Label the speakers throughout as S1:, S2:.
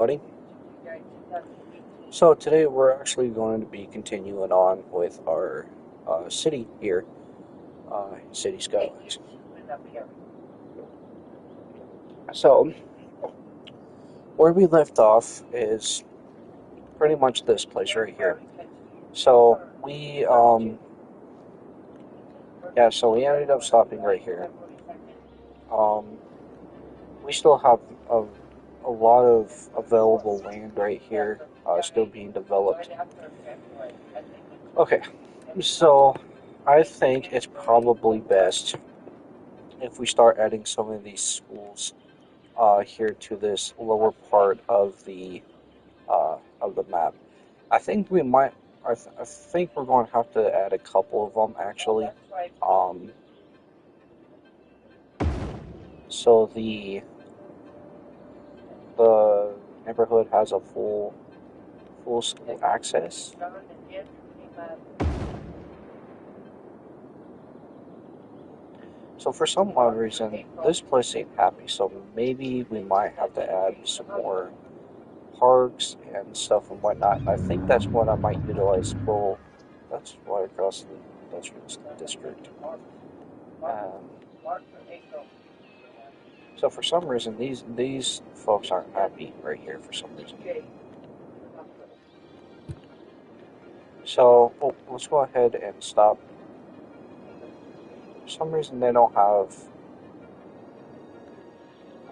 S1: Buddy. So today we're actually going to be continuing on with our city here, City Skylines. So where we left off is pretty much this place right here. So we ended up stopping right here. Um, we still have a, a lot of available land right here, still being developed. Okay, so I think it's probably best if we start adding some of these schools here to this lower part of the map. I think we might. I think we're going to have to add a couple of them actually. Um, so the neighborhood has a full school access. So for some odd reason, this place ain't happy. So maybe we might have to add some more parks and stuff and whatnot. I think that's what I might utilize. Well, that's right across the district. Um, so for some reason, these folks aren't happy right here for some reason. So let's go ahead and stop. For some reason, they don't have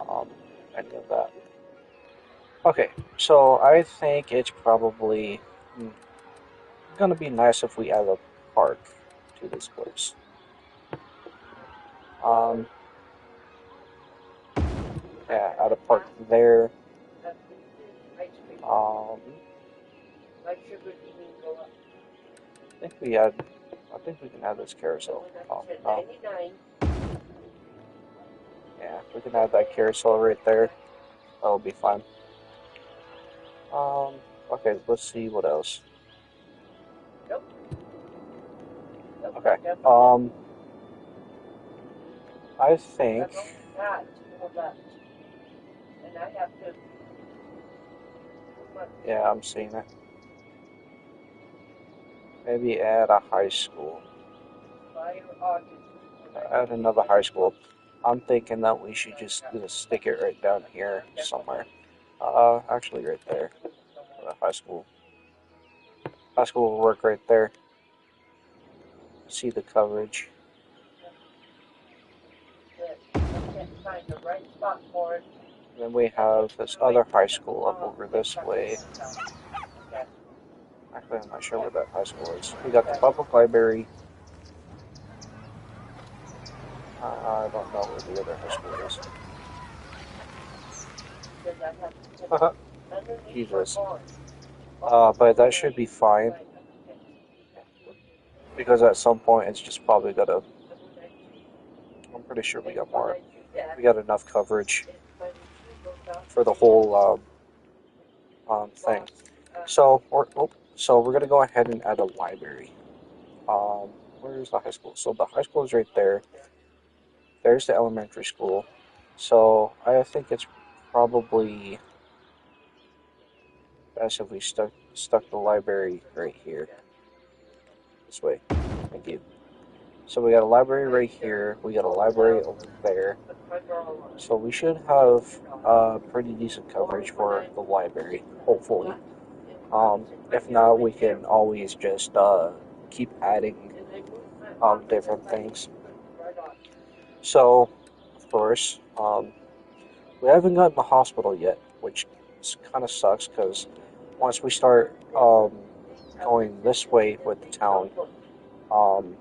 S1: um, any of that. Okay, so I think it's probably gonna be nice if we add a park to this place. Um, yeah, add a park there. Um, I think we add. I think we can add this carousel. Oh, no. Yeah, we can add that carousel right there. That'll be fine. Um, okay, let's see what else. Okay. I think. Yeah, I'm seeing it. Maybe add a high school. Add another high school. I'm thinking that we should just stick it right down here somewhere. Actually, right there. The high school. High school will work right there. See the coverage. And then we have this other high school up over this way. Actually, I'm not sure where that high school is. We got the public library. I don't know where the other high school is. Jesus. But that should be fine because at some point it's just probably gonna. I'm pretty sure we got more. We got enough coverage for the whole thing. So we're gonna go ahead and add a library. Um, where's the high school? So the high school is right there. There's the elementary school. So I think it's probably best if we stuck the library right here. This way. Thank you. So we got a library right here. We got a library over there. So we should have pretty decent coverage for the library, hopefully. If not, we can always just keep adding different things. So, of course, we haven't gotten the hospital yet, which kind of sucks because once we start going this way with the town, um,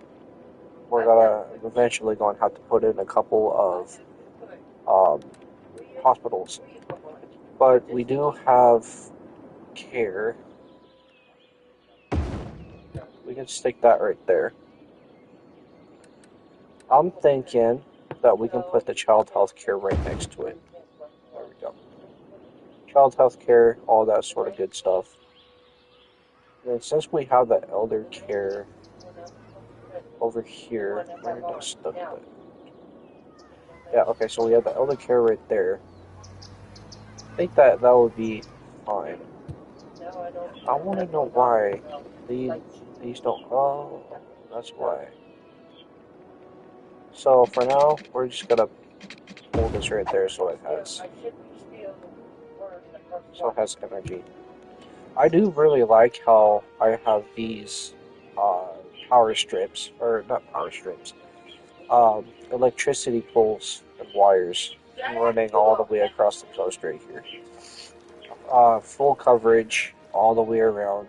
S1: we're gonna eventually going to have to put in a couple of um, hospitals. But we do have care. We can stick that right there. I'm thinking that we can put the child health care right next to it. There we go. Child health care, all that sort of good stuff. And since we have the elder care over here, where did I stuck it? Yeah, okay, so we have the elder care right there. I think that would be fine. I want to know why these these don't. Oh, that's why. So for now, we're just gonna pull this right there so it has energy. I do really like how I have these uh, power strips, or not power strips, electricity poles and wires running all the way across the coast right here. Full coverage all the way around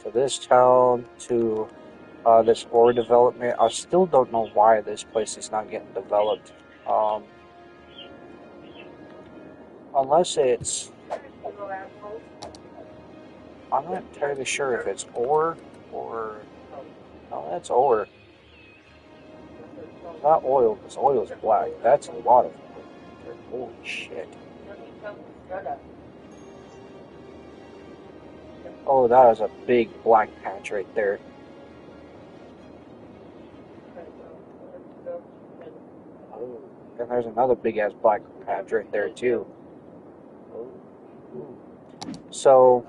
S1: to this town, to this ore development. I still don't know why this place is not getting developed. Um, unless it's, I'm not entirely sure if it's ore or, no, that's ore. It's not oil, because oil is black. That's a lot of oil. Holy shit. Oh, that is a big black patch right there. Oh, and there's another big ass black patch right there too. Oh. So,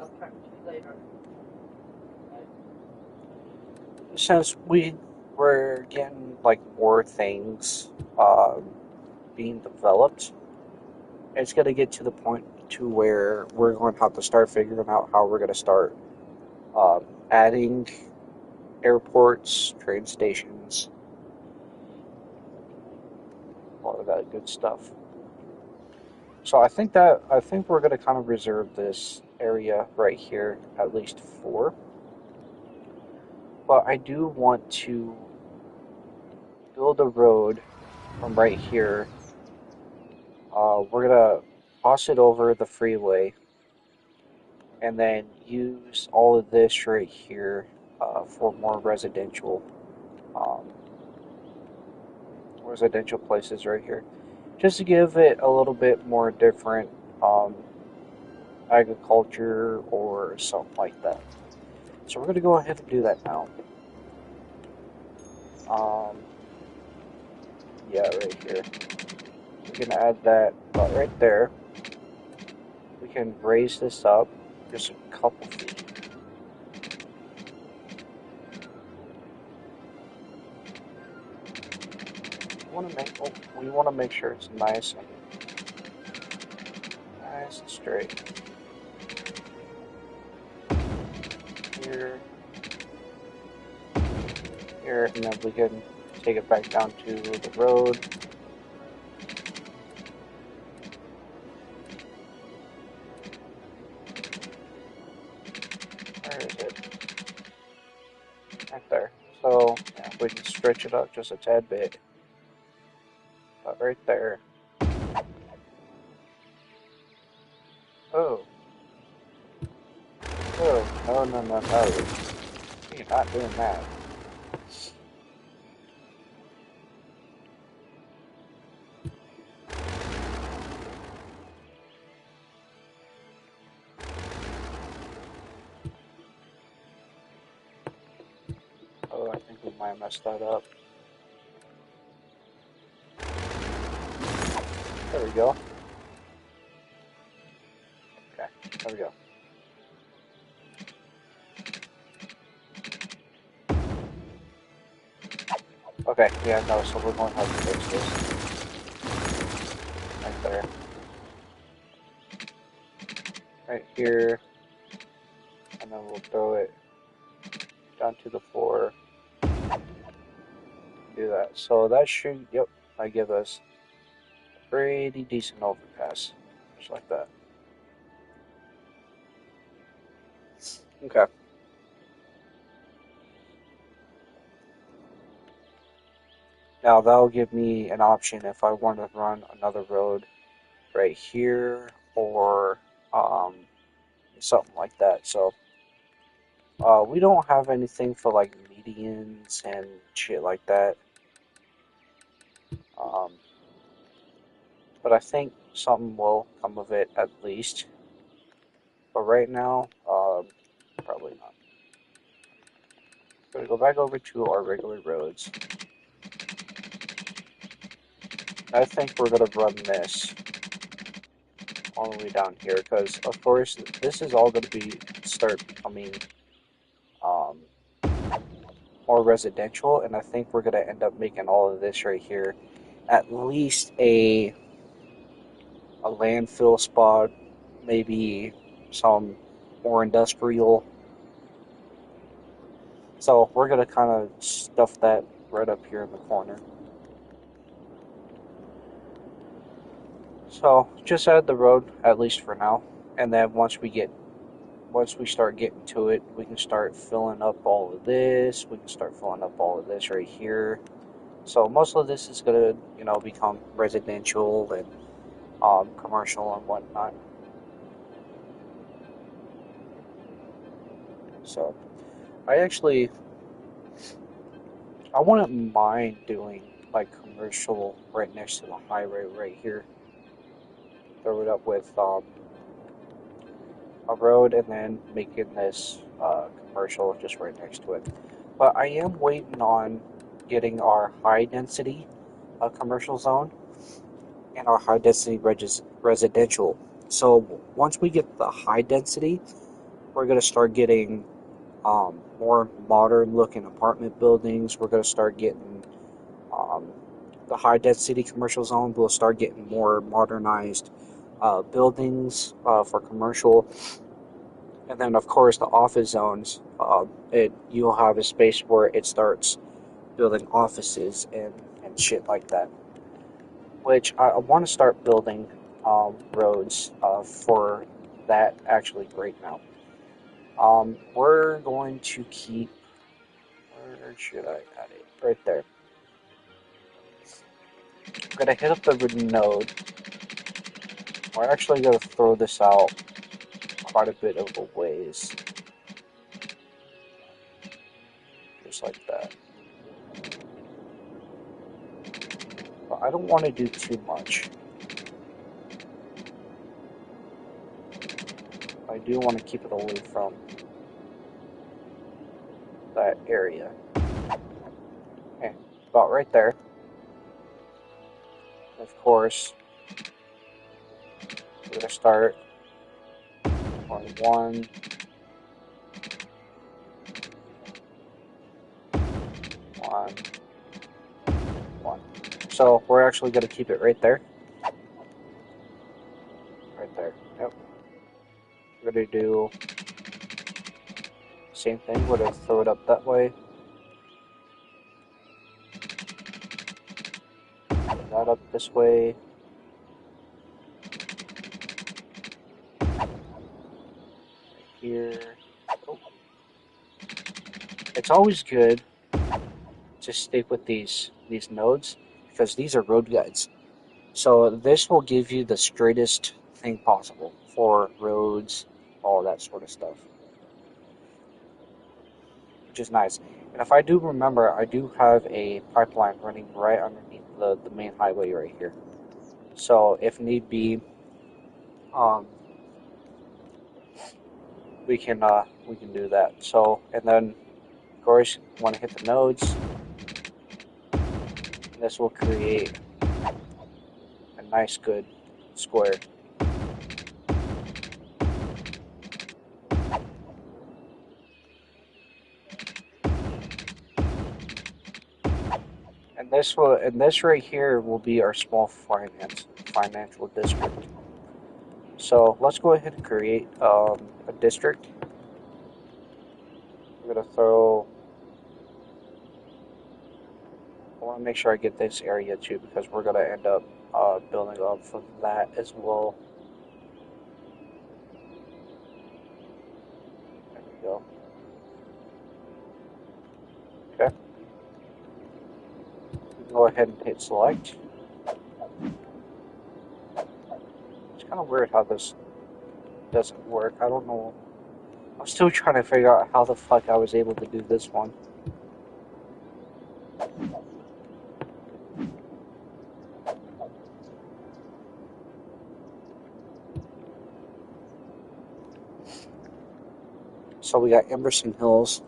S1: since we were getting like more things being developed, it's gonna get to the point to where we're going to have to start figuring out how we're gonna start adding airports, train stations, all of that good stuff. So I think we're gonna kind of reserve this area right here at least for. But I do want to build a road from right here. We're gonna cross it over the freeway and then use all of this right here for more um, residential places right here, just to give it a little bit more different um, agriculture or something like that. So we're gonna go ahead and do that now. Um, yeah, right here. We're gonna add that right there. We can raise this up just a couple feet. We want to make sure it's nice and straight. Here, here, and then we can take it back down to the road. Where is it? Right there. So yeah, we can stretch it up just a tad bit. But right there. Oh, oh, no. You're not doing that. Oh, I think we might have messed that up. There we go. Okay, there we go. Okay, yeah, no, so we're going to have to fix this. Right there. Right here. And then we'll throw it down to the floor. Do that. So that should, yep, might give us a pretty decent overpass. Just like that. Okay. Now that'll give me an option if I want to run another road right here or um, something like that. So we don't have anything for like medians and shit like that. Um, but I think something will come of it at least. But right now, probably not. We're gonna go back over to our regular roads. I think we're gonna run this all the way down here, because of course this is all going to be start becoming um, more residential, and I think we're going to end up making all of this right here at least a landfill spot, maybe some more industrial. So we're going to kind of stuff that right up here in the corner. So just add the road, at least for now, and then once we start getting to it, we can start filling up all of this. We can start filling up all of this right here. So most of this is gonna, become residential and commercial and whatnot. So I wouldn't mind doing like commercial right next to the highway right here. Throw it up with a road and then making this commercial just right next to it. But I am waiting on getting our high density commercial zone and our high density residential. So once we get the high density, we're going to start getting more modern looking apartment buildings. We're going to start getting um, the high density commercial zone. We'll start getting more modernized buildings for commercial. And then, of course, the office zones. You'll have a space where it starts building offices and shit like that. Which I want to start building roads for that actually right now. We're going to keep. Where should I add it? Right there. I'm gonna hit up the node. We're actually gonna throw this out quite a bit of a ways, just like that. But I don't want to do too much. I do want to keep it away from that area. Okay, about right there. Of course, we're gonna start on one, one, one. So we're actually gonna keep it right there. Right there. Yep. We're gonna do same thing. We're gonna throw it up that way. That up this way. Here. Oh. It's always good to stick with these nodes because these are road guides. So this will give you the straightest thing possible for roads, all that sort of stuff, which is nice. And if I do remember, I do have a pipeline running right underneath the main highway right here. So if need be, um, we can do that. So and then of course want to hit the nodes. This will create a nice good square. And this right here will be our small financial district. So let's go ahead and create a district. I'm gonna throw. I want to make sure I get this area too because we're gonna end up building up for that as well. There we go. Okay. We can go ahead and hit select. It's kind of weird how this doesn't work. I don't know. I'm still trying to figure out how the fuck I was able to do this one. So we got Emerson Hills.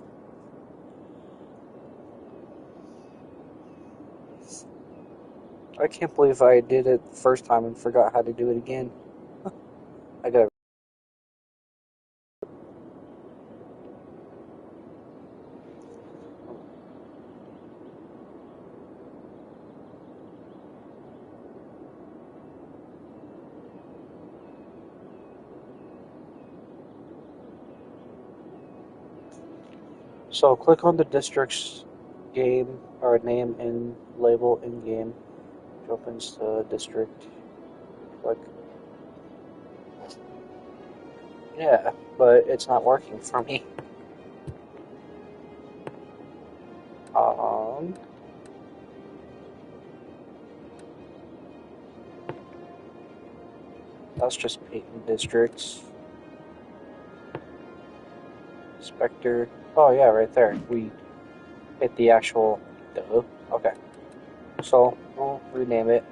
S1: I can't believe I did it the first time and forgot how to do it again. So click on the district's game or name and label in game, which opens the district. Click. Yeah, but it's not working for me. Um, that's just painting districts. Spectre. Oh yeah, right there. We hit the actual. Duh. Okay. So we'll rename it.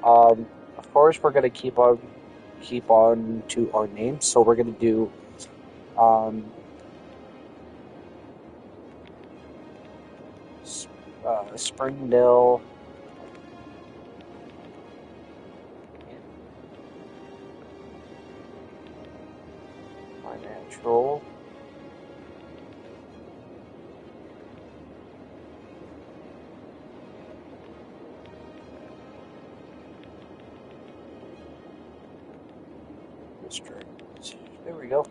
S1: Of course we're gonna keep on to our name. So we're gonna do um, Springdale Financial District. There we go.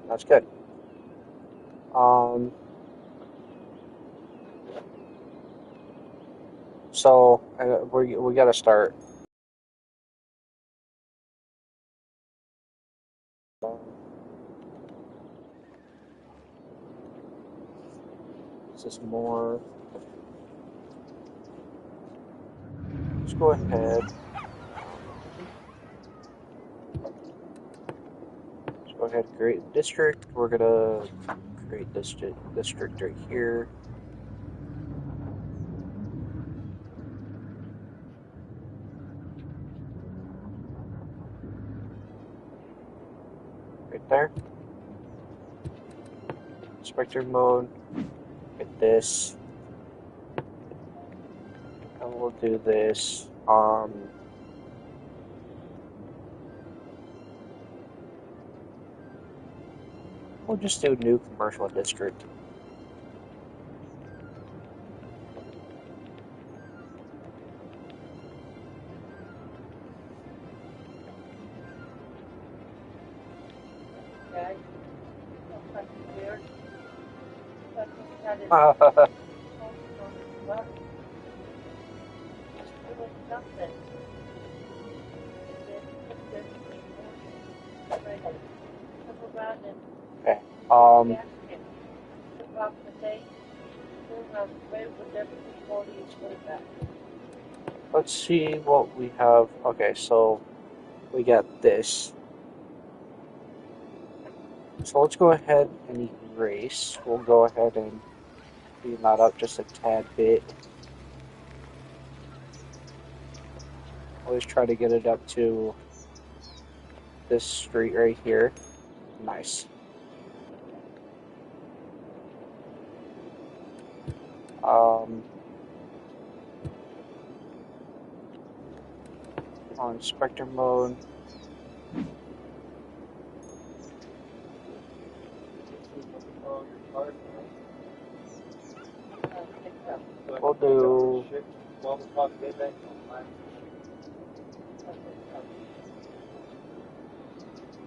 S1: That's good. Um, so we got to start. Is this more? Let's go ahead. Let's go ahead and create a district. We're gonna create this district right here. Right there. Inspector mode. Hit this. And we'll do this. We'll just do new commercial district. Okay. Let's see what we have. Okay, so we got this. So let's go ahead and erase. We'll go ahead and clean that up just a tad bit. Always try to get it up to this street right here. Nice. On inspector mode. We'll do.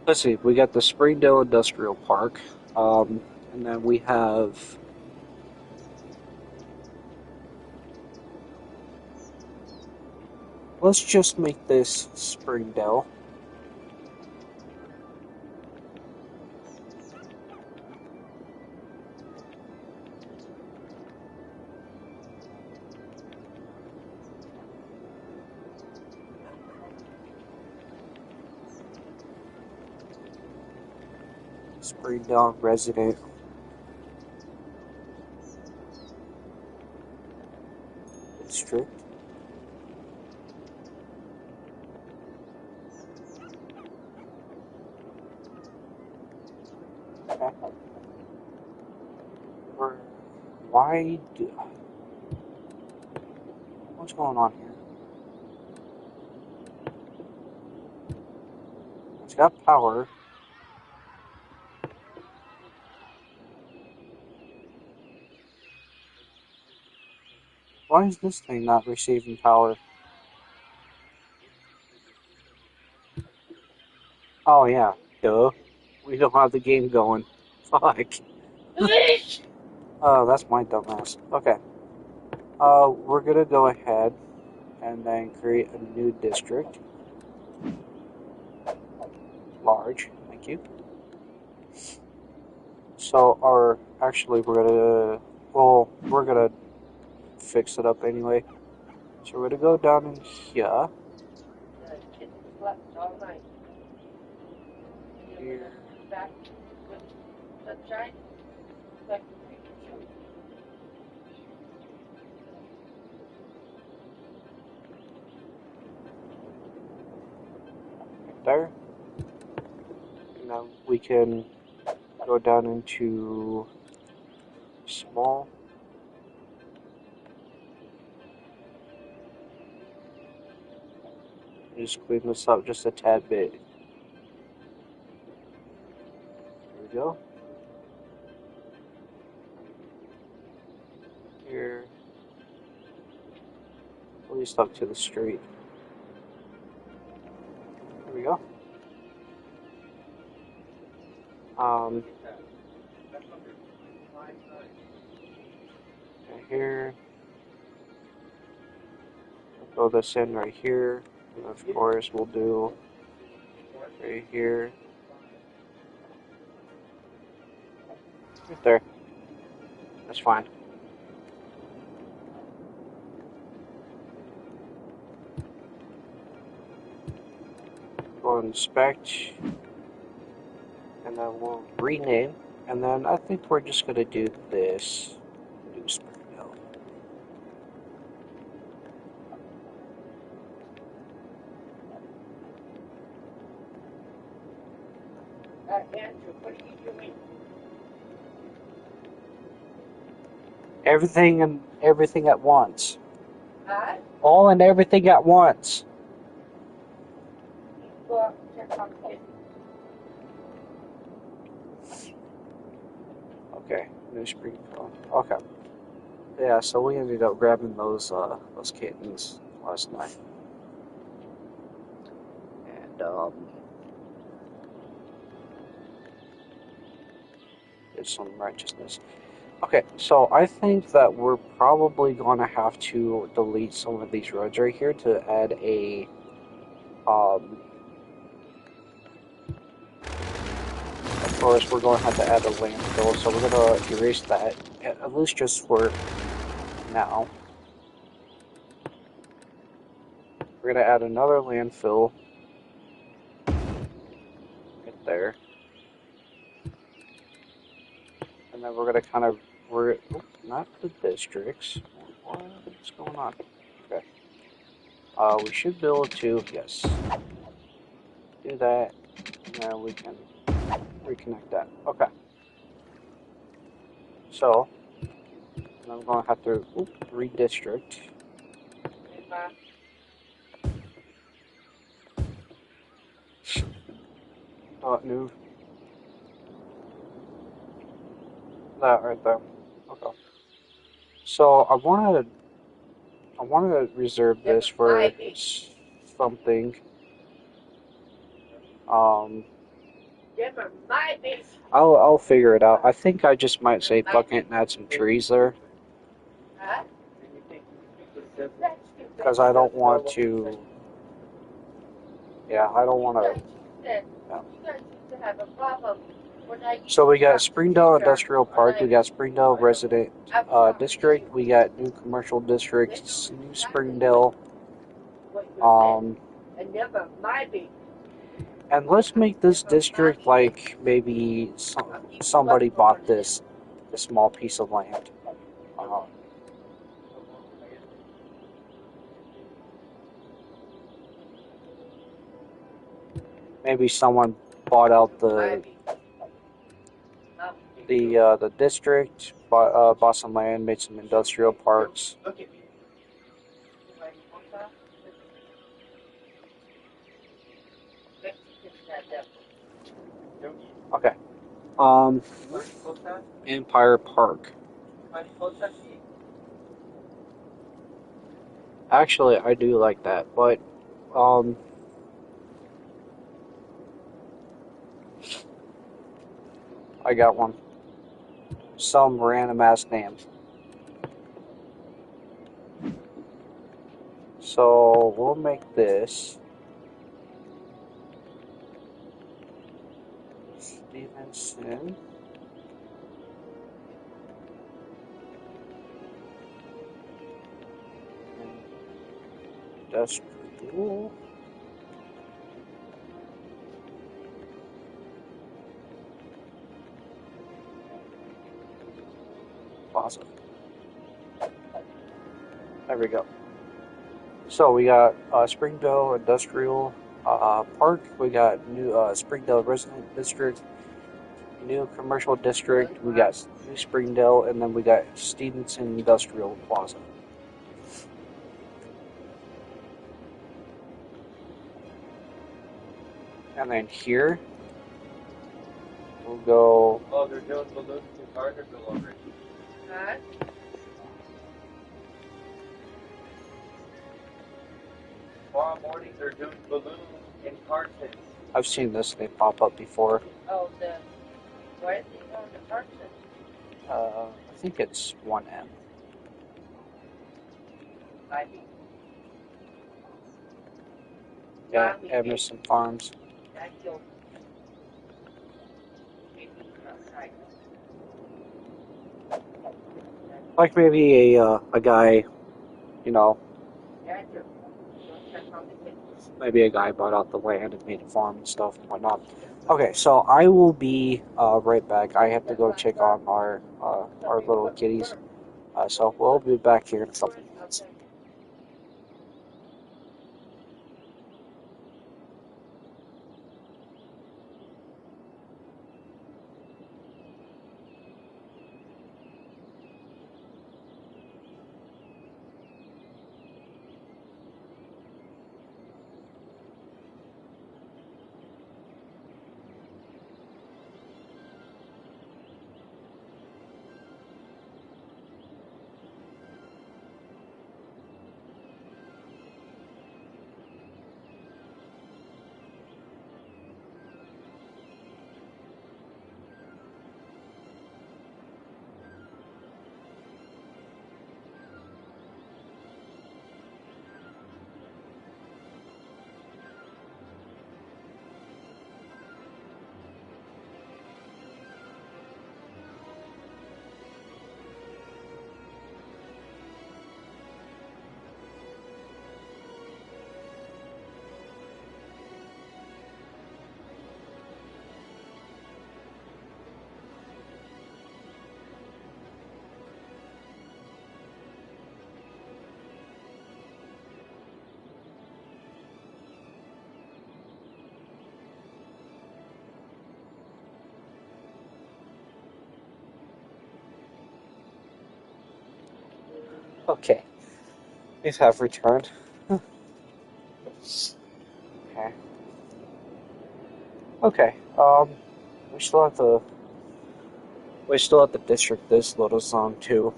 S1: Let's see. We got the Springdale Industrial Park, and then we have. Let's just make this Springdale. Springdale Resident District. Why do... What's going on here? It's got power. Why is this thing not receiving power? Oh yeah, duh. We don't have the game going. Fuck. Oh, that's my dumbass. Okay. We're gonna go ahead and then create a new district. Large. Thank you. So actually we're gonna fix it up anyway. So we're gonna go down in here. Here. There. And then we can go down into small. Just clean this up just a tad bit. There we go. Here. At least up to the street. There we go. And here. Throw this in right here. And of course we'll do right here. Right there. That's fine. Go inspect. And then we'll rename. And then I think we're just going to do this. New Springdale.
S2: Andrew, what are you doing?
S1: Everything and everything at once.
S2: Huh?
S1: All and everything at once.
S2: Go up and check on it.
S1: Okay, New Springdale. Okay. Yeah, so we ended up grabbing those kittens last night. And there's some righteousness. Okay, so I think that we're probably gonna have to delete some of these roads right here to add a of course we're gonna have to add a landfill, so we're gonna erase that, at least just for now. We're gonna add another landfill right there. And then we're gonna not the districts. What's going on? Okay. We should be able to, yes, do that, and then we can reconnect that. Okay. So, I'm gonna have to redistrict. New. That right there. Okay. So I wanna reserve this for something. I'll figure it out. I think I just might say fuck it and add some trees there. Because I don't want to. Yeah, I don't want to. Yeah. So we got Springdale Industrial Park, we got Springdale Resident District, we got New Commercial District, New Springdale. And let's make this district like maybe somebody bought this small piece of land. Maybe someone bought out the district, bought some land, made some industrial parks. Okay. Empire Park. Actually, I do like that, but I got one. Some random ass name. So we'll make this Stevenson. Industrial. Plaza. There we go. So we got Springdale Industrial Park. We got new Springdale Resident District, new Commercial District. We got New Springdale, and then we got Stevenson Industrial Plaza. And then here we'll go.
S3: Oh, they're doing balloons in Carterville already.
S2: Huh?
S3: Tomorrow morning they're doing balloons in Carson.
S1: I've seen this name pop up before.
S2: Oh, why is he going to Carson?
S1: I think it's 1M.
S2: I mean,
S1: Yeah, Emerson Farms.
S2: that killed maybe outside.
S1: Like maybe a guy, you know,
S2: Yeah, I do. Don't check on the kids.
S1: maybe a guy bought out the land and made a farm and stuff and whatnot. Okay, so I will be right back. I have to go check on our little kitties. So we'll be back here in a couple minutes. Okay, these have returned. Okay. Okay. We still have the district this little song too.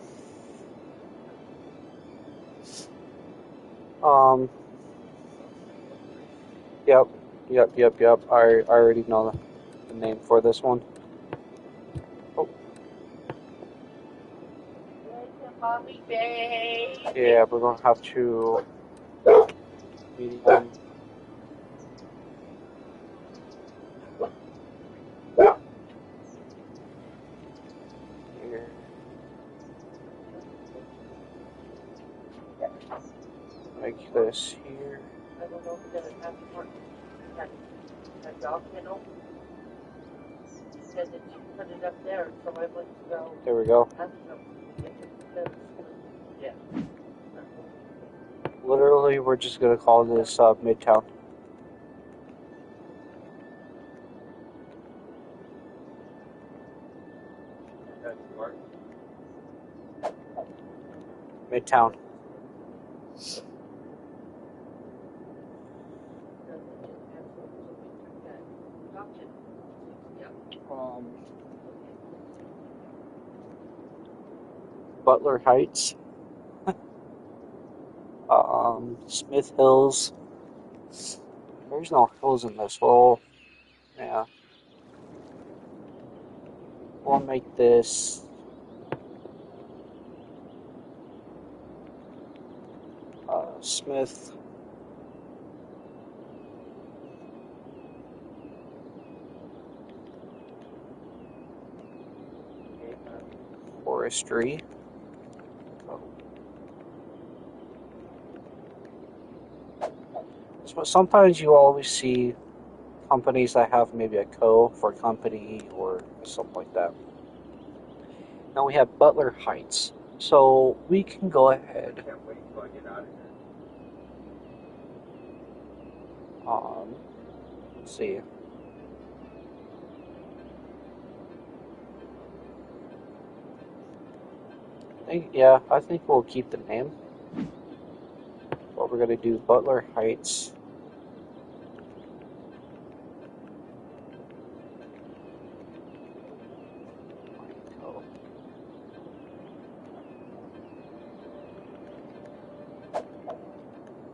S1: Um. Yep. I already know the name for this one. Oh.
S2: Mommy, babe.
S1: Yeah, we're gonna have to medium. Here. Like this here.
S2: I don't know if it's going to have more. That dog kennel. She said that she put it up there, so I went to go.
S1: There we go.
S2: Ask them if it's yeah.
S1: Literally, we're just gonna call this Midtown.
S3: That's smart.
S1: Midtown. Butler Heights. Smith Hills. There's no hills in this whole. Yeah. we'll make this Smith Forestry. So sometimes you always see companies that have maybe a co for company or something like that. Now we have Butler Heights. So we can go ahead.
S3: Can't wait till I get out of here.
S1: Let's see. I think we'll keep the name. What we're gonna do, Butler Heights.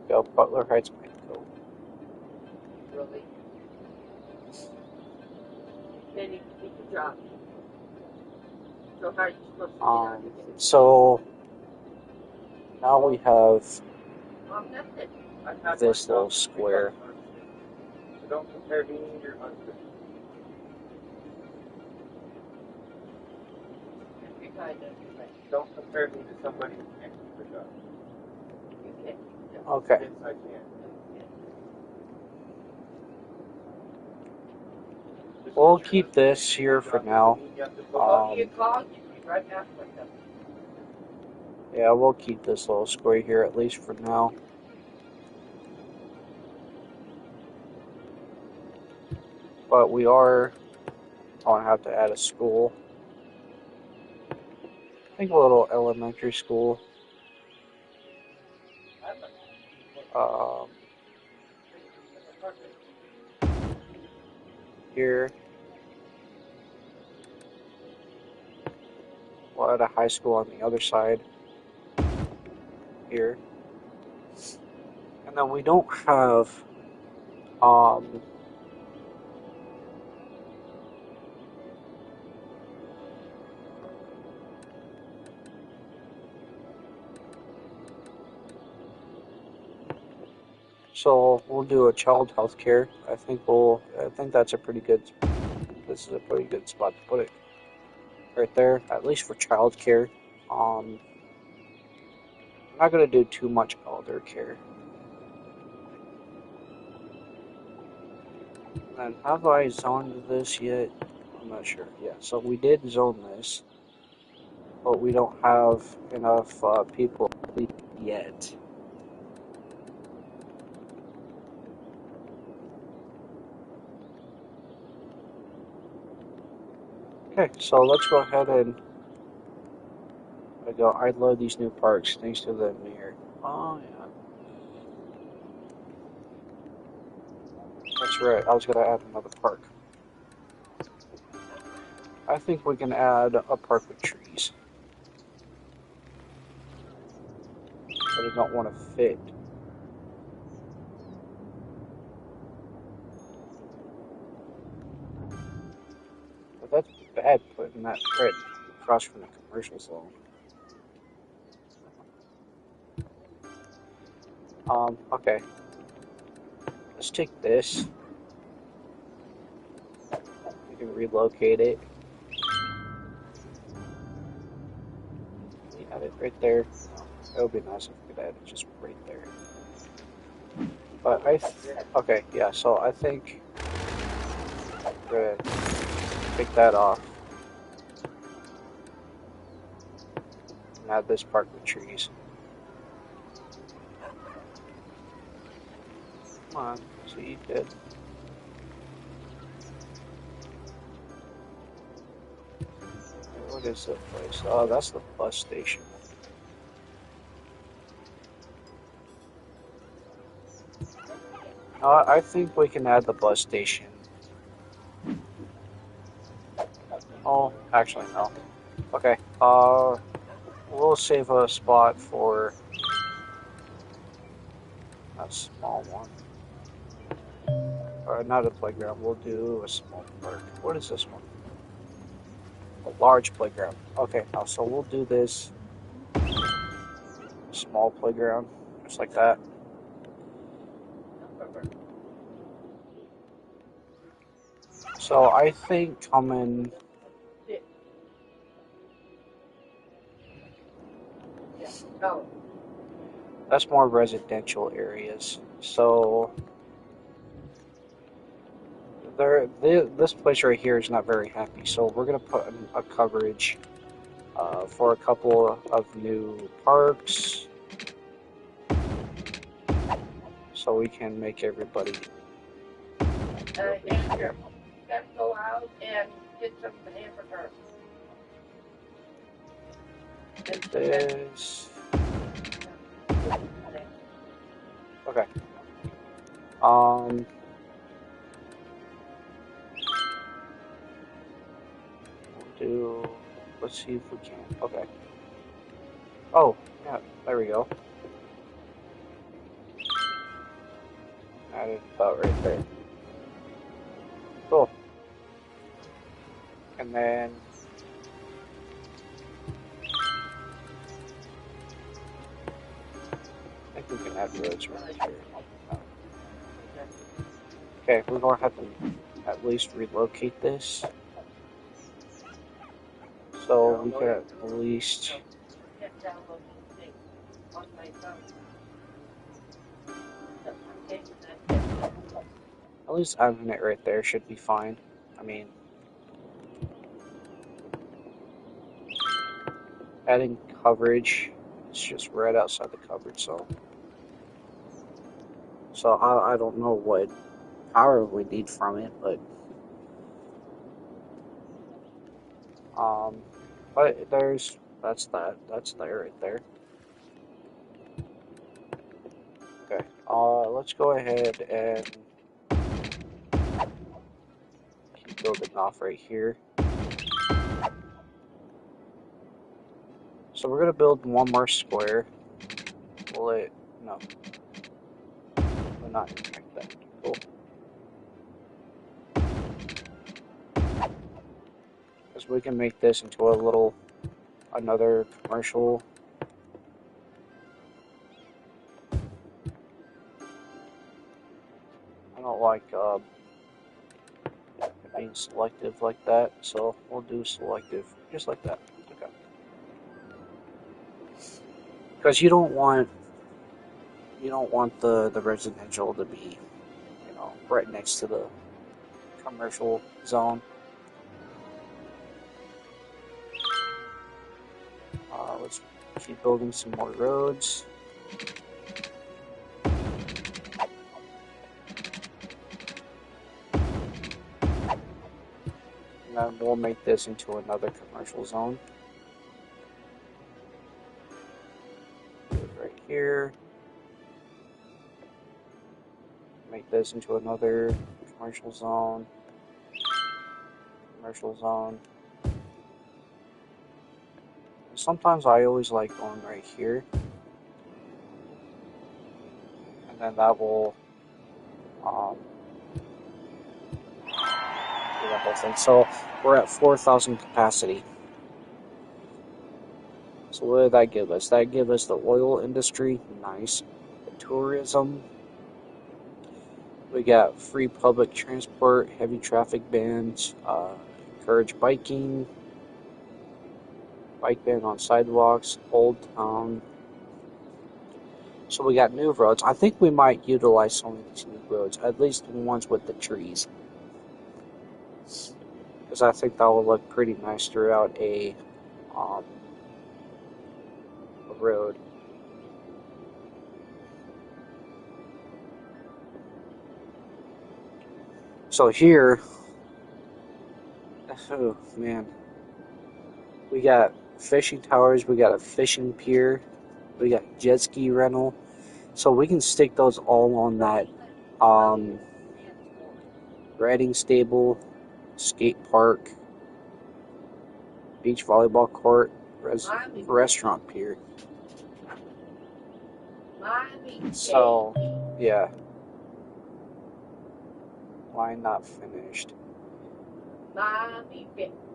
S1: Go Butler Heights might go.
S2: Really? Can't even keep a job. So how are you supposed to get out of here?
S1: So now we have
S2: That's it.
S3: I've had
S1: this
S3: my
S1: little
S3: job
S1: square.
S3: because I'm sick. So don't compare me and your husband.
S2: You're kind of like,
S3: Don't compare me to somebody who can't keep a job.
S2: you can't keep a job.
S1: Okay.
S3: Yes, I can.
S1: We'll keep this here for now.
S2: Go to your college, you'll be right back with them.
S1: Yeah, we'll keep this little square here at least for now. But we are going to have to add a school. I think a little elementary school. Here. We'll add a high school on the other side. Here. And then we don't have so we'll do a child health care. I think that's a pretty good, this is a pretty good spot to put it. Right there, at least for child care. I'm not going to do too much elder care. And then have I zoned this yet? I'm not sure. Yeah, so we did zone this, but we don't have enough people yet. Okay, so let's go ahead and I love these new parks thanks to the mayor. Oh yeah, that's right. I was gonna add another park. I think we can add a park with trees, but I don't want to fit. But that's bad putting that right across from the commercial zone. Okay. Let's take this. We can relocate it. We add it right there. That would be nice if we could add it just right there. But okay, yeah, so I think we're gonna take that off. And add this park with trees. Come on, see, good. What is that place? Oh, that's the bus station. I think we can add the bus station. Oh, actually, no. Okay, we'll save a spot for a small one. Or not a playground, we'll do a small park. What is this one? A large playground. Okay, now so we'll do this small playground, just like that. So I think coming.
S2: Oh,
S1: That's more residential areas. So this place right here is not very happy. So we're gonna put a coverage for a couple of new parks, so we can make everybody
S2: Andrew, let's go out and get some hamburger.
S1: this. Okay. Um. We'll do. Let's see if we can. Okay. Oh, yeah. There we go. Added about right there. Cool. And then. I think we can add roads right here. Okay, we're going to have to at least relocate this. So we can at least. At least having it right there should be fine. I mean, adding coverage, it's just right outside the coverage zone. So I don't know what power we need from it, but um, but that's there right there. Okay, let's go ahead and keep building off right here. So we're gonna build one more square. Will it? No, will not impact that. Cool. Because we can make this into another commercial. I don't like being selective like that, so we'll do selective just like that. Okay. Because you don't want the residential to be, right next to the commercial zone. Let's keep building some more roads. And then we'll make this into another commercial zone. Do it right here. Make this into another commercial zone. Commercial zone. Sometimes I always like going right here. And then that will do that whole thing. So we're at 4,000 capacity. So what did that give us? That give us the oil industry, nice. The tourism. We got free public transport, heavy traffic bans, encourage biking, bike ban on sidewalks, old town. So we got new roads. I think we might utilize some of these new roads, at least the ones with the trees. Because I think that will look pretty nice throughout a road. So here, oh man, we got fishing towers, we got a fishing pier, we got jet ski rental. So we can stick those all on that riding stable, skate park, beach volleyball court, restaurant pier. So, yeah. Line not finished.
S2: Mommy,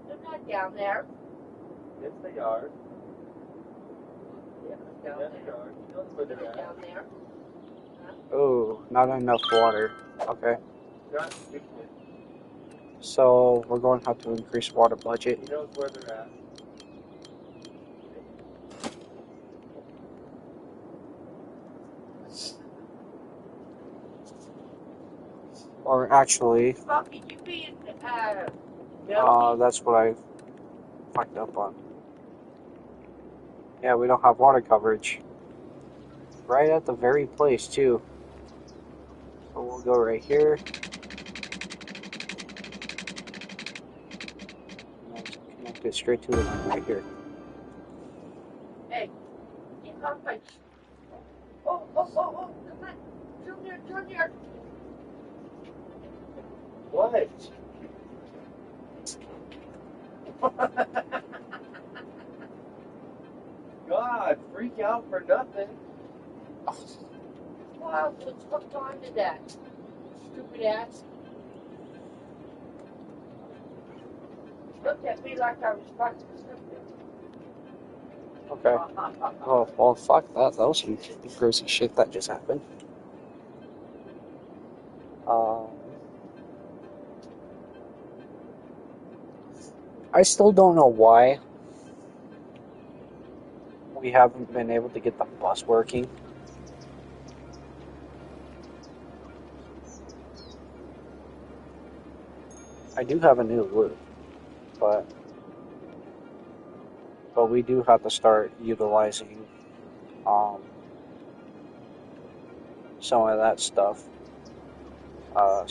S2: They're not down there.
S3: Yes, they are.
S2: Yeah, down
S3: Yes,
S2: there.
S3: they are. You know where they're
S2: They're
S3: at.
S2: down there.
S1: Oh, not enough water. Okay.
S3: Got you.
S1: So we're going to have to increase water budget.
S3: He knows where they're at.
S1: Or actually,
S2: Bucky, you being nosy?
S1: that's what I fucked up on. Yeah, we don't have water coverage. Right at the very place, too. So we'll go right here. And then connect it straight to the line right here.
S2: Hey, get off my. Oh, oh, oh, oh, come on. Junior.
S3: What? God, freak out for nothing.
S2: Wow, what's hooked on to that? Stupid ass. Looked at me like I was fucking something.
S1: Okay. Oh, well, fuck that. That was some grossy shit that just happened. I still don't know why we haven't been able to get the bus working. I do have a new loop, but we do have to start utilizing some of that stuff. Oh,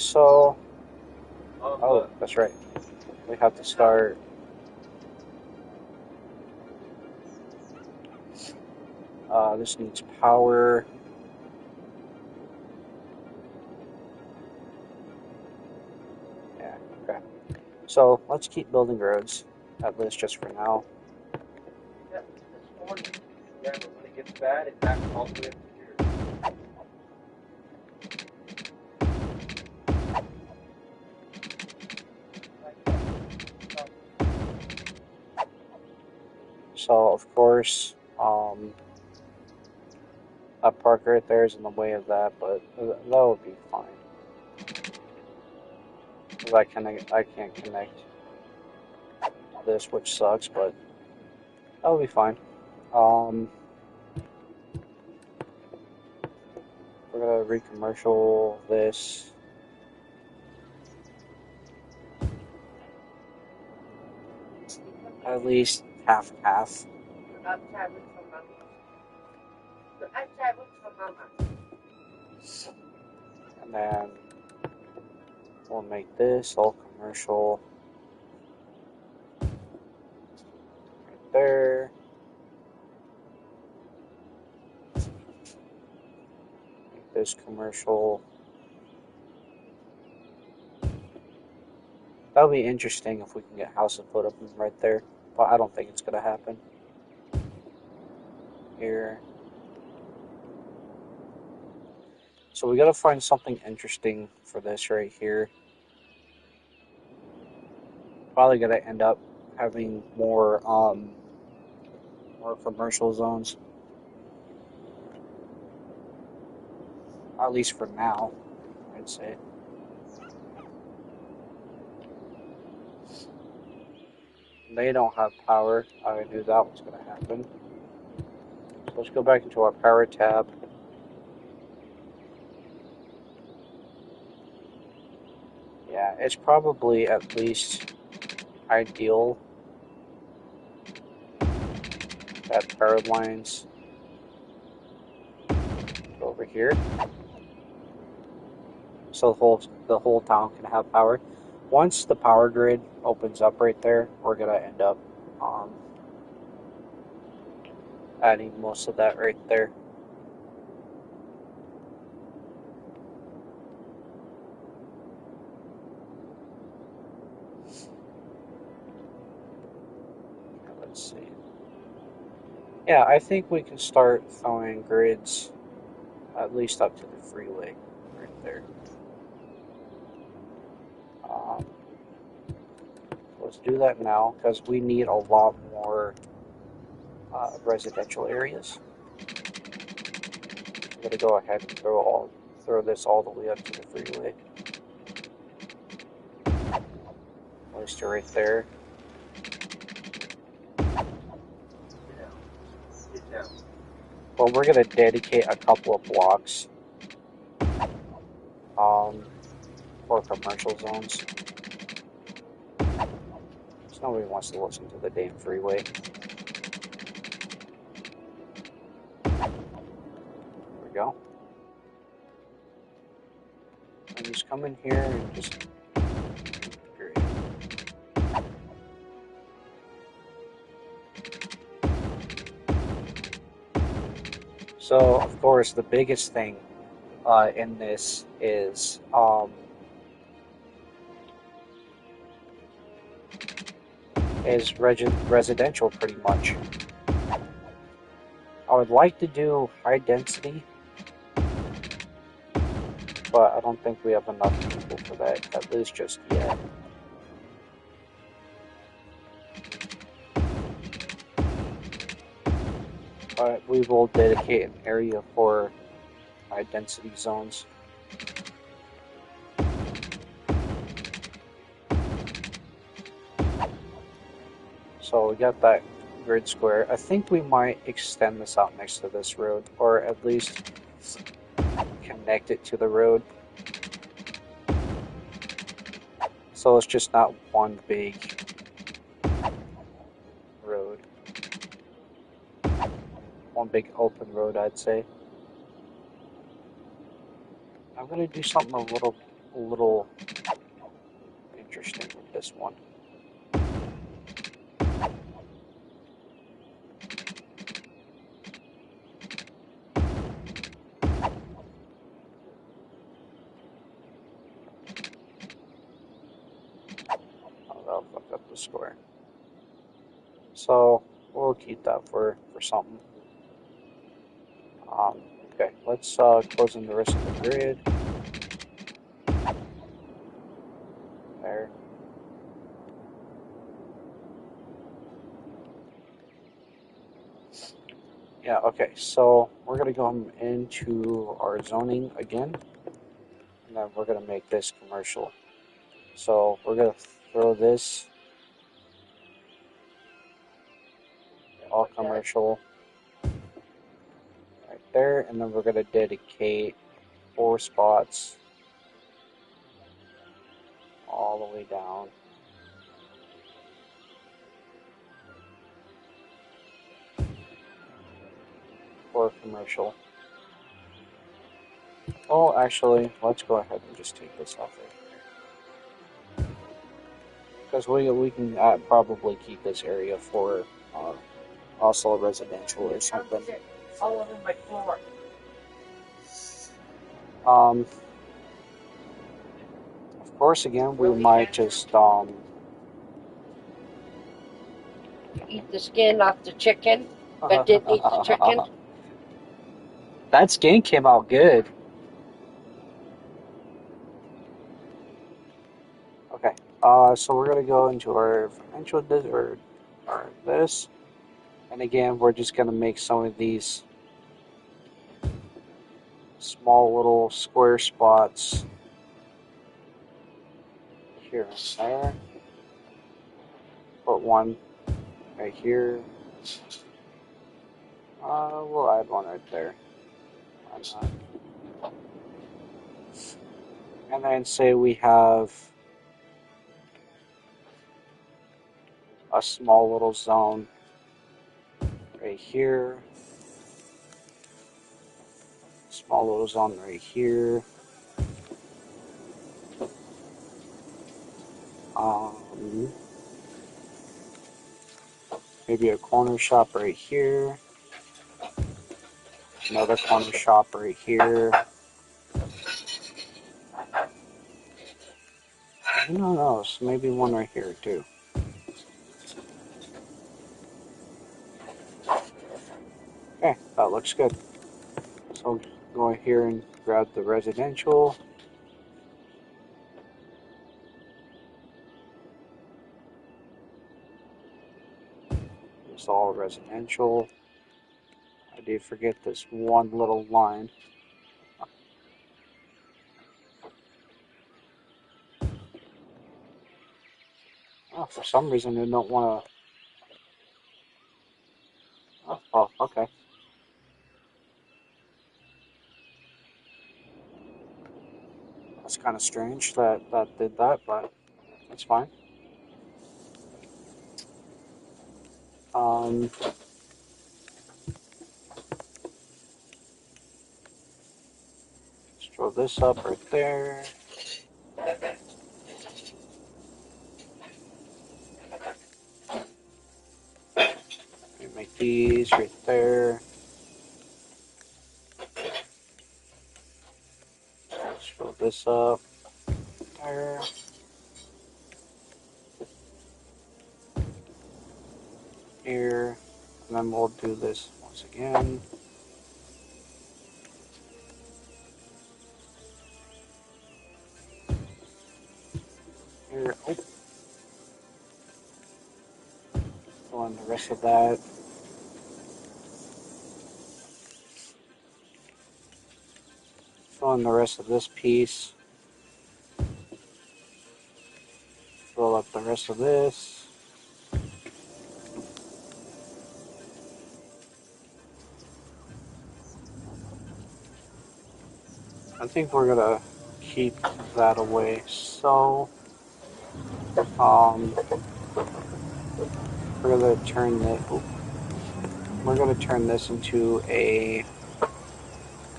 S1: that's right. We have to start. This needs power. Yeah, okay. So let's keep building roads, at least just for now.
S3: Yeah, this morning. Yeah, but when it gets bad, it backs all the way up to here.
S1: So, of course, that park right there is in the way of that, but that would be fine. Because I can't connect this, which sucks, but that would be fine. We're gonna re-commercial this. At least half.
S2: Outside with your mama. Outside with your mama.
S1: And then we'll make this all commercial. Right there. Make this commercial. That'll be interesting if we can get houses put up right there, but I don't think it's gonna happen. Here. So we gotta find something interesting for this right here. Probably gonna end up having more commercial zones. At least for now, I'd say. They don't have power. I knew that was gonna happen. So let's go back into our power tab. Yeah, it's probably at least ideal that power lines go over here, so the whole town can have power. Once the power grid opens up right there, we're gonna end up adding most of that right there. Let's see. Yeah, I think we can start throwing grids at least up to the freeway right there. let's do that now because we need a lot more residential areas. I'm gonna go ahead and throw this all the way up to the freeway. Place it right there.
S3: Get down.
S1: Well, we're gonna dedicate a couple of blocks for commercial zones. Because nobody wants to listen to the damn freeway. There we go. And just come in here and just period. So, of course, the biggest thing in this is residential, pretty much. I would like to do high density, but I don't think we have enough people for that, at least just yet. But we will dedicate an area for high density zones. So we got that grid square. I think we might extend this out next to this road, or at least connect it to the road. So it's just not one big road. One big open road, I'd say. I'm gonna do something a little interesting with this one. Oh, that'll fuck up the square. So we'll keep that for something. Okay, let's close in the rest of the grid. There. Yeah, okay, so we're gonna go into our zoning again, and then we're gonna make this commercial. So we're gonna throw this all commercial right there, and then we're gonna dedicate 4 spots all the way down. For commercial. Oh, actually, let's go ahead and just take this off right here. Because we can probably keep this area for also residential or something.
S2: All over my floor.
S1: Of course, again, we might just
S2: Eat the skin off the chicken, but didn't eat the chicken.
S1: That skin came out good. Okay, so we're gonna go into our financial or this, and again, we're just gonna make some of these small little square spots here and there. Put one right here. We'll add one right there. Why not? And then say we have a small little zone right here. Small little zone right here. Maybe a corner shop right here. Another corner shop right here. Who knows? Maybe one right here too. Okay, that looks good. So go here and grab the residential. is all residential. I did forget this one little line. Oh, for some reason they don't want to. Oh, okay. That's kind of strange that that did that, but that's fine. Um, let's throw this up right there. Make these right there. Let's throw this up there. Here. And then we'll do this once again. Here. Oh. Fill in the rest of that. Fill in the rest of this piece. Fill up the rest of this. I think we're gonna keep that away. So, we're gonna turn the. We're gonna turn this into a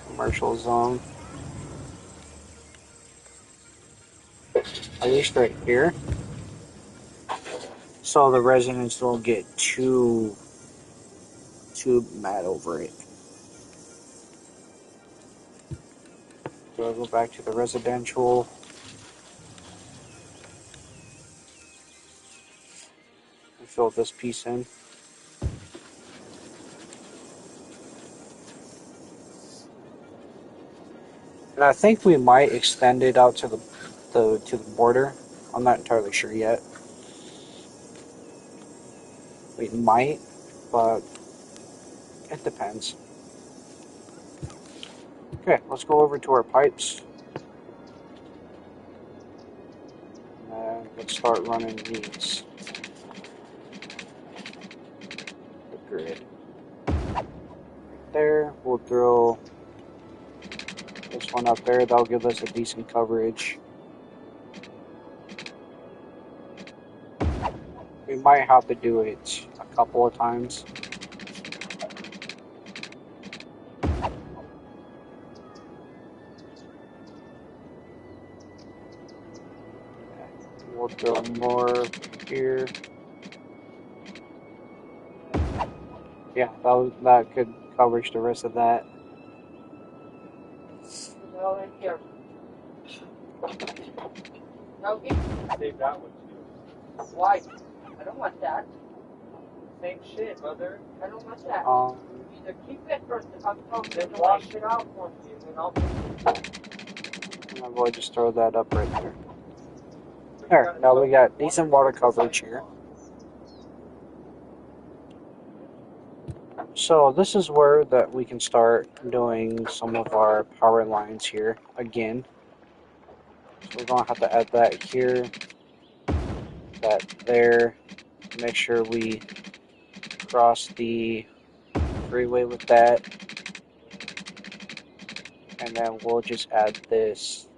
S1: commercial zone. At least right here. So the residents don't get too mad over it. So I'll go back to the residential. And fill this piece in. And I think we might extend it out to the border. I'm not entirely sure yet. We might, but it depends. Okay, let's go over to our pipes. And let's start running these. The grid. There, we'll drill this one up there. That'll give us a decent coverage. We might have to do it a couple of times. We'll drill more here. Yeah, that could coverage the rest of that.
S2: All in here. Okay.
S3: Save that one too.
S2: Why? I don't want that.
S3: Same shit, mother.
S2: I don't want that. Either keep it or
S3: Then wash it out for me, and then I'll.
S1: And then we'll just throw that up right there. There, now we got decent water coverage here. So this is where that we can start doing some of our power lines here again. So we're gonna have to add that here, that there. Make sure we cross the freeway with that, and then we'll just add this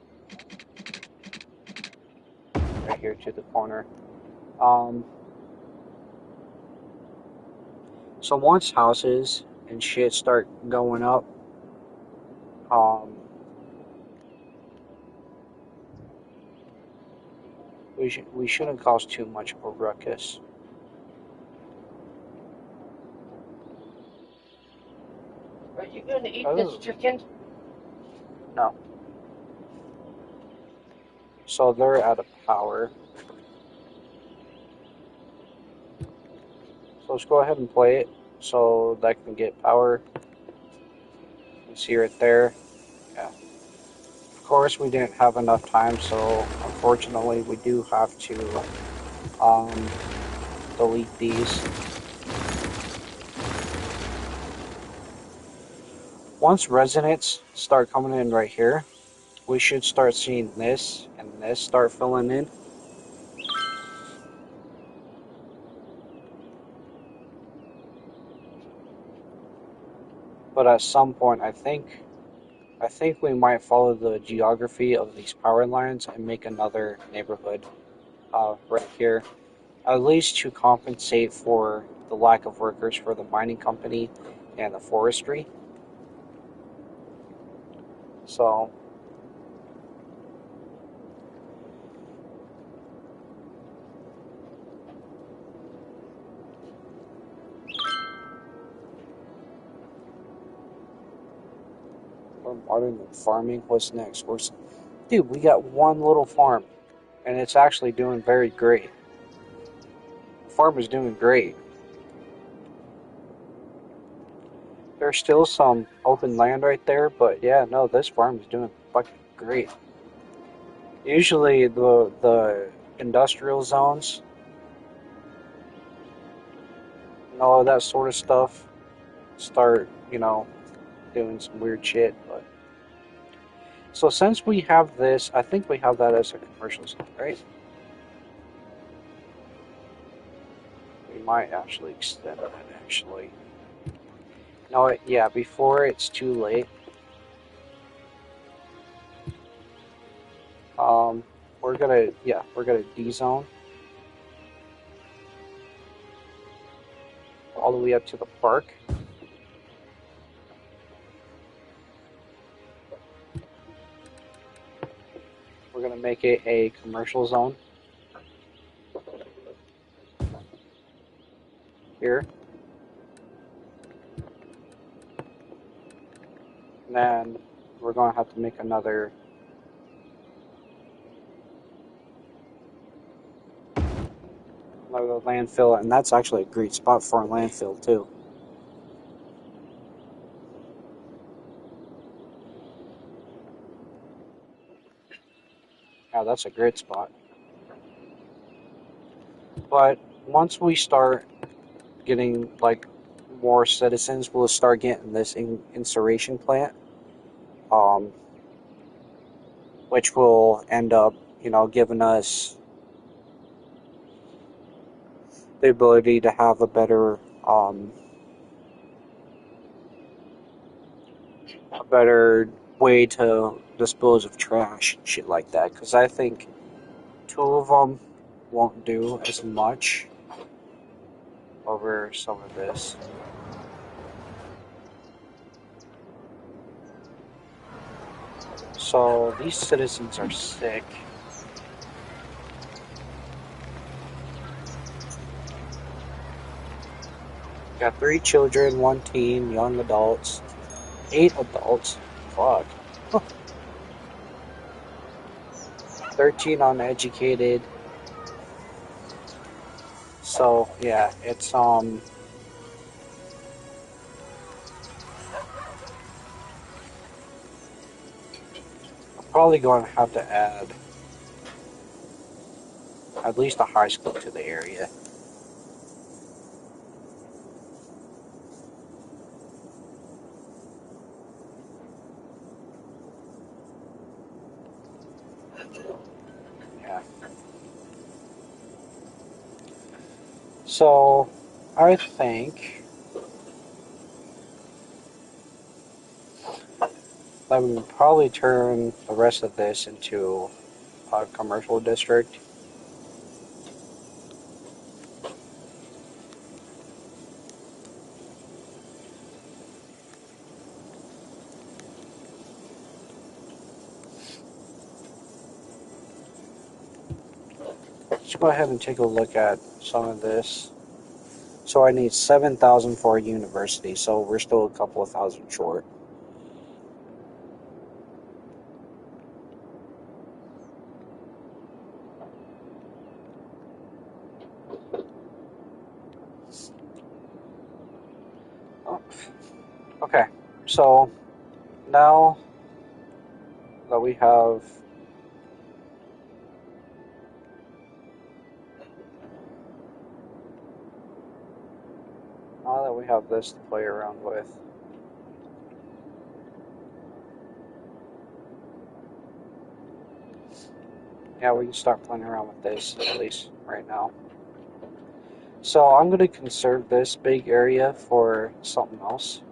S1: right here to the corner. So once houses and shit start going up, we shouldn't cause too much of a ruckus.
S2: Are you going to eat this chicken?
S1: No. So they're out of power. So let's go ahead and play it so that can get power. You see right there. Yeah. Of course, we didn't have enough time, so unfortunately, we do have to delete these. Once residents start coming in right here, we should start seeing this and this start filling in. But at some point, I think we might follow the geography of these power lines and make another neighborhood right here, at least to compensate for the lack of workers for the mining company and the forestry. So modern farming. What's next? Dude, we got one little farm, and it's actually doing very great. The farm is doing great. There's still some open land right there, but yeah, no, this farm is doing fucking great. Usually the industrial zones and all of that sort of stuff start, doing some weird shit. But so since we have this, I think we have that as a commercial zone, right? We might actually extend that actually. No, yeah, before it's too late. Um, we're gonna D-zone all the way up to the park. We're gonna make it a commercial zone here. And then we're gonna have to make another landfill, and that's actually a great spot for a landfill too. Yeah, that's a great spot. But once we start getting like more citizens, we'll start getting this incineration plant, um, which will end up, giving us the ability to have a better way to dispose of trash and shit like that. Because I think two of them won't do as much over some of this. So these citizens are sick. Got 3 children, 1 teen, young adults, 8 adults. Fuck. 13 uneducated. So yeah, it's I'm probably going to have to add at least a high school to the area. Yeah. So I think that we would probably turn the rest of this into a commercial district. Let's go ahead and take a look at some of this. So I need 7,000 for a university, so we're still a couple of thousand short. Oh, okay, so now that we have this to play around with, Yeah, we can start playing around with this at least right now. So I'm going to conserve this big area for something else.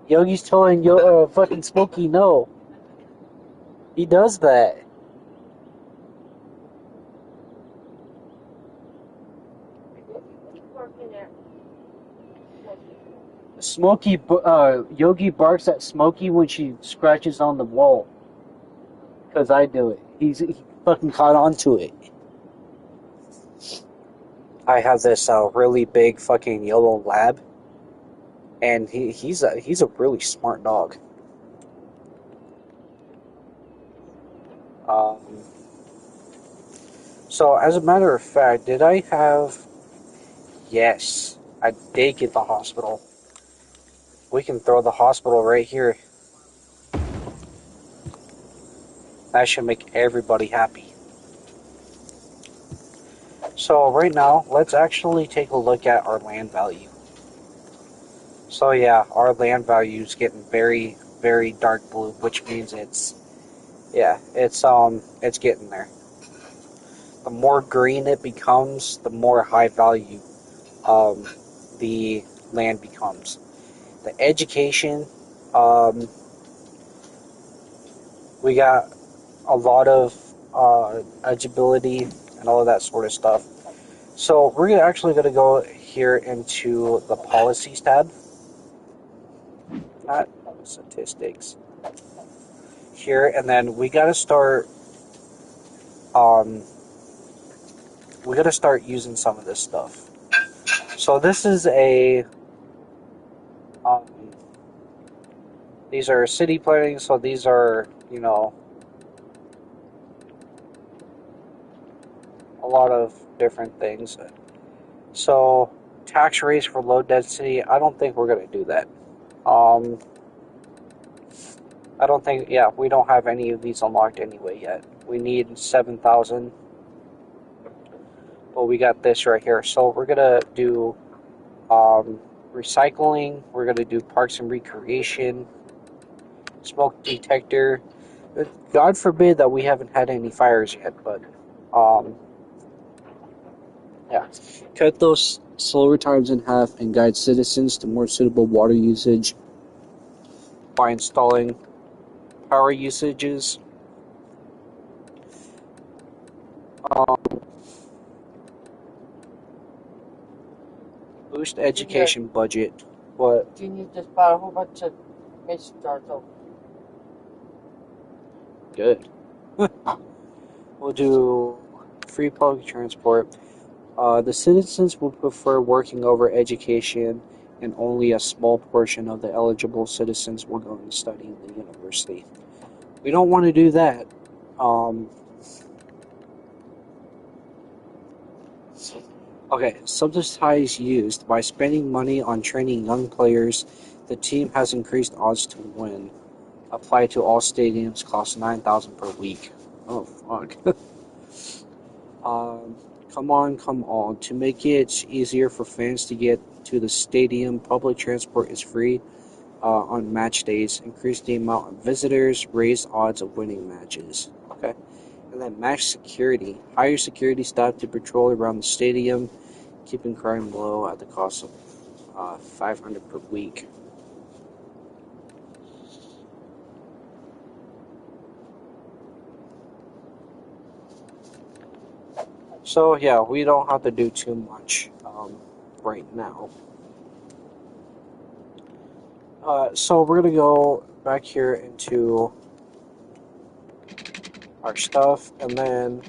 S1: Yogi's telling fucking Smokey no. He does that. Yogi barks at Smokey when she scratches on the wall. Because I do it. He fucking caught on to it. I have this really big fucking yellow lab. And he's a really smart dog. Um, so as a matter of fact, did I have... Yes, I did get the hospital. We can throw the hospital right here. That should make everybody happy. So right now, let's actually take a look at our land value. So yeah, our land value is getting very, very dark blue, which means it's getting there. The more green it becomes, the more high value the land becomes. The education, we got a lot of eligibility and all of that sort of stuff. So we're actually going to go here into the policies tab, not statistics. Here, and then we got to start. We got to start using some of this stuff. So this is a. Um, these are city planning. So these are a lot of different things. So tax rates for low density. I don't think we're going to do that. I don't think. Yeah, we don't have any of these unlocked anyway yet. We need 7,000. But we got this right here. So we're gonna do recycling. We're gonna do parks and recreation, smoke detector. God forbid that we haven't had any fires yet, but yeah. Cut those slower times in half and guide citizens to more suitable water usage by installing power usages. Boost education budget. What?
S2: Genie just bought a whole bunch of mason jars over.
S1: Good. We'll do free public transport. The citizens will prefer working over education, and only a small portion of the eligible citizens will go and study in the university. We don't want to do that. Okay, subsidize used. By spending money on training young players, the team has increased odds to win. Apply to all stadiums, cost 9,000 per week. Oh, fuck. Come on. To make it easier for fans to get to the stadium, public transport is free on match days. Increase the amount of visitors, raise odds of winning matches. Okay. And then match security. Hire security staff to patrol around the stadium, keeping crime low at the cost of 500 per week. So yeah, we don't have to do too much right now. So we're gonna go back here into our stuff, and then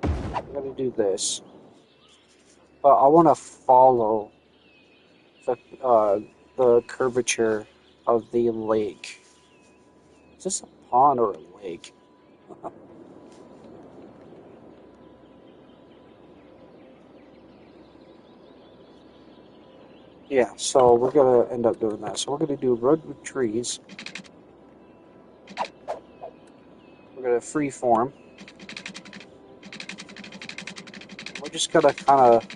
S1: I'm gonna do this. But I want to follow the curvature of the lake. Is this a pond or a lake? Yeah, so we're gonna end up doing that. So we're gonna do road with trees. We're gonna freeform. We're just gonna kind of.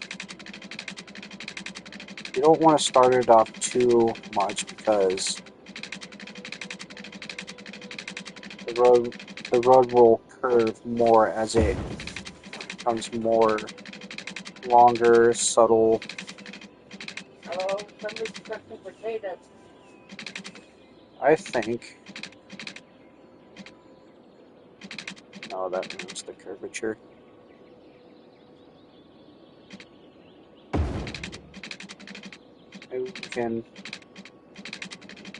S1: You don't want to start it off too much because the road will curve more as it becomes more longer, subtle.
S2: Oh, somebody's crushing potatoes.
S1: I think. No, that moves the curvature. Maybe we can.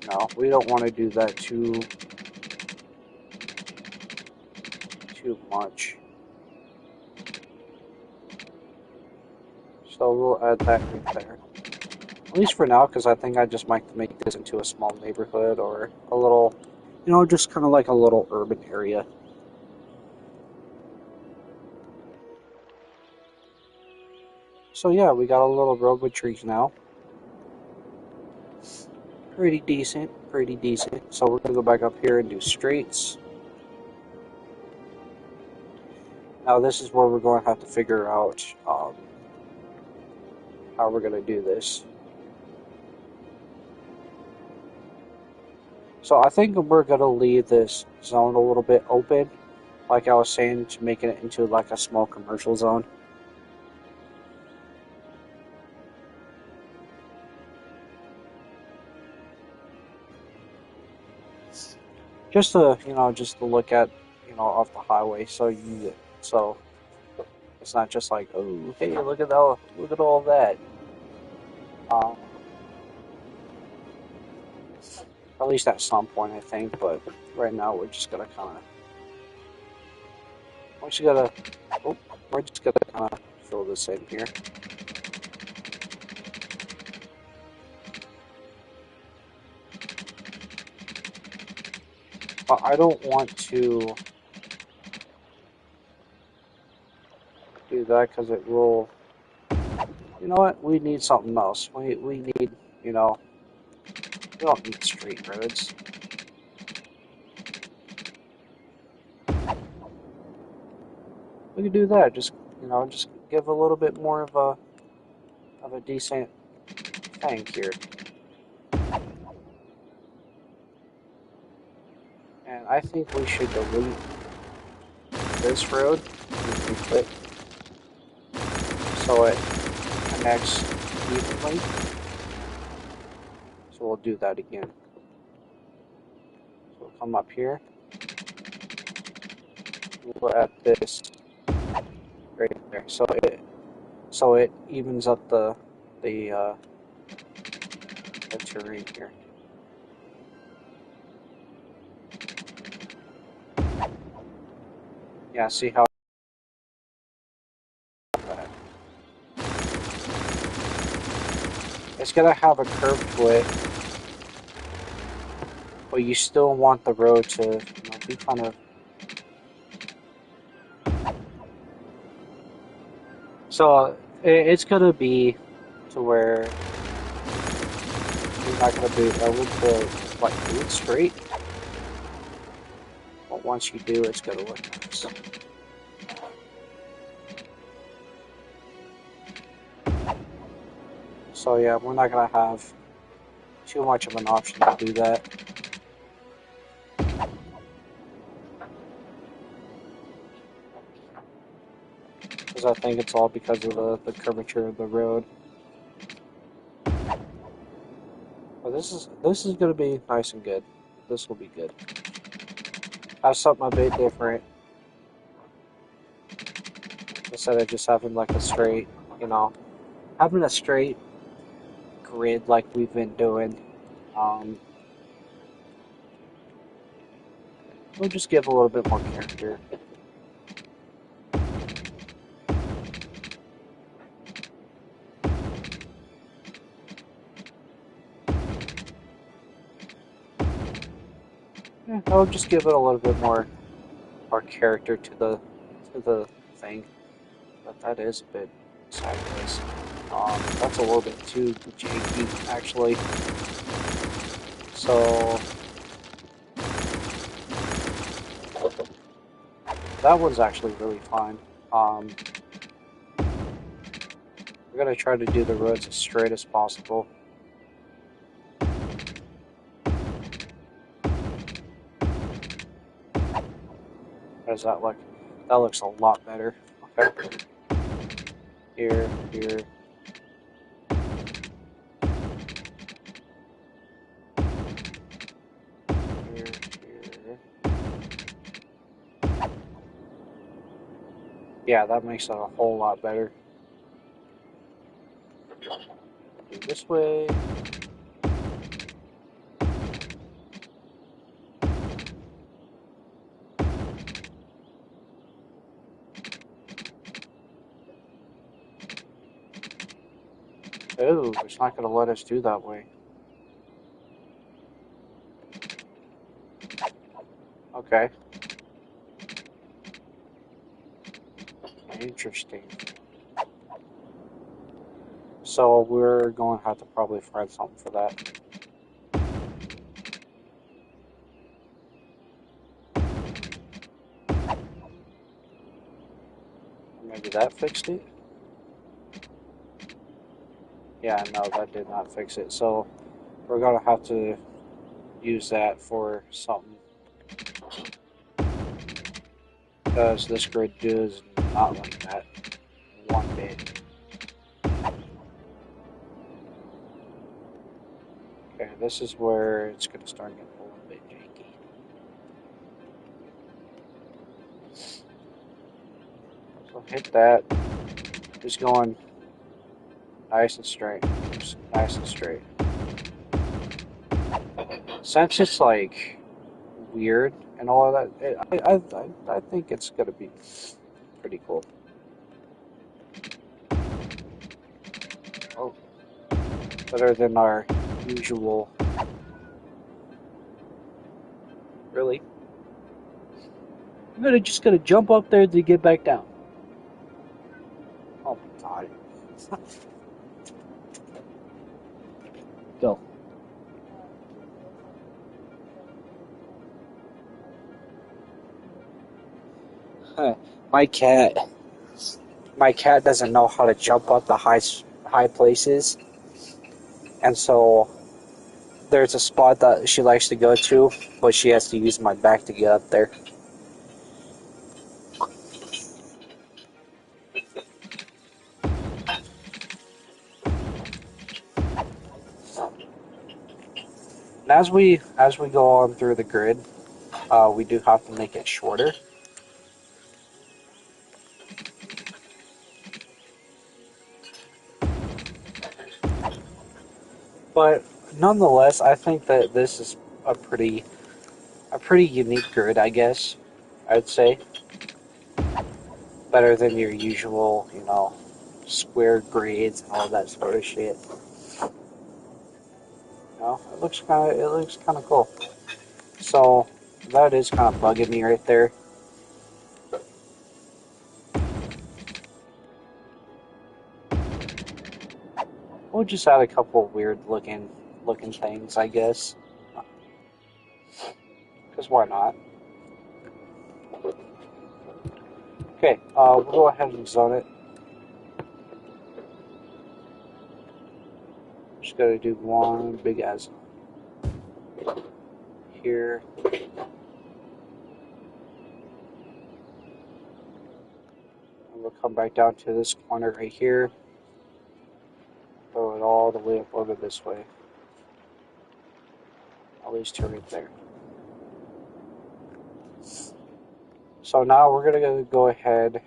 S1: No, we don't want to do that too much. So we'll add that right there. At least for now, because I think I just might make this into a small neighborhood or a little, just kind of like a little urban area. So yeah, we got a little road with trees now. Pretty decent, pretty decent. So we're gonna go back up here and do streets. Now this is where we're going to have to figure out how we're gonna do this. So I think we're gonna leave this zone a little bit open, like I was saying, to making it into like a small commercial zone. Just to look at, off the highway, so it's not just like, oh, hey, look at all that. Um, at least at some point, I think. But right now, we're just gonna, oh, we're just gonna kind of fill this in here. But I don't want to do that because it will. You know what? We need something else. We need, you know, we don't need straight roads. We can do that. Just give a little bit more of a decent thing here. And I think we should delete this road and refit so it connects evenly. So we'll do that again. So we'll come up here. We'll add this right there. So it evens up the terrain here. Yeah, see how that. It's gonna have a curve to it, but you still want the road to, be kind of. So it's gonna be to where you're not gonna be able to like do it straight, but once you do, it's gonna look nice. So yeah, we're not gonna have too much of an option to do that. Because I think it's all because of the curvature of the road. But this is gonna be nice and good. This will be good. Have something a bit different instead of just having like a straight, having a straight grid like we've been doing. Um, we'll just give a little bit more character. Yeah, I'll just give it a little bit more character to the thing. But that is a bit sideways. That's a little bit too janky, actually. So that one's actually really fine. We're gonna try to do the roads as straight as possible. does that look? That looks a lot better. Okay. Here, here. Here, here. Yeah, that makes it a whole lot better. Do this way. Oh, it's not going to let us do that way. Okay. Interesting. So we're going to have to probably find something for that. Maybe that fixed it? Yeah, no, that did not fix it. So we're going to have to use that for something. Because this grid does not like that one bit. Okay, this is where it's going to start getting a little bit janky. So hit that. Just going nice and straight. Just nice and straight. Since it's like weird and all of that, I think it's going to be pretty cool. Oh, better than our usual. Really? Just gonna jump up there to get back down. Oh my god. Go. Huh. My cat. My cat doesn't know how to jump up the high places, and so there's a spot that she likes to go to, but she has to use my back to get up there. And as we go on through the grid, we do have to make it shorter. But nonetheless, I think that this is a pretty unique grid, I guess. I'd say better than your usual, square grids and all that sort of shit. It looks kind of cool. So that is kind of bugging me right there. We'll just add a couple weird looking things, I guess. Because why not? Okay, we'll go ahead and zone it. Just gotta do one big as here. And we'll come back down to this corner right here. Throw it all the way up over this way. At least to right there. So now we're gonna go ahead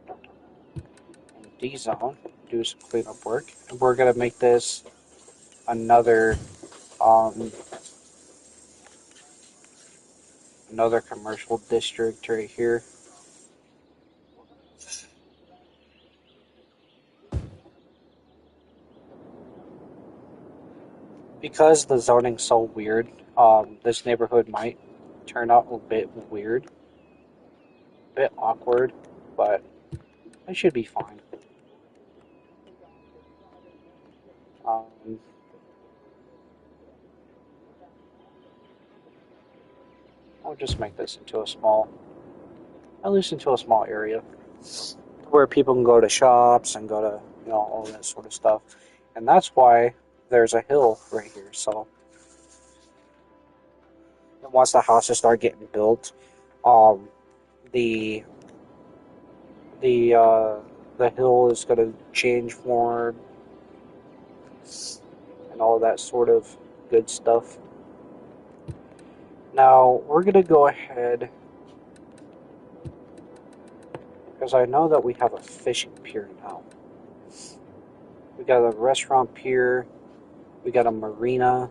S1: and dezone, do some cleanup work, and we're gonna make this another another commercial district right here. Because the zoning's so weird, this neighborhood might turn out a bit weird, a bit awkward, but it should be fine. Um, I'll just make this at least into a small area where people can go to shops and go to, all that sort of stuff. And that's why there's a hill right here. So once the houses start getting built, um, the the uh, the hill is going to change form and all that sort of good stuff. Now we're going to go ahead, because I know that we have a fishing pier now. We got a restaurant pier. We got a marina.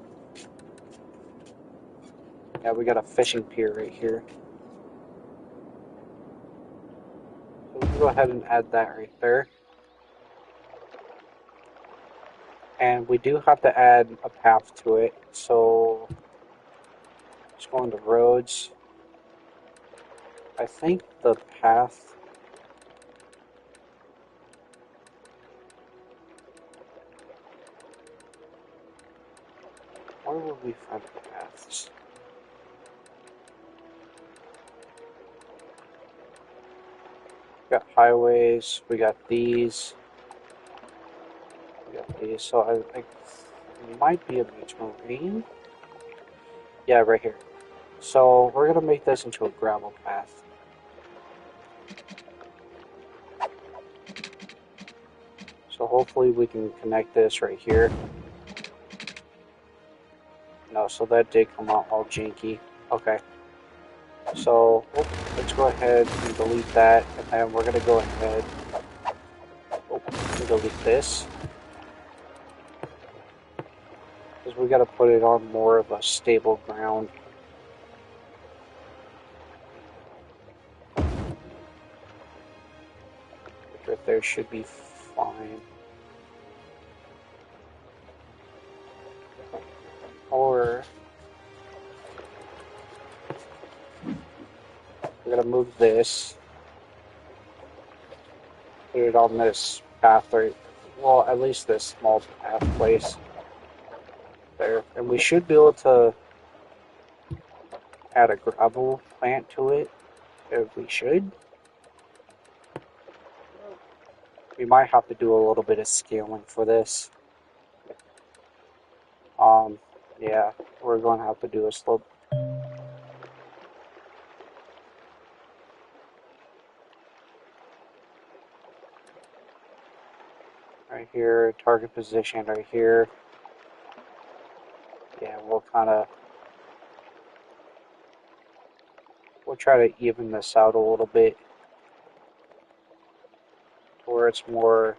S1: Yeah, we got a fishing pier right here. So we can go ahead and add that right there. And we do have to add a path to it. So let's go into roads. I think the path. Where would we find the paths? We got highways. We got these. We got these. So I it might be a terrain. Yeah, right here. So we're gonna make this into a gravel path. So hopefully we can connect this right here. No, so that did come out all janky. Okay. So let's go ahead and delete that, and then we're gonna go ahead and delete this, because we gotta put it on more of a stable ground. Which right there should be fine. Or we're gonna move this, put it on this path right, well, at least this small path place there, and we should be able to add a gravel plant to it. If we should. We might have to do a little bit of scaling for this. Um, yeah, we're going to have to do a slope. Right here, target position right here. Yeah, we'll try to even this out a little bit to where it's more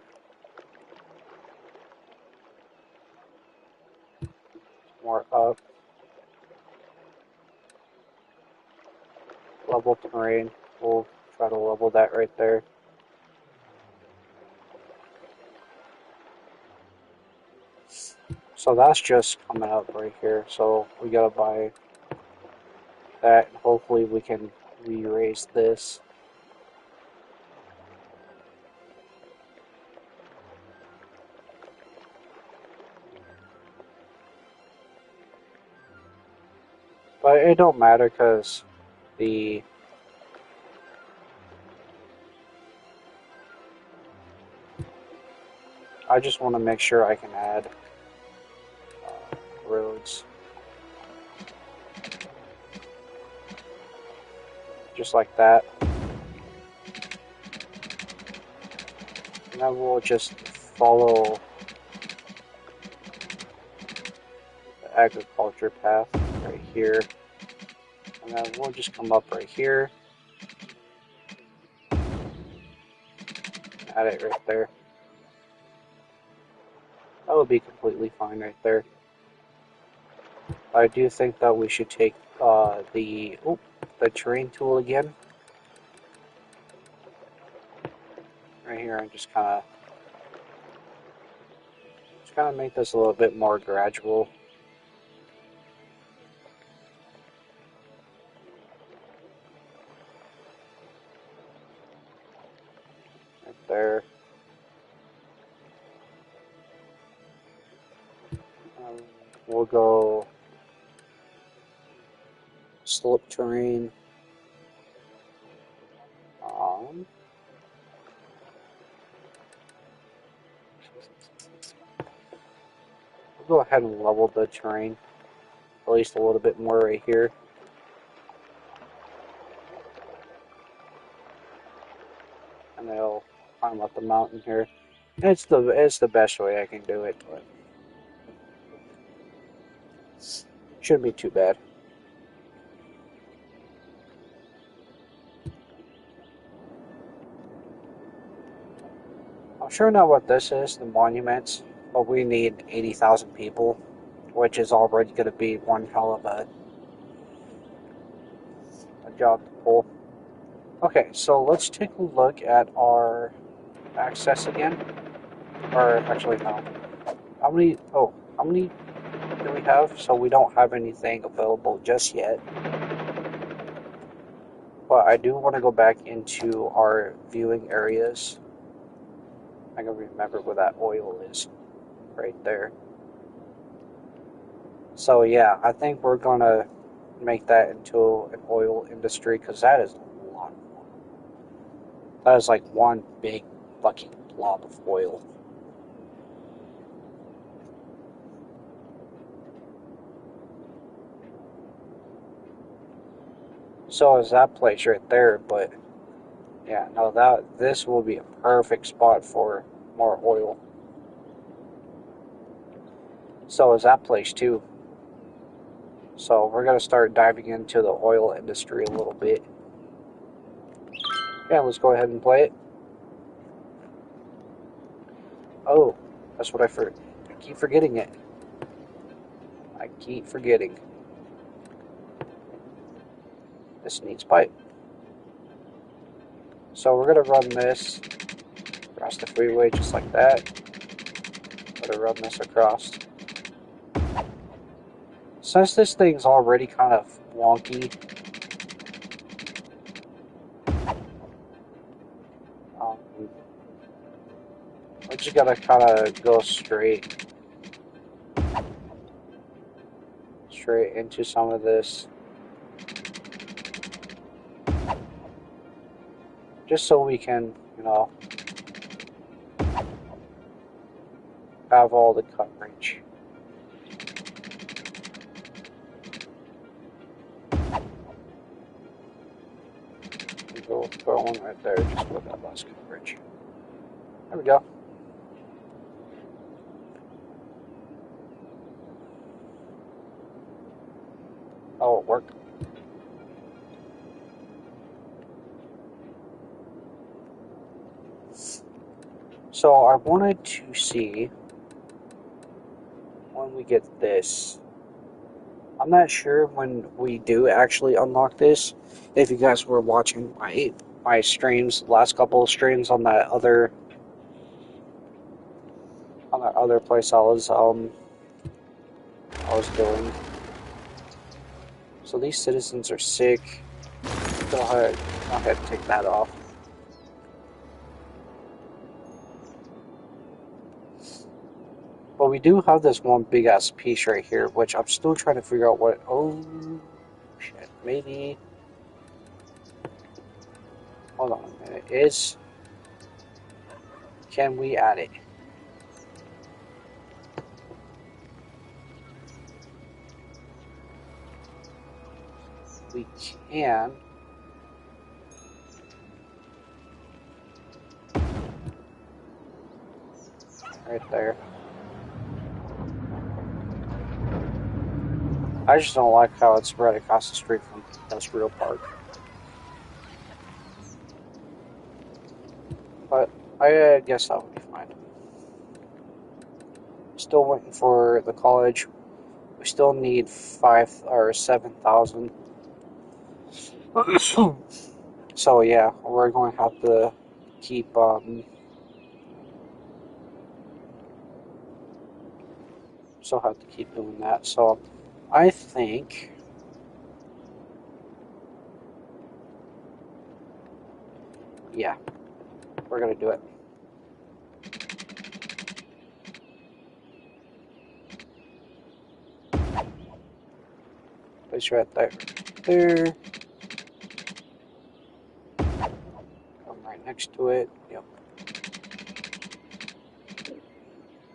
S1: up. Level terrain. We'll try to level that right there. So that's just coming up right here. So we gotta buy that, and hopefully we can re-raise this. But it don't matter because the I just want to make sure I can add roads just like that, and then we'll just follow the agriculture path right here, and then we'll just come up right here, add it right there. That would be completely fine right there. I do think that we should take the terrain tool again right here and just kind of make this a little bit more gradual. Right there. We'll go slope terrain. We'll go ahead and level the terrain at least a little bit more right here. and they'll climb up the mountain here. It's the best way I can do it, but shouldn't be too bad. I'm sure not what this is, the monuments, but we need 80,000 people, which is already going to be one hell of a job to pull. Okay, so let's take a look at our access again. Or actually, no. How many do we have? So we don't have anything available just yet. But I do want to go back into our viewing areas. I can remember where that oil is. Right there. So yeah, I think we're gonna make that into an oil industry because that is a lot. That is like one big fucking blob of oil. So is that place right there, but yeah, no, this will be a perfect spot for more oil. So is that place too. So we're gonna start diving into the oil industry a little bit. Yeah, let's go ahead and play it. Oh, that's what I keep forgetting it. I keep forgetting. This needs pipe. So we're gonna run this across the freeway just like that. Gonna run this across. Since this thing's already kind of wonky, um, we're just gonna kind of go straight into some of this, just so we can, have all the coverage. Go one right there, just with that last coverage. There we go. Oh, it worked. So I wanted to see when we get this. I'm not sure when we do actually unlock this. If you guys were watching my streams, last couple of streams on that other place I was doing. So these citizens are sick. Go ahead and take that off. But we do have this one big ass piece right here, which I'm still trying to figure out what. Oh shit! Maybe. Hold on a minute. Can we add it? We can. Right there. I just don't like how it's spread across the street from Industrial Park. But I guess that would be fine. Still waiting for the college. We still need 7,000. So yeah, we're going to have to keep doing that. So I think yeah, we're gonna do it. Place right there. There. Come right next to it. Yep.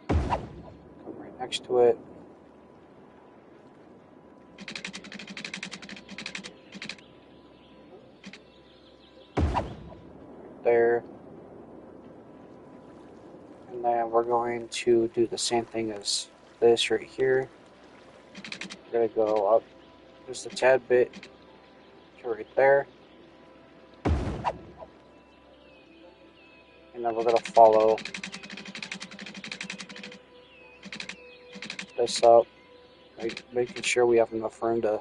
S1: Come right next to it. There. then we're going to do the same thing as this right here. We're going to go up just a tad bit to right there. And then we're going to follow this up, making sure we have enough room to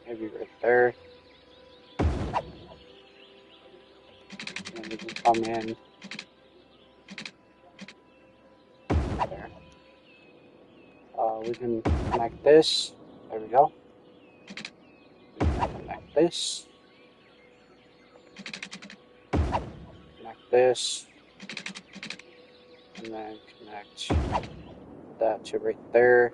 S1: maybe right there. And then we can come in there. We can connect this. There we go. We can connect this. Connect this. And then connect that to right there.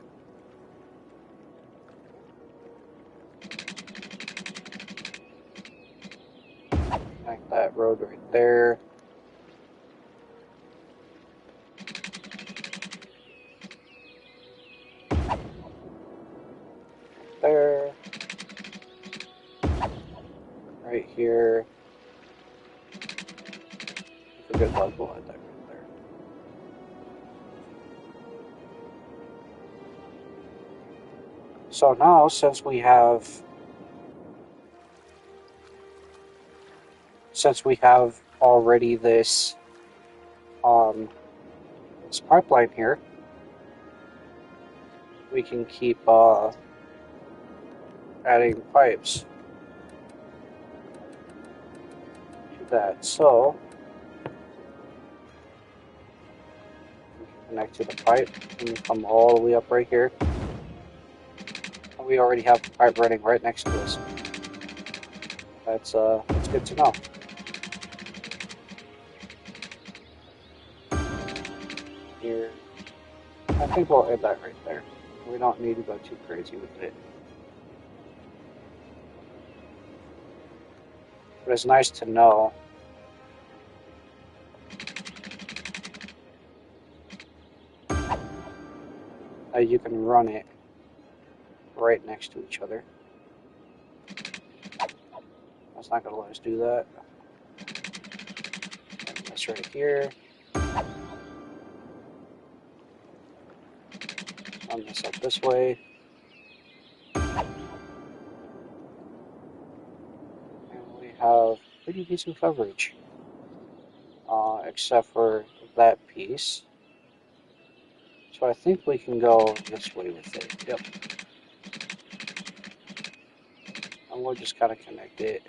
S1: Connect that road right there. There. Right here. It's a good level at that right there. So now, since we have already this this pipeline here, we can keep adding pipes to that. So we can connect to the pipe and come all the way up right here. And we already have the pipe running right next to us. That's good to know. Here, I think we'll add that right there. We don't need to go too crazy with it. But it's nice to know that you can run it right next to each other. That's not going to let us do that. And this right here. Run this up this way. And we have pretty decent coverage. Except for that piece. So I think we can go this way with it. Yep. And we'll just kind of connect it.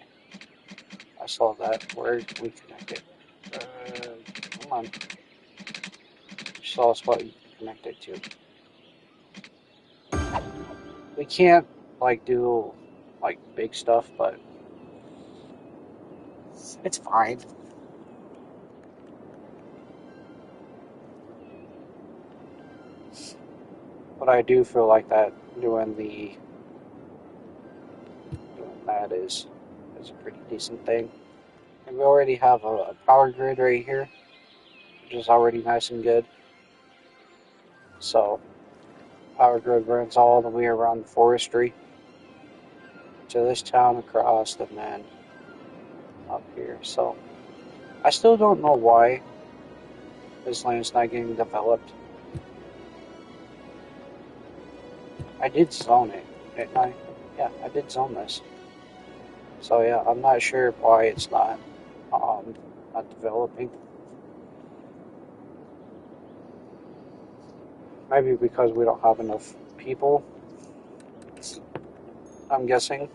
S1: I saw that. Where we connect it? Come on. You saw a spot you can connect it to. We can't like do like big stuff, but it's fine. But I do feel like that doing that is a pretty decent thing. And we already have a power grid right here, which is already nice and good. So power grid runs all the way around the forestry to this town across and then up here. So I still don't know why this land's not getting developed. I did zone it, didn't I? Yeah, I did zone this. So yeah, I'm not sure why it's not developing. Maybe because we don't have enough people. I'm guessing.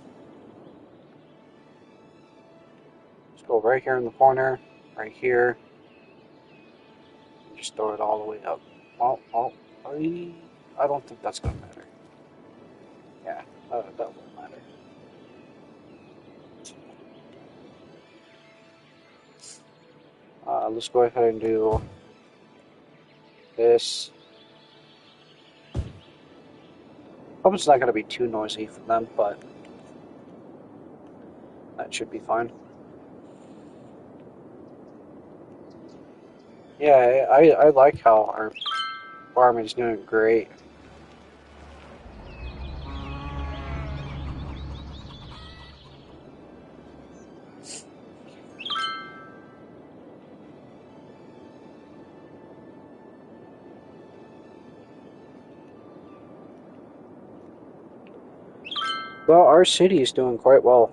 S1: Let's go right here in the corner, right here. Just throw it all the way up. Oh, I don't think that's gonna matter. Yeah, that won't matter. Let's go ahead and do this. Hope it's not going to be too noisy for them, but that should be fine. Yeah, I like how our farm is doing great. Well, our city is doing quite well.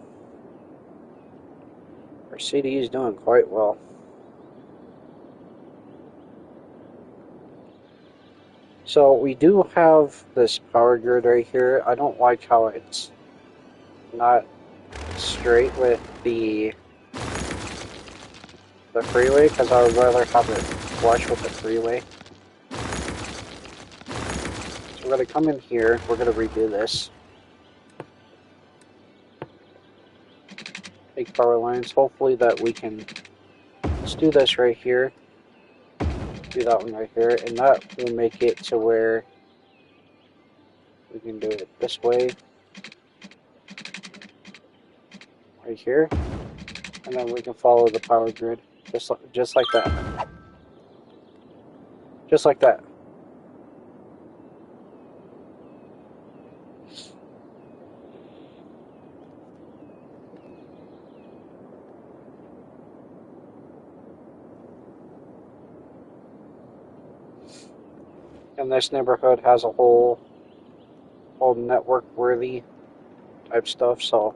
S1: Our city is doing quite well. So we do have this power grid right here. I don't like how it's not straight with the freeway, because I would rather have it flush with the freeway. So we're going to come in here. We're going to redo this. Take power lines. Hopefully that we can... Let's do this right here. Do that one right here. And that will make it to where we can do it this way. Right here. And then we can follow the power grid. Just like that. Just like that. And this neighborhood has a whole network worthy type stuff, so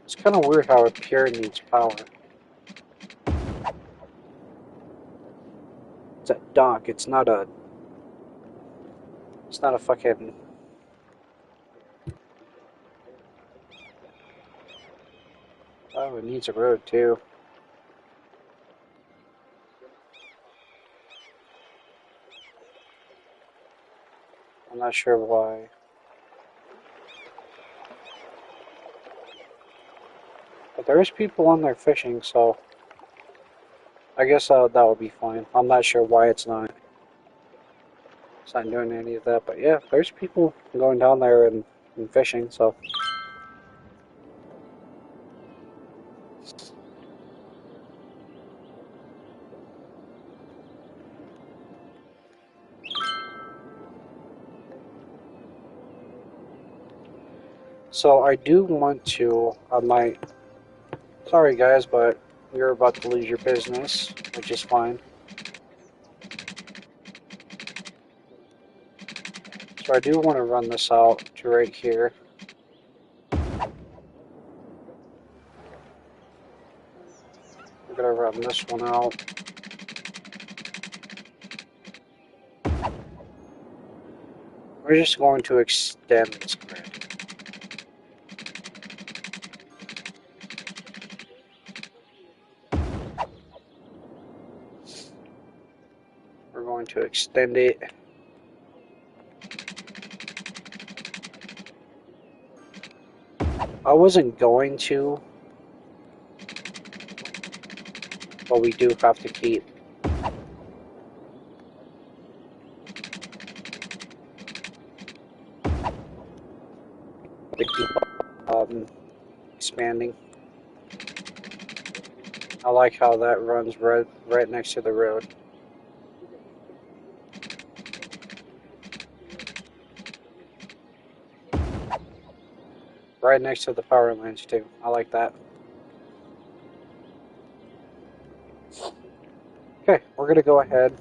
S1: it's kind of weird how a pier needs power. It's a dock. It's not a fucking... Oh, it needs a road too. I'm not sure why. But there is people on there fishing, so I guess that will be fine. I'm not sure why it's not doing any of that, but yeah, there's people going down there and fishing, so... So I do want to, I might... Sorry guys, but you're about to lose your business, which is fine. So I do want to run this out to right here. We're going to run this one out. We're just going to extend this grid. We're going to extend it. I wasn't going to, but we do have to keep expanding. I like how that runs right next to the road. Right next to the power lines too. I like that. Okay, we're gonna go ahead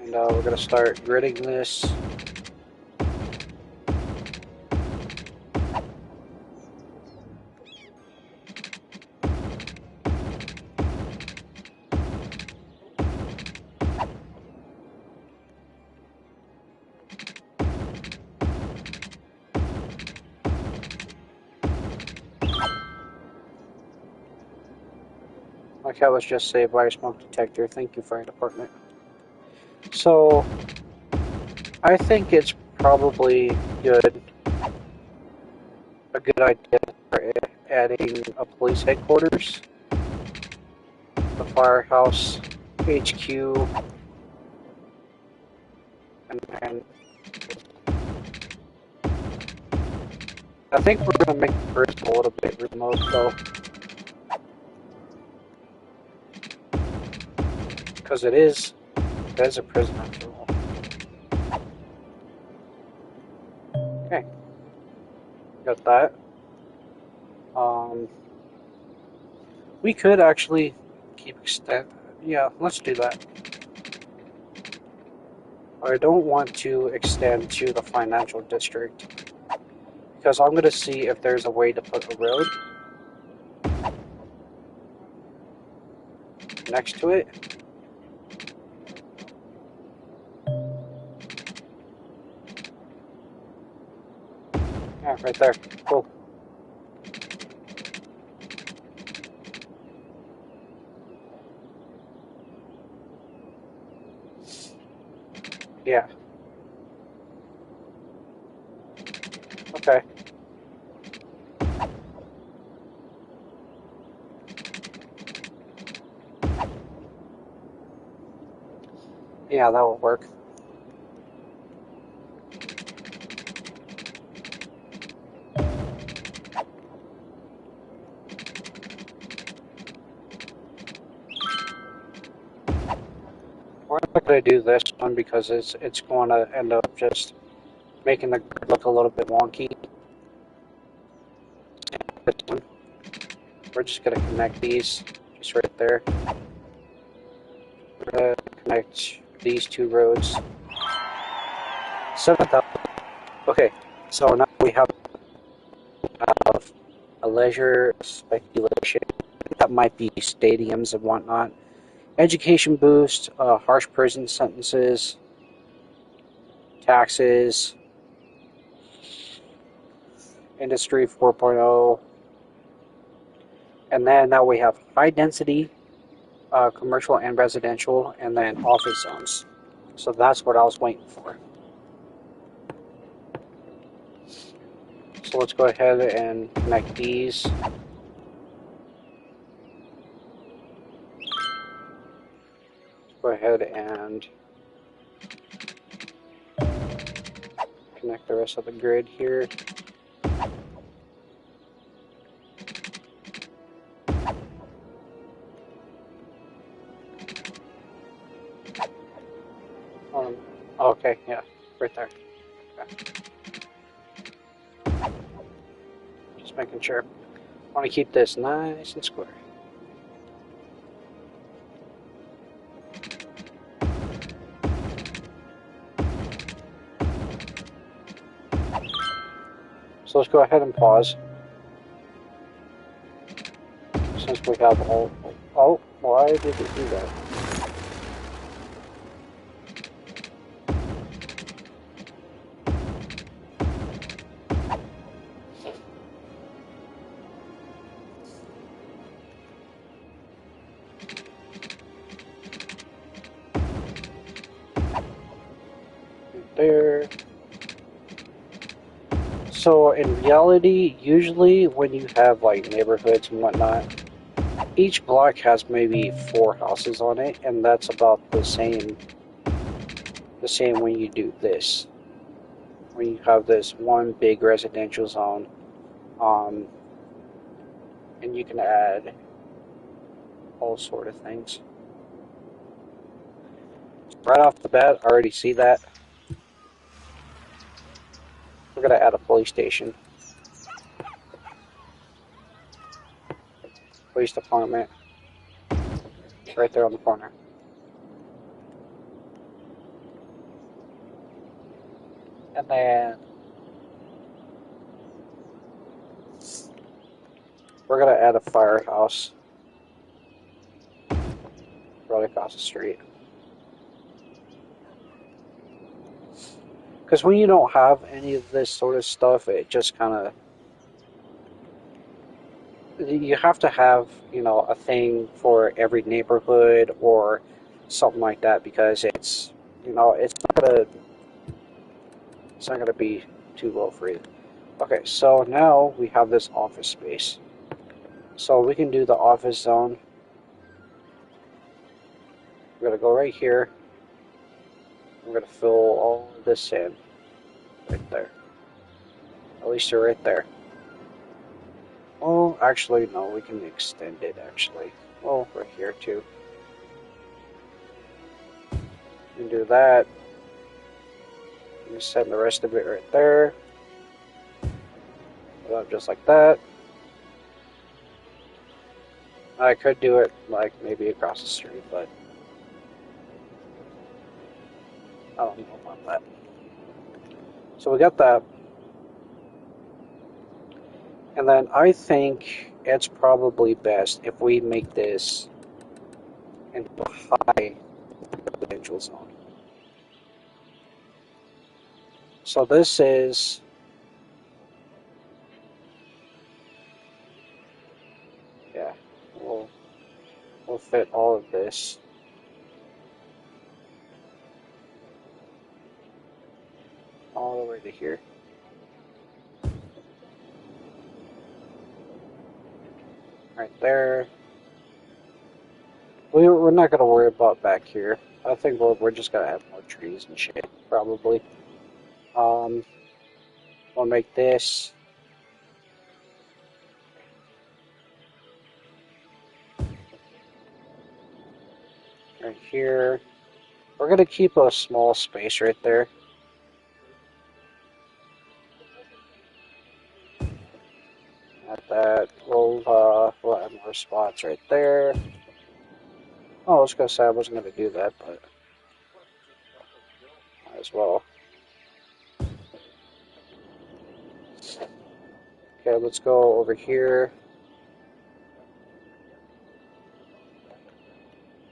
S1: and we're gonna start gridding this. Okay, let's just saved by a smoke detector. Thank you, fire department. So, I think it's probably a good idea for adding a police headquarters, the firehouse, HQ, and I think we're gonna make the prison a little bit remote though, because it is a prison after all. Okay, got that. We could actually keep extend. Yeah, let's do that. I don't want to extend to the financial district because I'm going to see if there's a way to put a road next to it. Yeah, right there. Cool. Yeah. Okay. Yeah, that will work. We're not going to do this one because it's going to end up just making the grid look a little bit wonky. This one, we're just going to connect these just right there. We're going to connect these two roads. 7,000. Okay, so now we have a leisure speculation. That might be stadiums and whatnot. Education boost, harsh prison sentences, taxes, industry 4.0, and then now we have high density commercial and residential, and then office zones. So that's what I was waiting for. So let's go ahead and connect these. Let's go ahead and connect the rest of the grid here. Okay, yeah, right there. Okay. Just making sure. I want to keep this nice and square. So let's go ahead and pause. Since we have all... Oh, why did it do that? There. So in reality, usually when you have like neighborhoods and whatnot, each block has maybe 4 houses on it, and that's about the same when you do this. When you have this one big residential zone, um, and you can add all sort of things. Right off the bat, I already see that. We're gonna add a police station, police department, right there on the corner. And then we're gonna add a firehouse right across the street. Because when you don't have any of this sort of stuff, it just kind of... You have to have, a thing for every neighborhood or something like that because it's not gonna be too low for you. Okay, so now we have this office space. So we can do the office zone. We're gonna go right here. We're gonna fill all of this in right there. At least you're right there. Oh, actually, no, we can extend it, actually. Oh, right here, too. We can do that. We can send the rest of it right there. Just like that. I could do it, like, maybe across the street, but... I don't know about that. So we got that. And then I think it's probably best if we make this into a high residential zone. So this is, yeah, we'll fit all of this. All the way to here. Right there. We're not going to worry about back here. I think we're just going to have more trees and shit, probably. We'll make this. Right here. We're going to keep a small space right there. At that, we'll add more spots right there. Oh, I was going to say I wasn't going to do that, but might as well. Okay, let's go over here.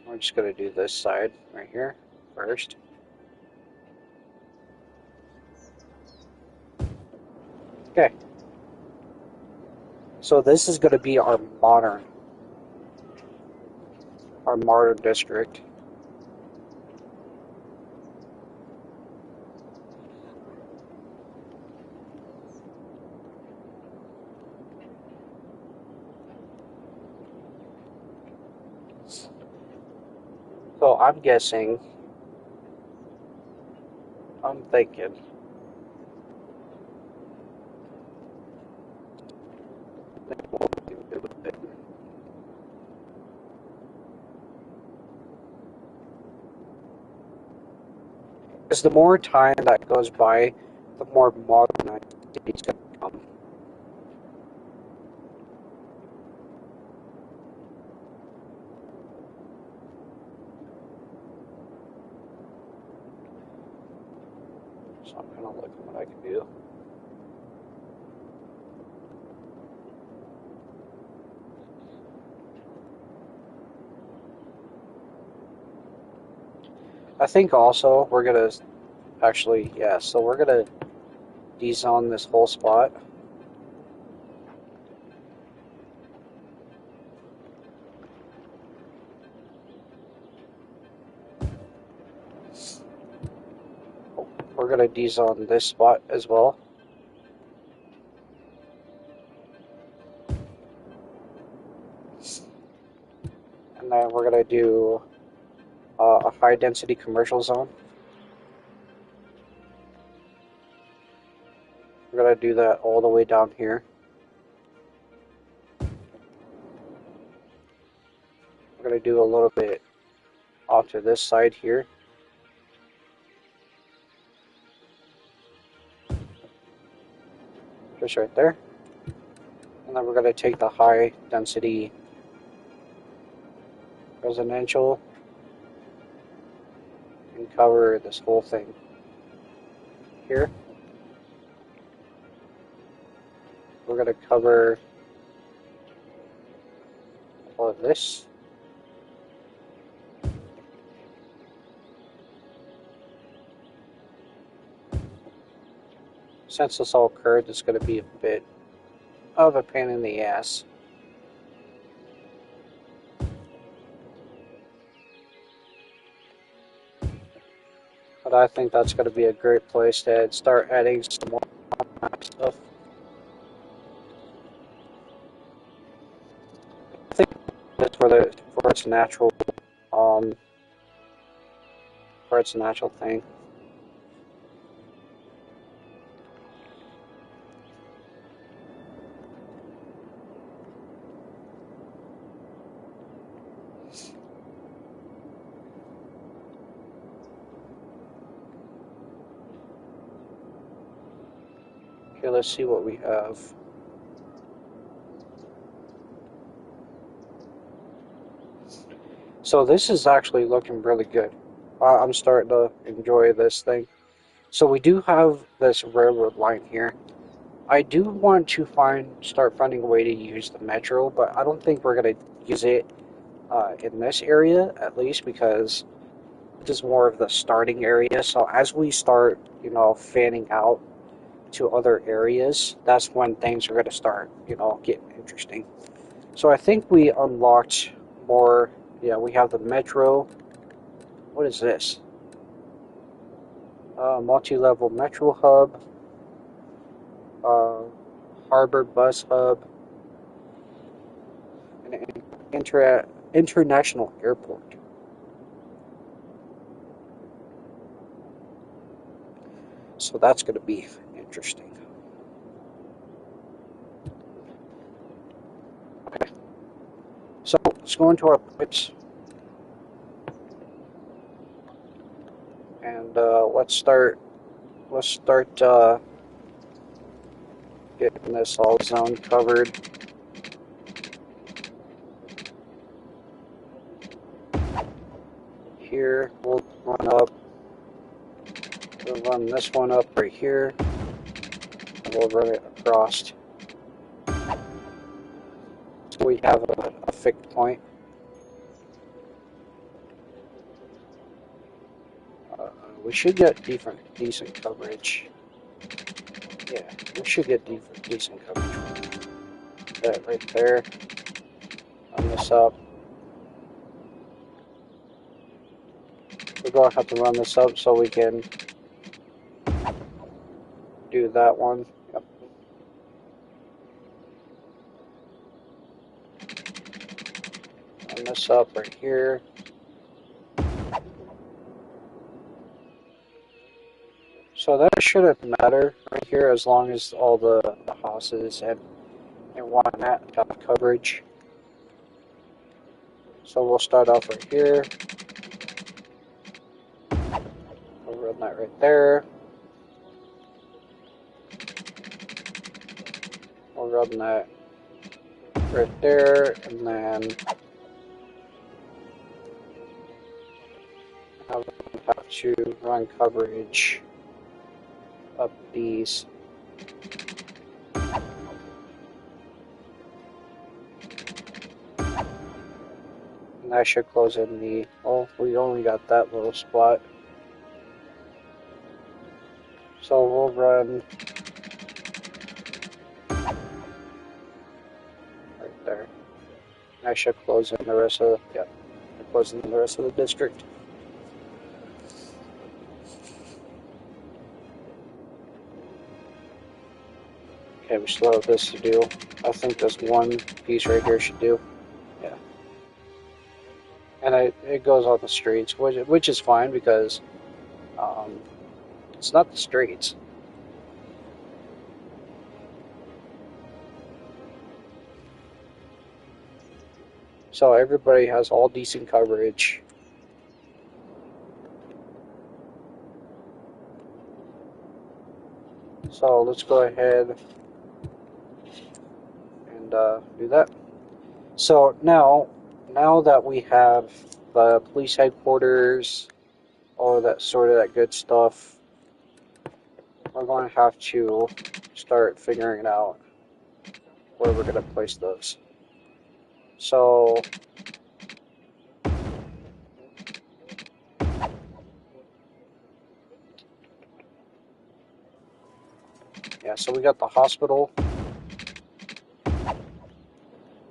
S1: We're just going to do this side right here first. Okay. So this is going to be our modern district. So I'm guessing, I'm thinking, because the more time that goes by, the more modernized it's going to become. So I'm kind of looking what I can do. I think also we're going to actually, yeah, so we're going to dezone this whole spot. We're going to dezone this spot as well. And then we're going to do a high density commercial zone. We're going to do that all the way down here. We're going to do a little bit off to this side here. Just right there. And then we're going to take the high density residential and cover this whole thing here. We're going to cover all of this. Since it's all curved, it's going to be a bit of a pain in the ass. But I think that's going to be a great place to start adding some more stuff. I think that's for its natural um for its natural thing. Okay, let's see what we have. So this is actually looking really good. I'm starting to enjoy this thing. So we do have this railroad line here. I do want to start finding a way to use the metro, but I don't think we're gonna use it in this area at least because this is more of the starting area. So as we start, fanning out to other areas, that's when things are gonna start, getting interesting. So I think we unlocked more. Yeah, we have the metro. What is this? Multi-level metro hub, uh, harbor bus hub, and an international airport. So that's going to be interesting. Okay, so let's go into our pipes and let's start. Let's start getting this all zone covered. Here we'll run up. We'll run this one up right here. And we'll run it across. So we have a fixed point. We should get decent coverage. Yeah, we should get decent coverage. That right there. Run this up. We're going to have to run this up so we can do that one. Yep. Run this up right here. So that shouldn't matter right here as long as all the houses and whatnot have coverage. So we'll start off right here. We'll run that right there. We'll run that right there, and then have to run coverage up these. And that should close in the, oh, we only got that little spot. So we'll run right there. That should close in the rest of, close in the rest of the district. Okay, we still have this to do. I think this one piece right here should do. Yeah. And it goes on the streets, which is fine because it's not the streets. So everybody has all decent coverage. So let's go ahead and do that. So now that we have the police headquarters, all of that sort of that good stuff, we're going to have to start figuring out where we're going to place those. So yeah, so we got the hospital.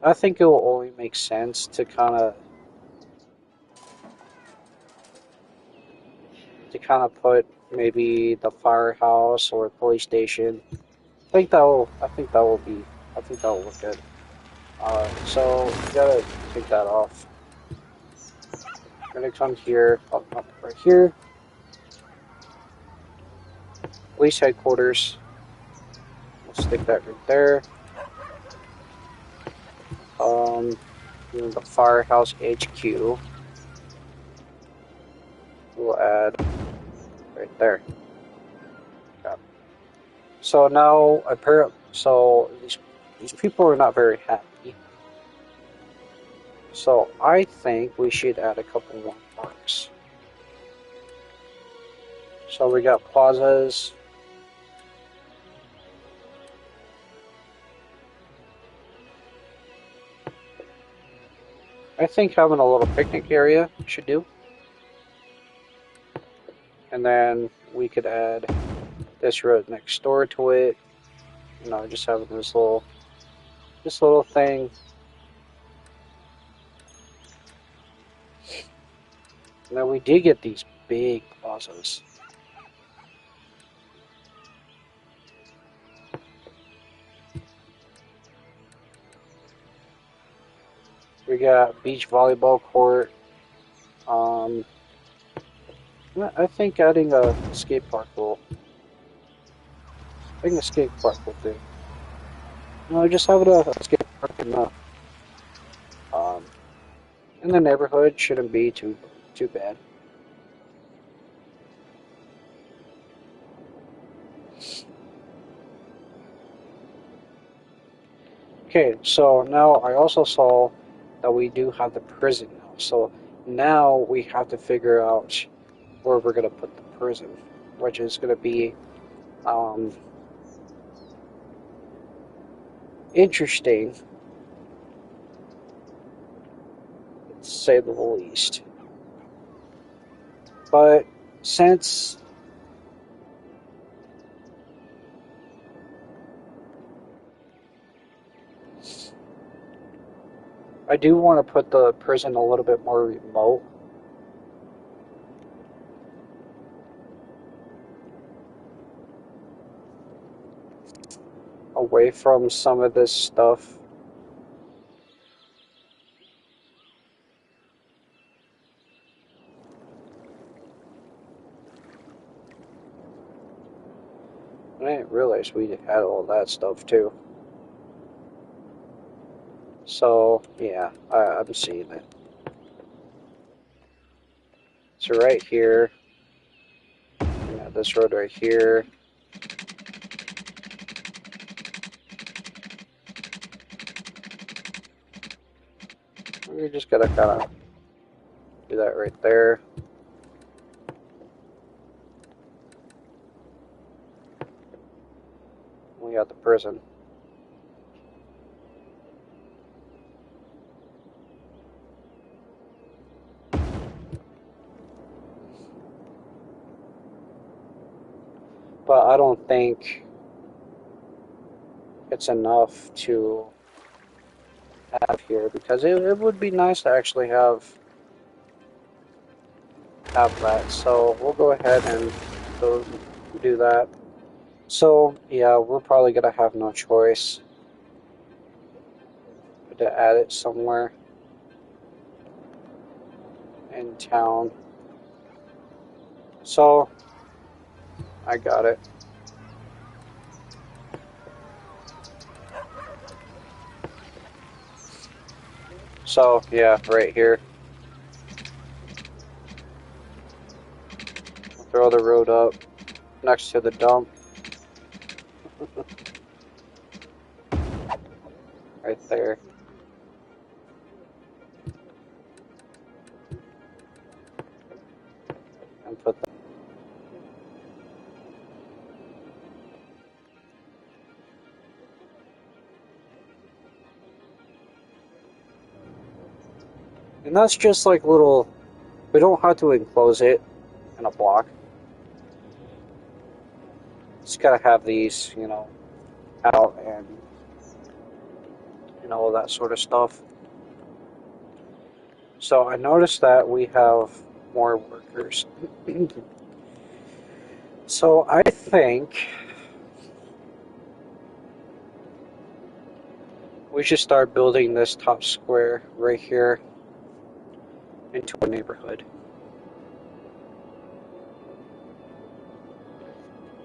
S1: I think it will only make sense to kind of put maybe the firehouse or police station. I think that will look good. So we gotta take that off. We're gonna come here, up right here. Police headquarters. We'll stick that right there. The firehouse HQ. We'll add right there. Okay. So now, these people are not very happy. So I think we should add a couple more parks. So we got plazas. I think having a little picnic area should do. And then we could add this road next door to it. You know, just having this little thing. And then we did get these big plazas. We got beach volleyball court. I think adding a skate park will. I think a skate park will do. No, just having a skate park um, in the neighborhood shouldn't be too bad. Okay, so now I also saw that we do have the prison now. So now we have to figure out where we're going to put the prison, which is going to be interesting, to say the least. But since I do want to put the prison a little bit more remote, away from some of this stuff. I didn't realize we had all that stuff too. So, yeah, I'm seeing it. So right here, we got this road right here. We just gotta kind of do that right there. We got the prison. But I don't think it's enough to have here because it would be nice to actually have that. So we'll go ahead and do that. So yeah, we're probably gonna have no choice but to add it somewhere in town. So I got it. So yeah, right here. Throw the road up next to the dump. Right there. And put that. And that's just like little, we don't have to enclose it in a block. Just gotta have these, you know, out and, you know, all that sort of stuff. So I noticed that we have more workers. So I think we should start building this top square right here into a neighborhood.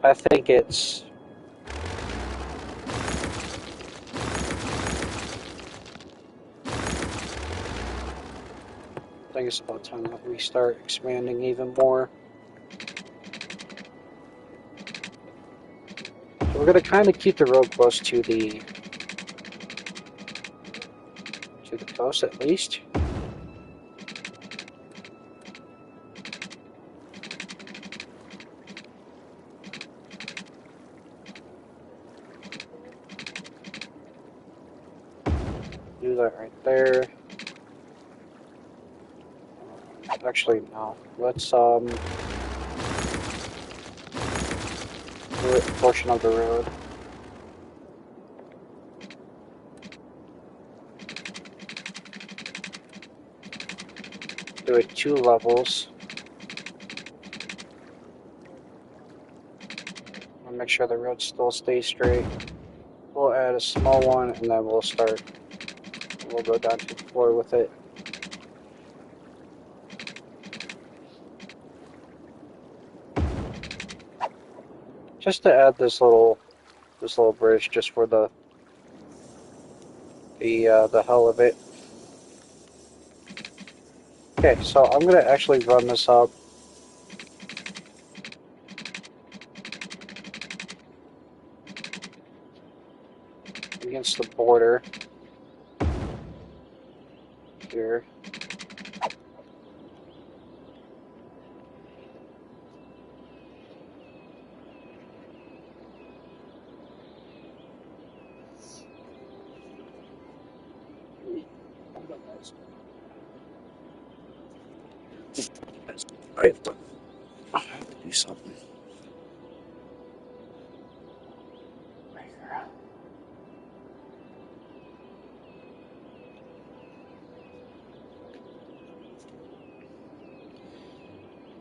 S1: I think it's about time that we start expanding even more. So we're gonna kind of keep the road close to the coast at least. that right there. Actually, no. Let's do a portion of the road. Do it 2 levels. I'll make sure the road still stays straight. We'll add a small one, and then we'll start. We'll go down to the floor with it. Just to add this little bridge, just for the hell of it. Okay, so I'm gonna actually run this up against the border here. I have to do something. Right here.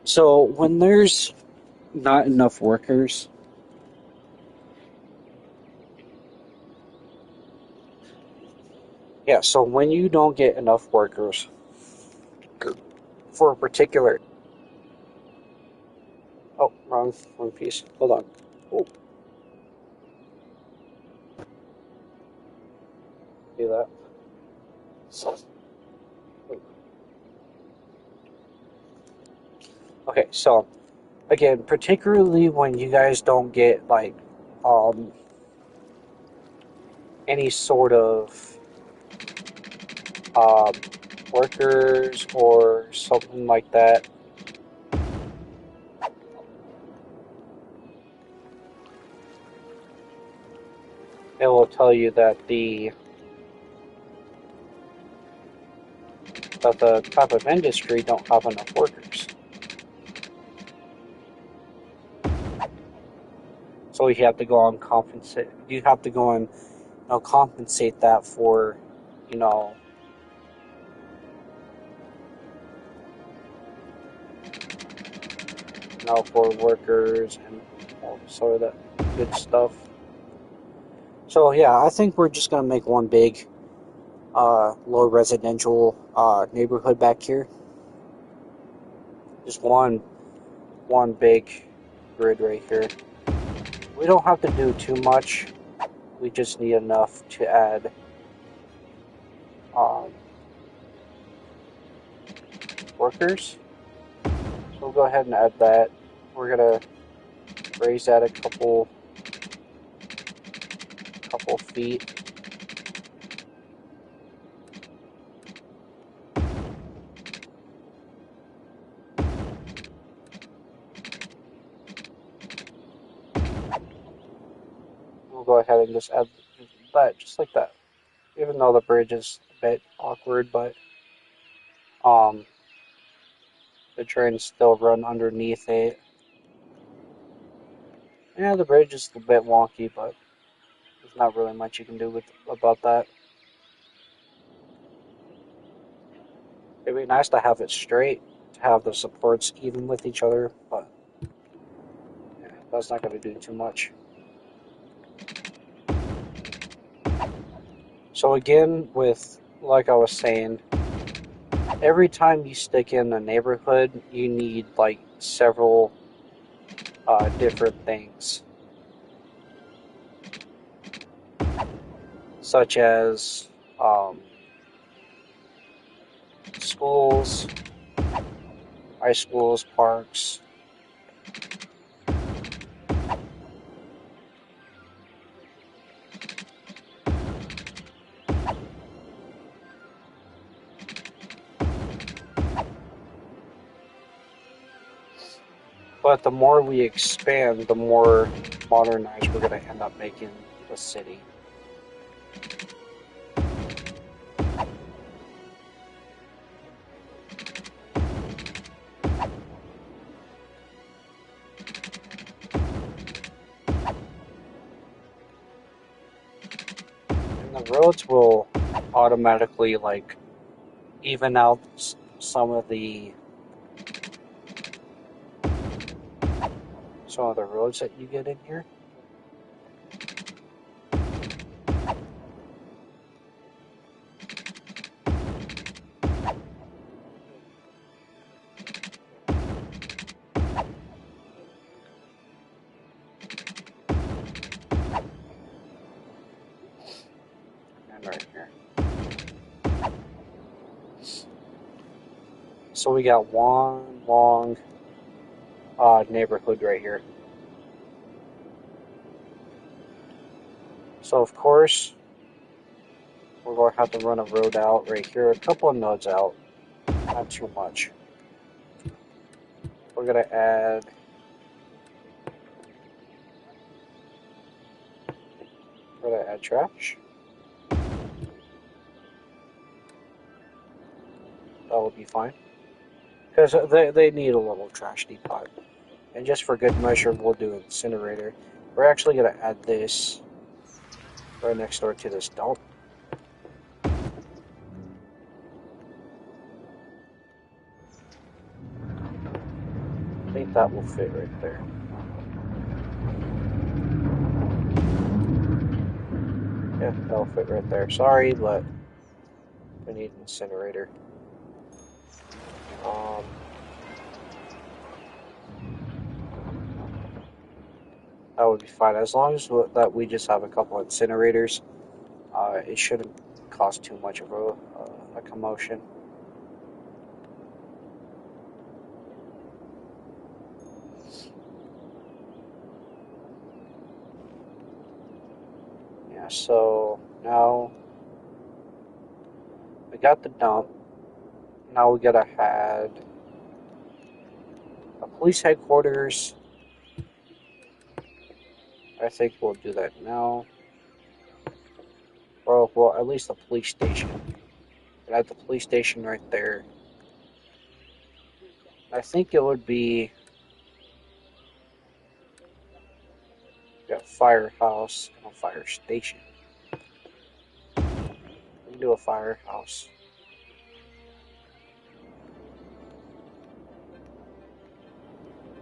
S1: So when there's not enough workers, yeah, so when you don't get enough workers for a particular, oh, wrong piece. Hold on. Oh, do that. Okay, so again, particularly when you guys don't get like any sort of um, workers or something like that, it will tell you that the type of industry don't have enough workers. So you have to go and compensate. You have to go and compensate that for, you know, for workers and all sort of that good stuff. So yeah, I think we're just gonna make one big, low residential neighborhood back here. Just one big grid right here. We don't have to do too much. We just need enough to add workers. So we'll go ahead and add that. We're gonna raise that a couple feet. We'll go ahead and just add that just like that. Even though the bridge is a bit awkward, but the trains still run underneath it. Yeah, the bridge is a bit wonky, but there's not really much you can do about that. It'd be nice to have it straight, to have the supports even with each other, but yeah, that's not going to do too much. So again, with like I was saying, every time you stick in a neighborhood, you need like several different things, such as schools, high schools, parks. But the more we expand, the more modernized we're going to end up making the city. roads will automatically like even out some of the roads that you get in here. And right here. So we got one long neighborhood right here. So of course, we're going to have to run a road out right here, a couple of nodes out, not too much. We're going to add trash. That will be fine. Because they need a little trash depot. And just for good measure, we'll do an incinerator. We're actually going to add this right next door to this dump. I think that will fit right there. Yeah, that'll fit right there. Sorry, but we need an incinerator. That would be fine. As long as that we just have a couple of incinerators, it shouldn't cause too much of a commotion. Yeah, so now we got the dump. Now we gotta add a police headquarters. I think we'll do that now. Well, at least the police station. Add the police station right there. I think it would be a firehouse and a fire station. We can do a firehouse.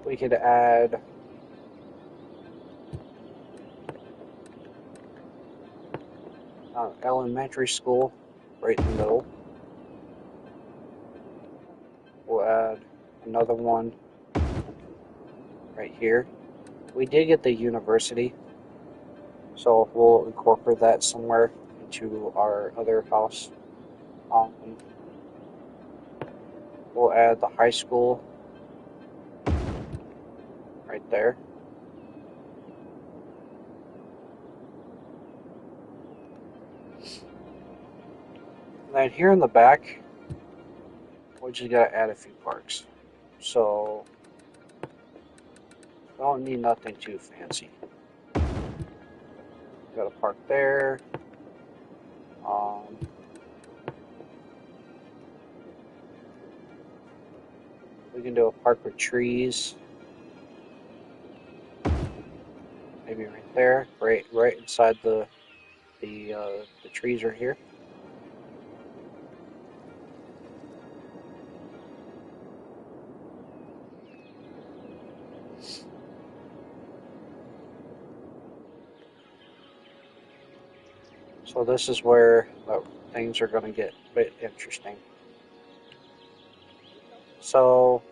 S1: We could add elementary school right in the middle. We'll add another one right here. We did get the university, so we'll incorporate that somewhere into our other house. We'll add the high school right there. And then here in the back, we just gotta add a few parks. So, we don't need nothing too fancy. Got a park there. We can do a park with trees. Maybe right there, right inside the trees right here. So this is where things are going to get a bit interesting. So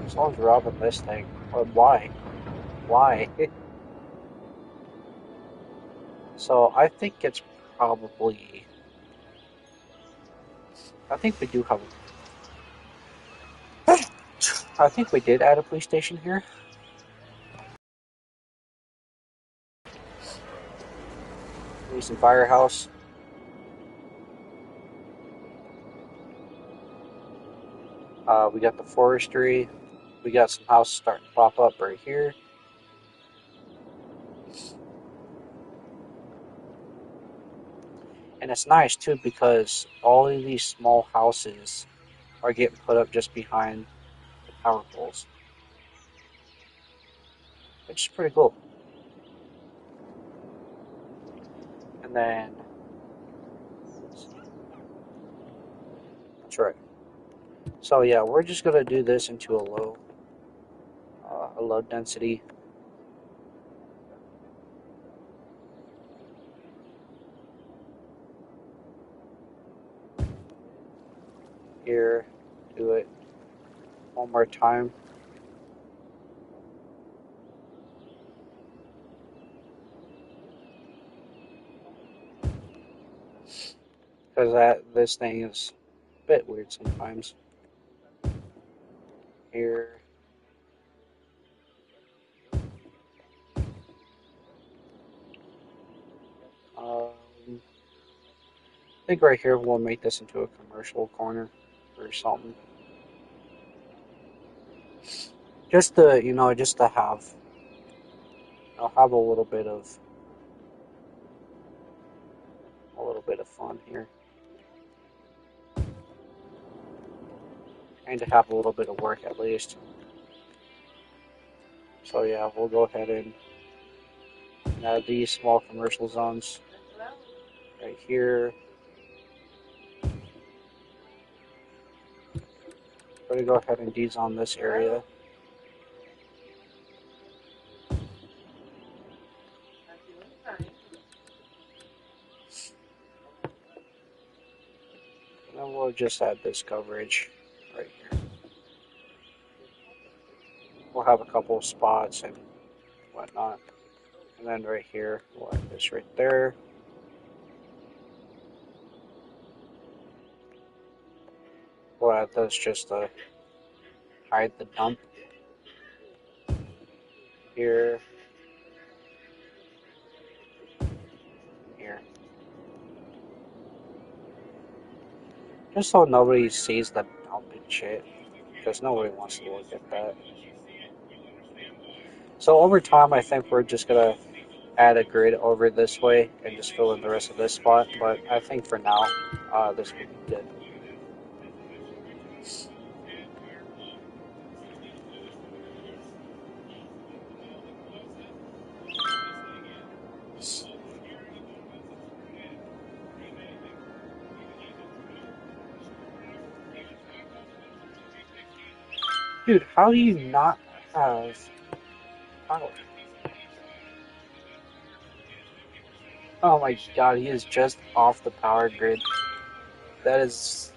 S1: as long as we're robbing this thing, why? Why? So I think it's probably. I think we do have. I think we did add a police station here. Police and firehouse. We got the forestry. We got some houses starting to pop up right here. And it's nice too because all of these small houses are getting put up just behind the power poles, which is pretty cool. And then, that's right. So yeah, we're just gonna do this into a low density. Here, do it one more time. Because this thing is a bit weird sometimes. Here. I think right here we'll make this into a commercial corner or something. Just to, just to have, have a little bit of fun here. And to have a little bit of work at least. So yeah, we'll go ahead and add these small commercial zones right here. We're going to go ahead and dezone this area. And then we'll just add this coverage right here. We'll have a couple of spots and whatnot. And then right here, we'll add this right there. We'll add this just to hide the dump. Here. Here. Just so nobody sees the dumping shit. Because nobody wants to look at that. So over time, I think we're just going to add a grid over this way and just fill in the rest of this spot. But I think for now, this would be good. Dude, how do you not have power? Oh my god, he is just off the power grid. That is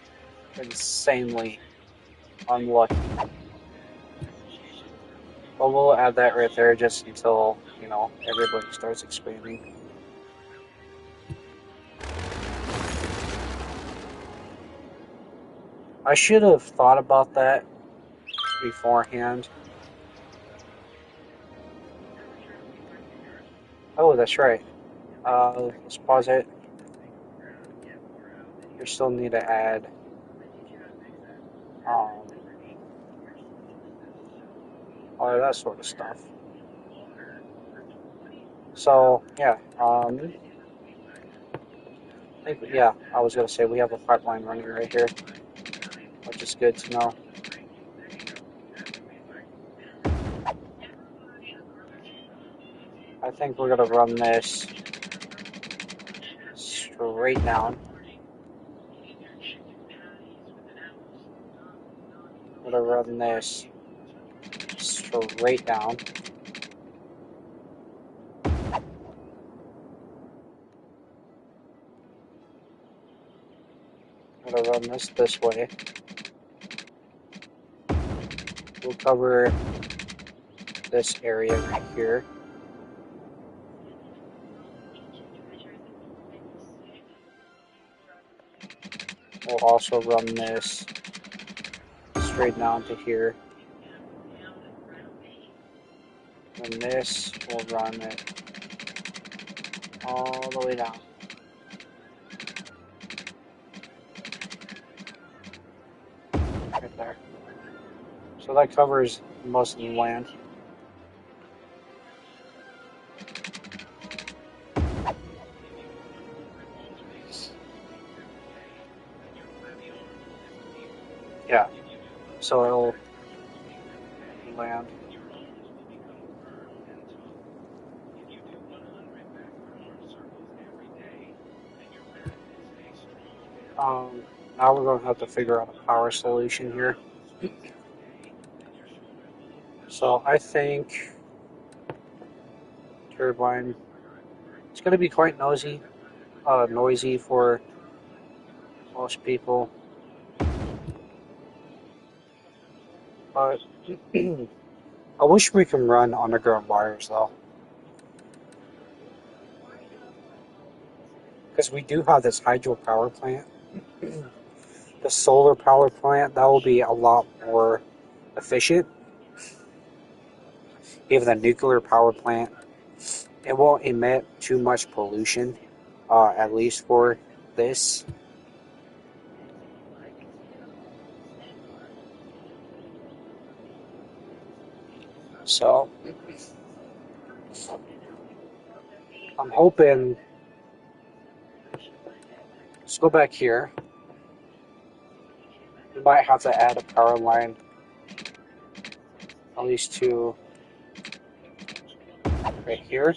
S1: insanely unlucky. But we'll add that right there just until, everybody starts expanding. I should have thought about that beforehand. Oh, that's right. Let's pause it. We still need to add all of that sort of stuff. So yeah, I was gonna say we have a pipeline running right here, which is good to know. I think we're gonna run this straight down. I'm gonna run this straight down. I'm gonna run this way. We'll cover this area right here. We'll also run this straight down to here. And this, we'll run it all the way down. Right there. So that covers most of the land. Yeah, so it'll land. Now we're going to have to figure out a power solution here. So I think turbine. It's going to be quite noisy for most people. But I wish we can run underground wires though, because we do have this hydro power plant. The solar power plant, that will be a lot more efficient. Even the nuclear power plant, it won't emit too much pollution, at least for this. So I'm hoping. Let's go back here. We might have to add a power line, at least to right here.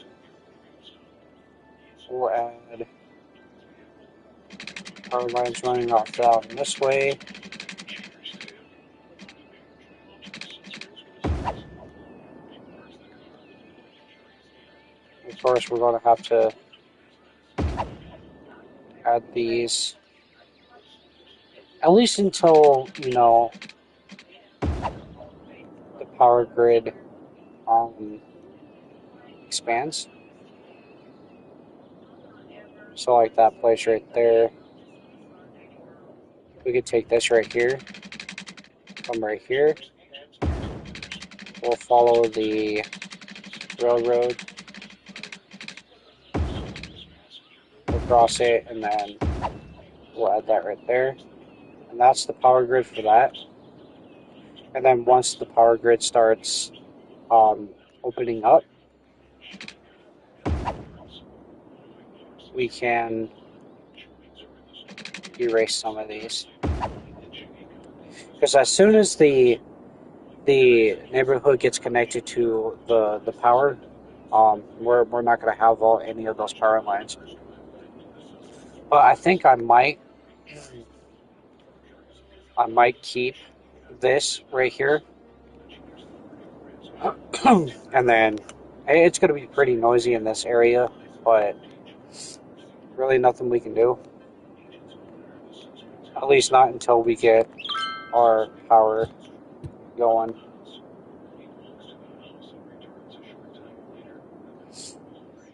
S1: We'll add power lines running off down this way. Of course, we're going to have to add these, at least until, the power grid expands. So like that place right there, we could take this right here, come right here. We'll follow the railroad across it, and then we'll add that right there. And that's the power grid for that. And then once the power grid starts opening up, we can erase some of these. Because as soon as the neighborhood gets connected to the power, we're not going to have any of those power lines. But I think I might keep this right here, and then it's going to be pretty noisy in this area, but really nothing we can do. At least not until we get our power going.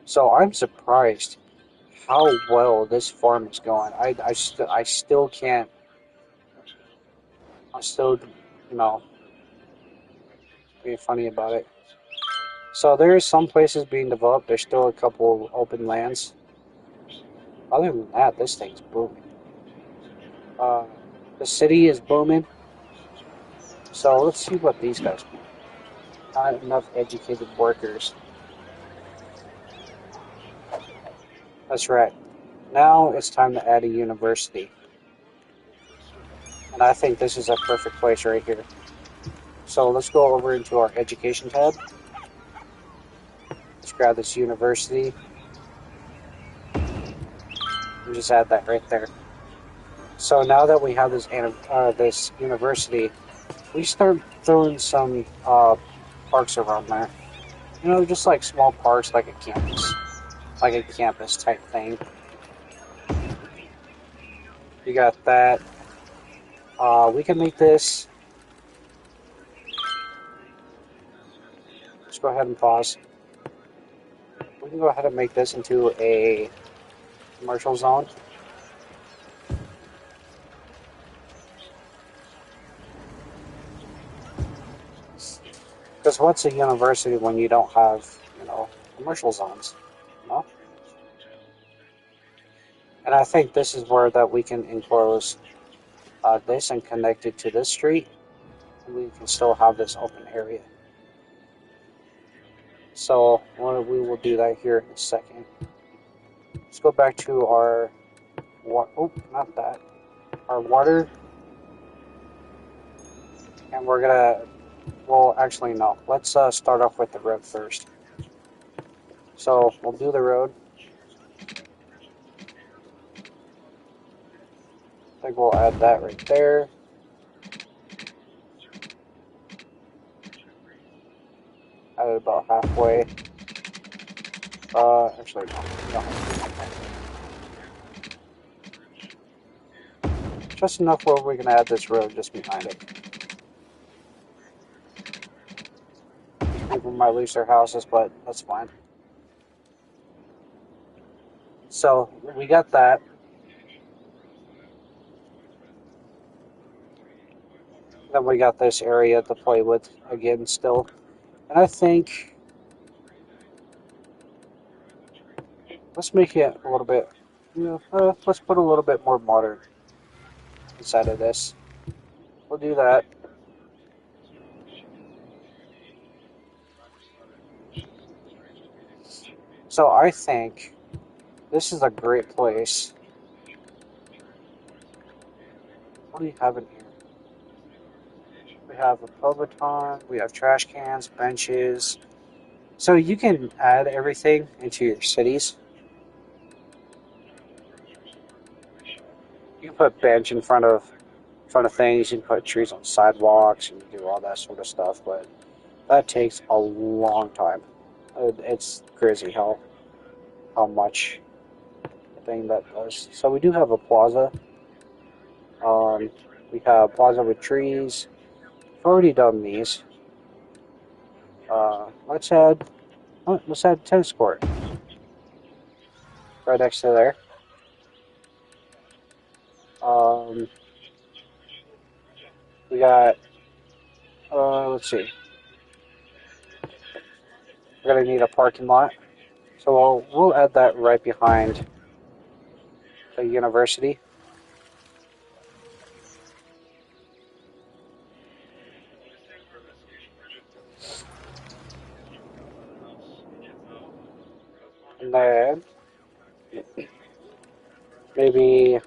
S1: So I'm surprised how well this farm is going. I still can't. I'm still, being funny about it. So there's some places being developed. There's still a couple open lands. Other than that, this thing's booming. The city is booming. So let's see what these guys do. Not enough educated workers. That's right. Now it's time to add a university. And I think this is a perfect place right here. So let's go over into our education tab. Let's grab this university. And just add that right there. So now that we have this university, we start throwing some parks around there. Just like small parks, like a campus type thing. You got that. We can make this. Let's go ahead and pause. We can go ahead and make this into a commercial zone. Because what's a university when you don't have, commercial zones, And I think this is where that we can enclose this and connect it to this street, and we can still have this open area. So we will do that here in a second. Let's go back to our not that. Our water. And well, actually, no. Let's start off with the road first. So we'll do the road. I think we'll add that right there. Add it about halfway. Actually, no. We don't have to do that. Just enough where we can add this road just behind it. People might lose their houses, but that's fine. So we got that. Then we got this area to play with again still. And I think let's make it a little bit, let's put a little bit more modern inside of this. We'll do that. So I think this is a great place. What do you have in here? We have a Pobaton, we have trash cans, benches. So you can add everything into your cities. You can put bench in front of things, you can put trees on sidewalks, and do all that sort of stuff, but that takes a long time. It's crazy how much thing that does. So we do have a plaza. We have plaza with trees. We've already done these. Let's add tennis court right next to there. We got let's see. We're gonna need a parking lot, so we'll add that right behind the university. And then maybe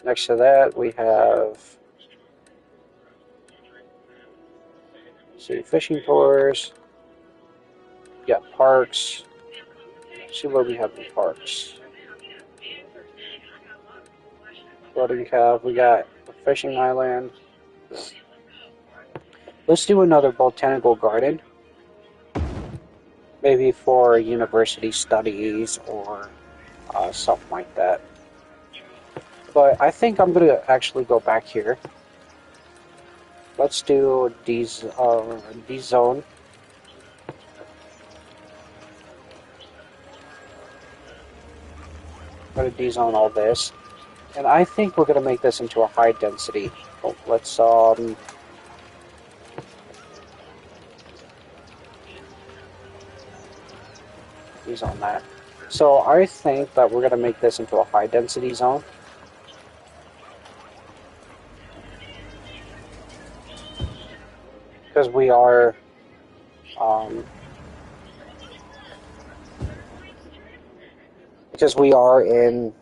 S1: next to that we have, let's see, fishing tours. We got parks. Let's see what we have in parks. What do we have? We got a fishing island. Let's do another botanical garden. Maybe for university studies or something like that. But I think I'm going to actually go back here. Let's do D-zone. I'm going to D-zone all this. And I think we're going to make this into a high density. Oh, let's D-zone that. So I think that we're going to make this into a high density zone. Because we are in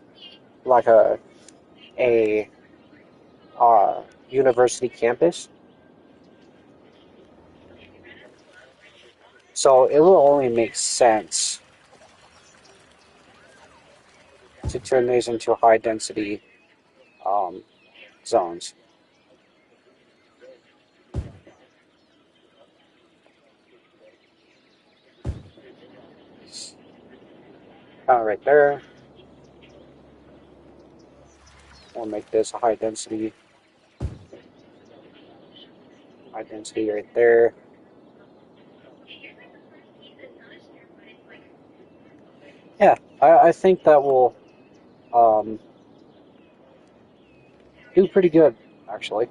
S1: like a university campus. So it will only make sense to turn these into high density zones. Kind of right there. We'll make this a high density right there. Yeah, I think that will do pretty good, actually.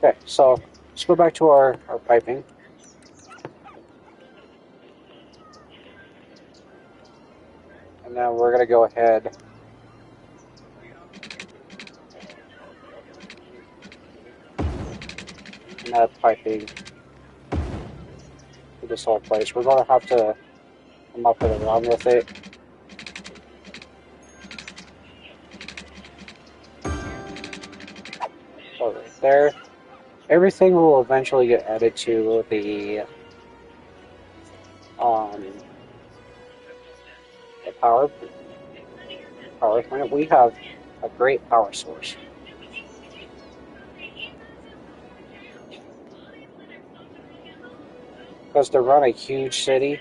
S1: Okay, so let's go back to our piping. And now we're going to go ahead and add piping to this whole place. We're going to have to come up and around with it. there. Everything will eventually get added to um, the power plant. We have a great power source because to run a huge city,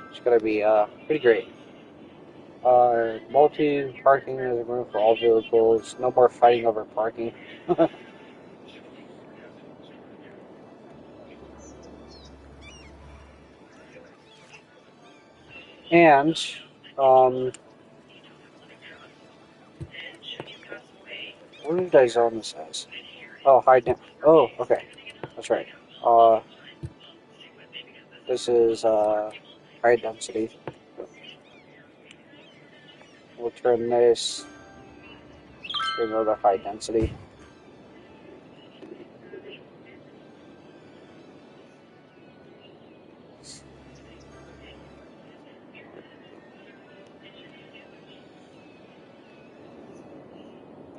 S1: it's going to be pretty great. Multi-parking is room for all vehicles. No more fighting over parking. And, um, what did I zone this as? Oh, high density. Oh, okay. That's right. Uh, this is, high density. We'll turn this to another high density.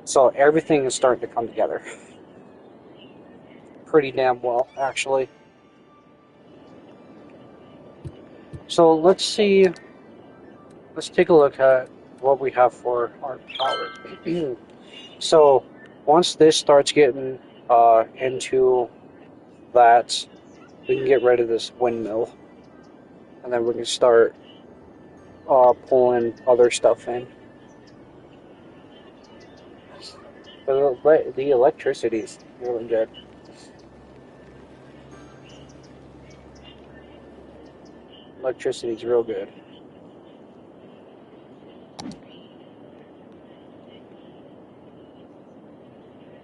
S1: So everything is starting to come together. Pretty damn well, actually. So let's see. Let's take a look at what we have for our power. So once this starts getting into that, we can get rid of this windmill, and then we can start pulling other stuff in. But the electricity is really good. Electricity is real good.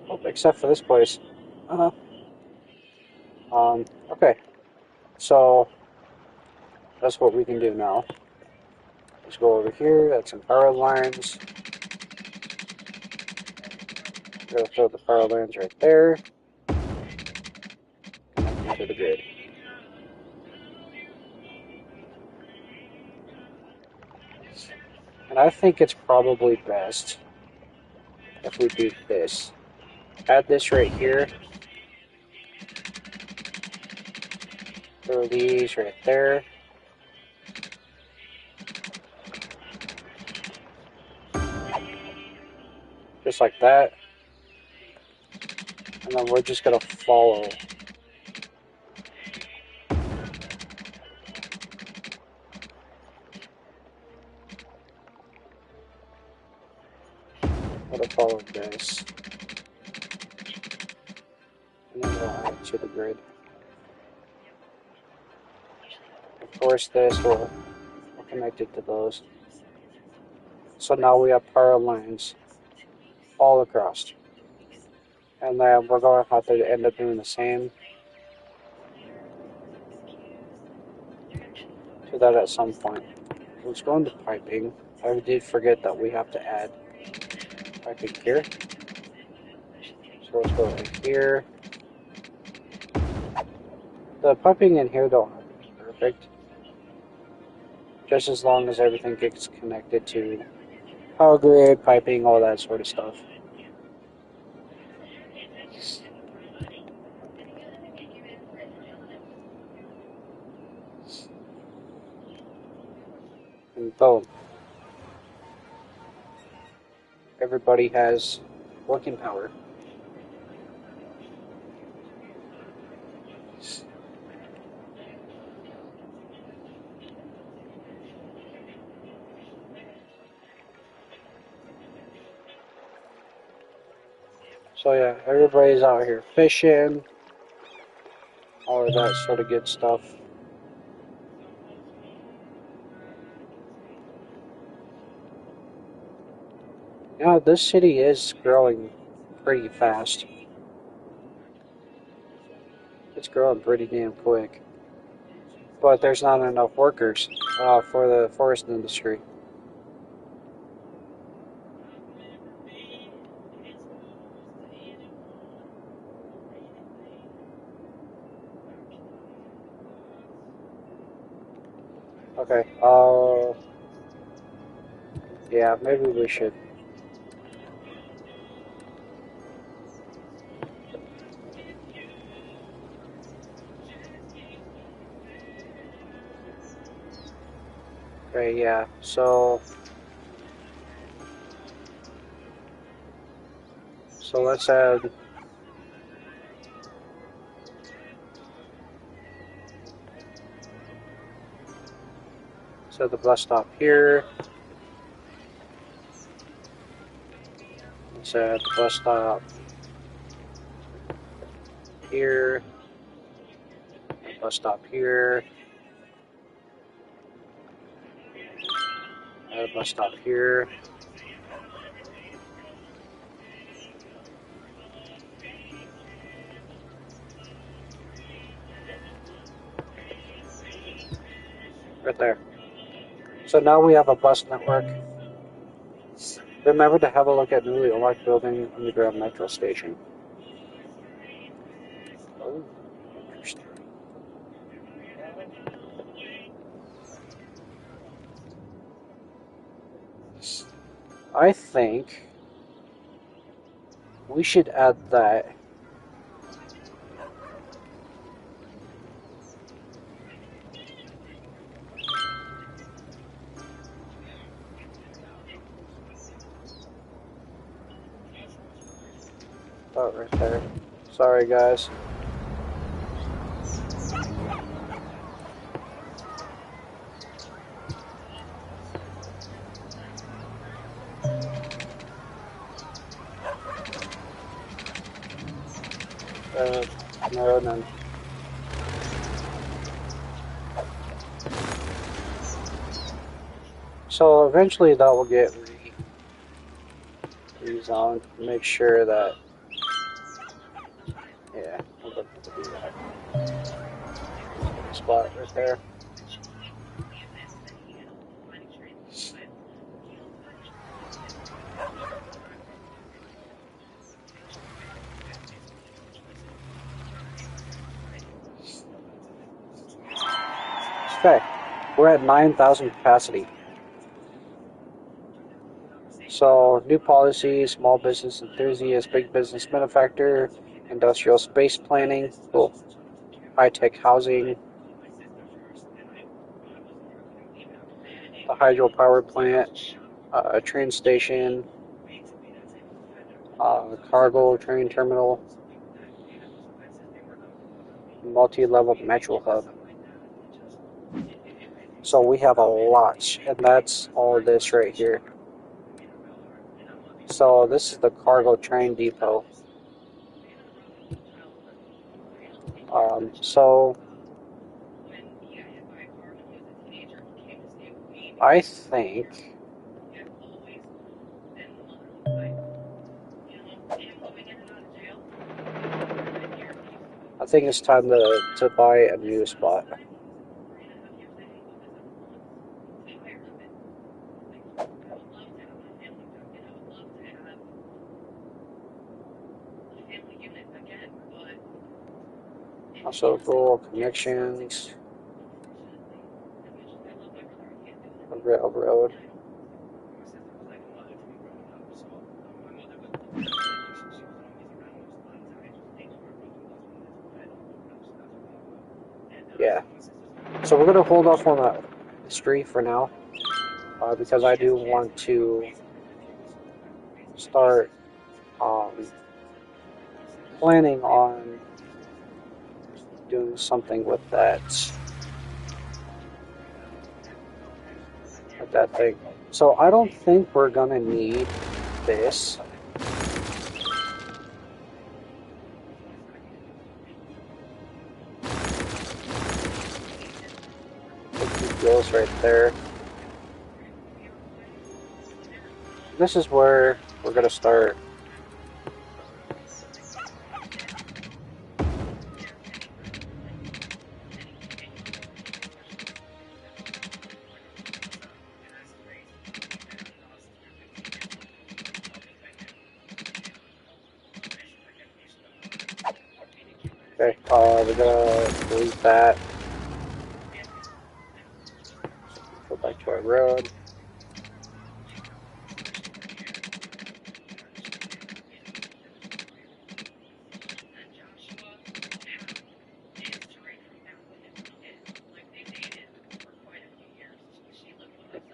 S1: Oh, except for this place. Uh-huh. Okay. So that's what we can do now. Let's go over here. That's some power lines. We're gonna throw the power lines right there. Connect to the grid. And I think it's probably best if we do this. Add this right here. Throw these right there. Just like that. And then we're just gonna follow. Gonna follow this. And then we'll add it to the grid. Of course, this will connect it to those. So now we have power lines all across. And then we're going to have to end up doing the same to that at some point. Let's go into piping. I did forget that we have to add piping here. So let's go right here. The piping in here don't have to be perfect. Just as long as everything gets connected to power grid, piping, all that sort of stuff. And boom. Everybody has working power. So yeah, everybody's out here fishing, all of that sort of good stuff. Yeah, this city is growing pretty fast. It's growing pretty damn quick. But there's not enough workers for the forest industry. Okay, yeah, maybe we should Okay, yeah. So let's add. So the bus stop here. Let's add the bus stop here. Bus stop here. Add a bus stop here. Right there. So now we have a bus network. Remember to have a look at newly unlocked building underground metro station. Oh, interesting. I think we should add that. Oh, right there. Sorry, guys. No, none. So eventually that will get rezoned. Make sure that, yeah, we'll look to do that. Spot right there. Okay, we're at 9,000 capacity. So, new policies, small business enthusiasts, big business benefactor, industrial space planning, cool. High-tech housing, the hydropower plant, a train station, cargo train terminal, multi-level metro hub. So we have a lot, and that's all this right here. So this is the cargo train depot. So I think it's time to buy a new spot. Also, rural connections, a railroad. Yeah. So we're gonna hold off on the history for now, because I do want to start um, planning on doing something with that thing. So I don't think we're gonna need this. It goes right there. This is where we're gonna start. Okay, we're gonna delete that. Go back to our road.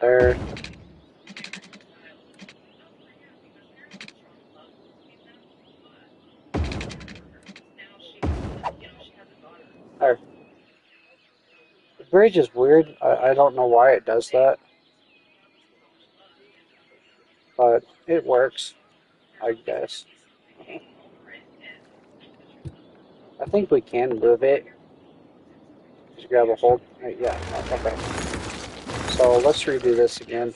S1: there. There. The bridge is weird. I don't know why it does that, but it works, I guess. I think we can move it. Just grab a hold. Yeah, okay. So let's redo this again.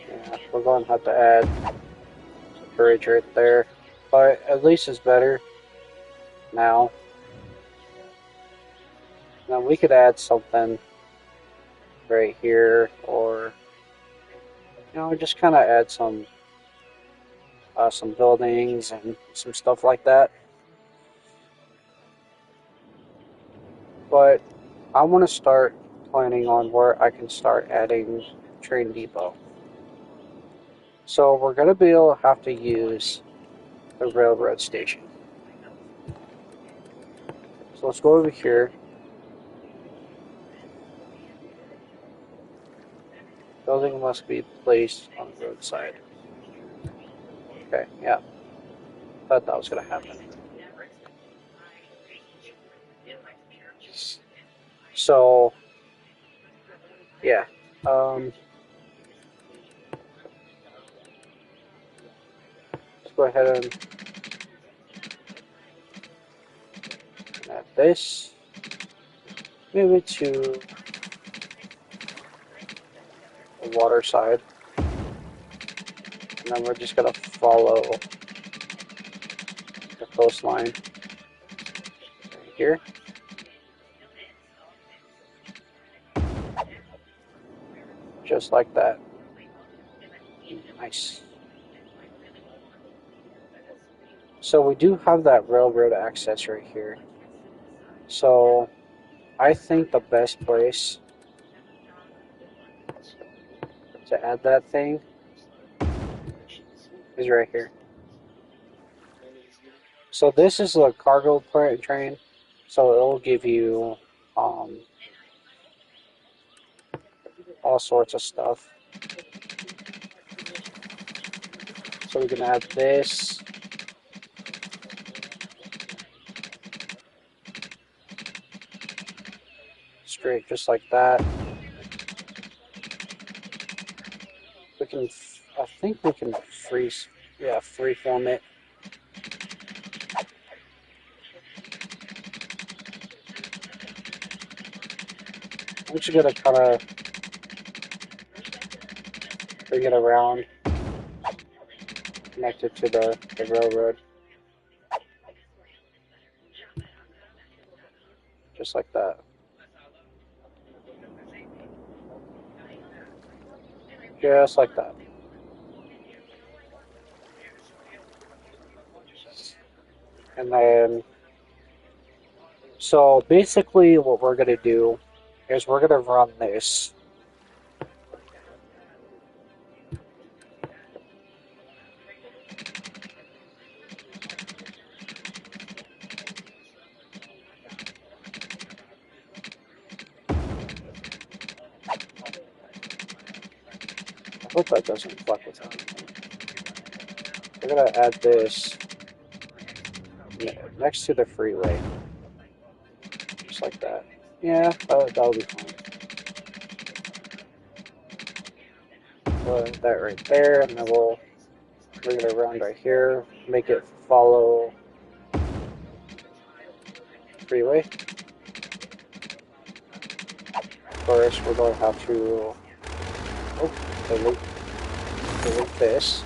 S1: Yeah, we're going to have to add a bridge right there. But at least it's better now. Now we could add something right here, or just kind of add some buildings and some stuff like that. But I want to start planning on where I can start adding train depot. So we're going to be able to have to use the railroad station. So let's go over here. Building must be placed on the roadside. Okay, yeah. Thought that was going to happen. So, yeah. Let's go ahead and add this. Move it to the water side. And then we're just going to follow the coastline right here. Just like that. Nice. So we do have that railroad access right here. So I think the best place to add that thing is right here. So this is a cargo train, so it'll give you all sorts of stuff. So we can add this. Straight just like that. We can, I think we can freeform it. I'm just gonna kind of bring it around, connect it to the railroad. Just like that. Just like that. And then, so basically what we're going to do is we're going to run this. I hope that doesn't fuck with anything. We're going to add this next to the freeway. Just like that. Yeah, that'll be fine. Put that right there, and then we'll bring it around right here. Make it follow freeway. First, we're going to have to delete this.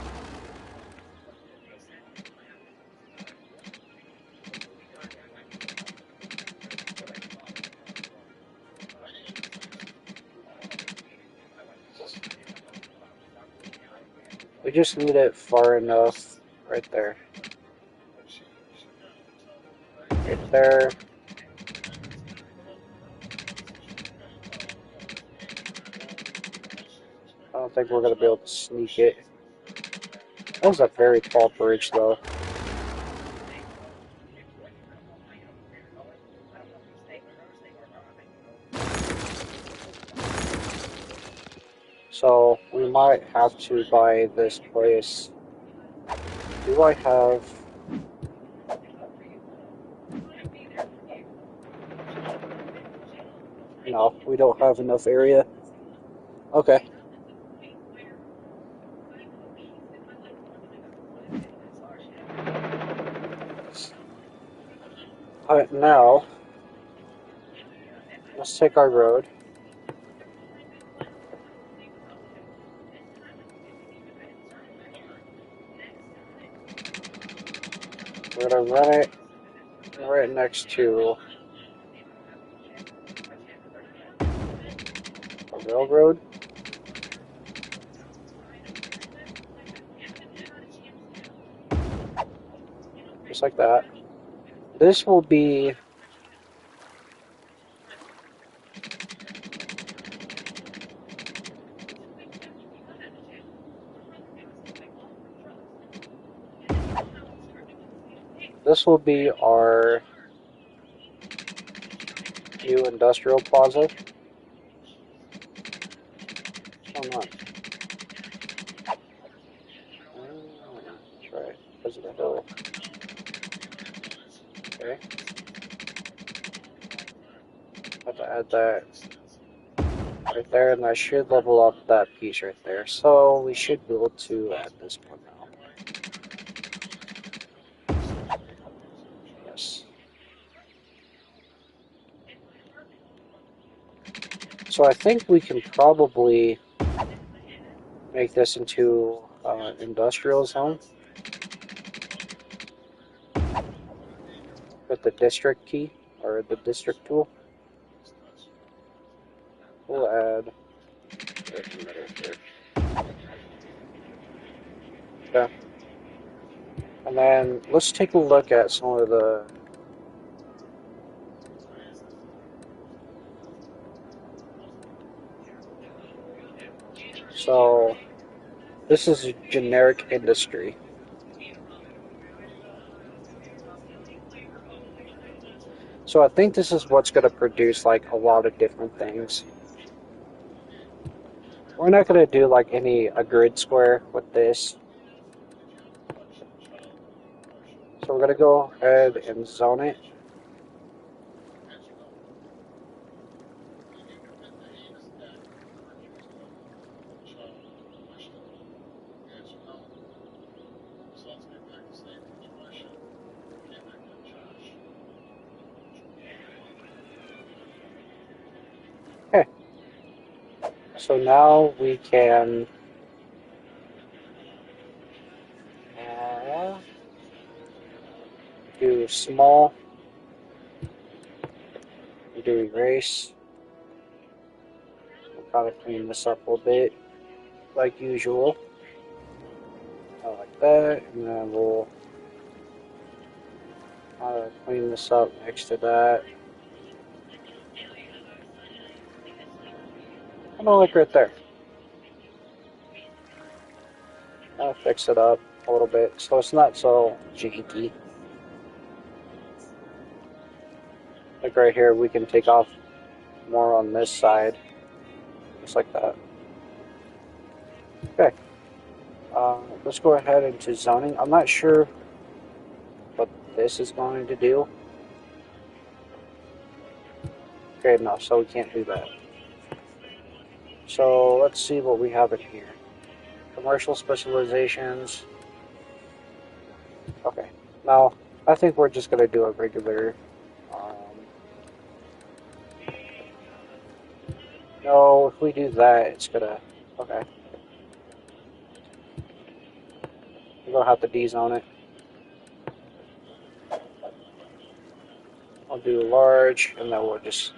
S1: We just need it far enough right there. Right there. I don't think we're going to be able to sneak it. That was a very tall bridge, though. So, we might have to buy this place. Do I have... No, we don't have enough area. Okay. Alright, now, let's take our road. We're going to run it right next to a railroad. Just like that. This will be... This will be our new industrial plaza. What's going on? Oh, that's right, because of the hill. Okay. Have to add that right there, and I should level up that piece right there. So we should be able to add this one now. Yes. So I think we can probably make this into industrial zone with the district key or the district tool. We'll add right in the middle here. Okay. And then let's take a look at some of the so this is a generic industry. So I think this is what's going to produce like a lot of different things. We're not going to do like a grid square with this. So we're going to go ahead and zone it. Okay. So now we can do small, do erase. We'll probably clean this up a little bit, like usual. Like that, and then we'll clean this up next to that. Kind of like right there. I'll fix it up a little bit so it's not so janky. Like right here, we can take off more on this side, just like that. Okay. Let's go ahead into zoning. I'm not sure what this is going to do. Okay, no, so we can't do that. So let's see what we have in here. Commercial specializations. Okay, now I think we're just going to do a regular. No, if we do that, it's going to. Okay. We're going to have to dezone it. I'll do a large, and then we'll just.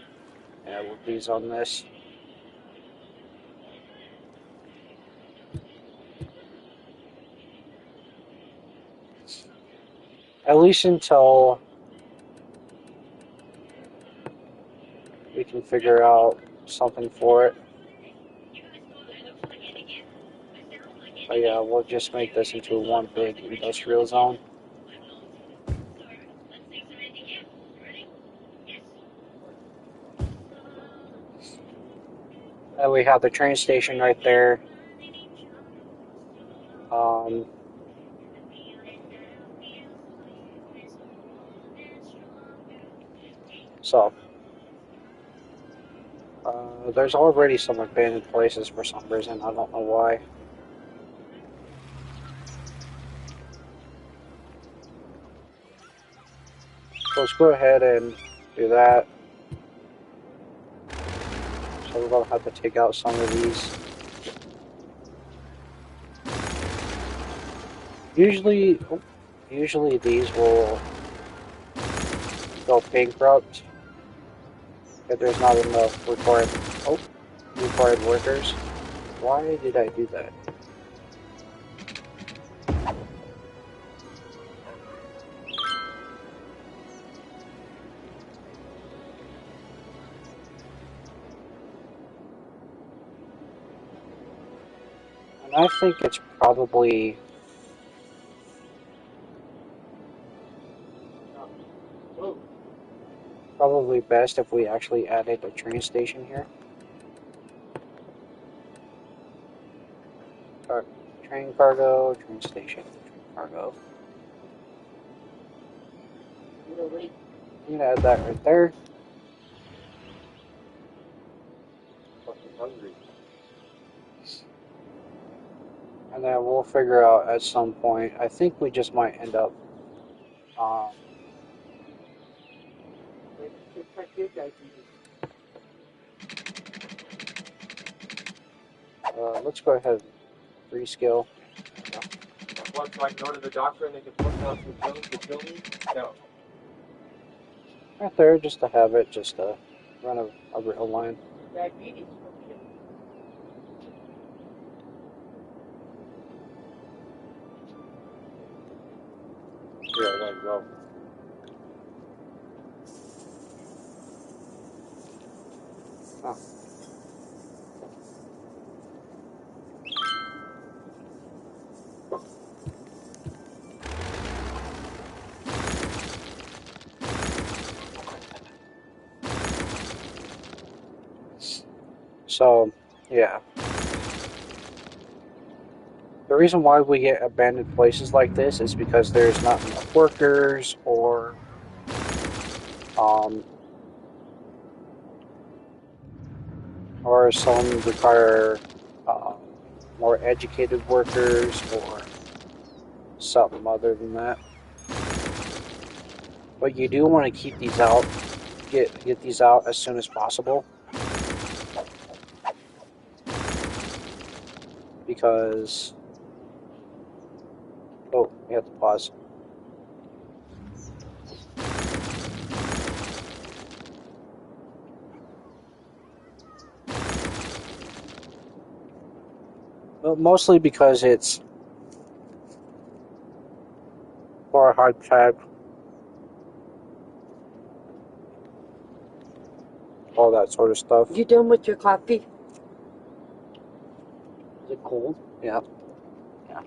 S1: Yeah, we'll dezone this. At least until we can figure out something for it. But yeah, we'll just make this into one big industrial zone. And we have the train station right there. Um, so, there's already some abandoned places for some reason. I don't know why. So let's go ahead and do that. So we're going to have to take out some of these. Usually these will go bankrupt if there's not enough required workers. Why did I do that? And I think it's probably best if we actually added a train station here. Train cargo, train station, train cargo.
S2: Really?
S1: I'm gonna add that right there.
S3: Fucking hungry.
S1: And then we'll figure out at some point. I think we just might end up.
S2: Just like you guys
S1: Let's go ahead and rescale.
S3: What, so I can go to the doctor and they can put down some pills to kill me? No.
S1: Right there, just to have it, just to run a rail line.
S2: diabetes.
S3: Yeah, there you go.
S1: Oh. So, yeah. The reason why we get abandoned places like this is because there's not enough workers um, or some require more educated workers or something other than that. But you do want to keep these out, get these out as soon as possible, because we have to pause. Well, mostly because it's for a hard pack, all that sort of stuff.
S2: You done with your coffee?
S1: Is it cold? Yeah. Yeah.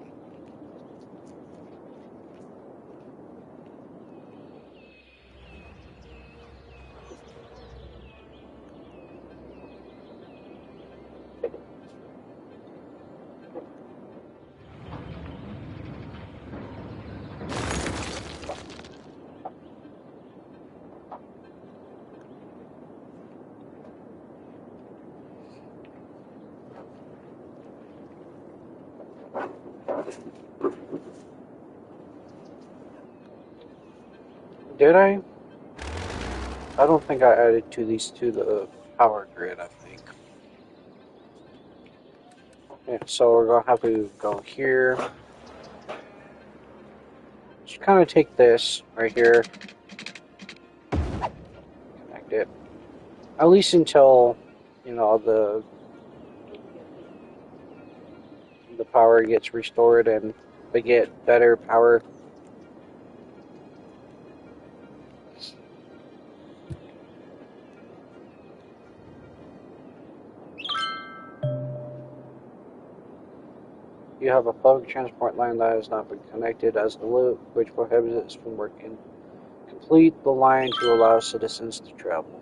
S1: Did I? I don't think I added these to the power grid, I think. Yeah, so we're going to have to go here. Just kind of take this right here, connect it. At least until, the power gets restored and they get better power. You have a public transport line that has not been connected as a loop, which prohibits it from working. Complete the line to allow citizens to travel.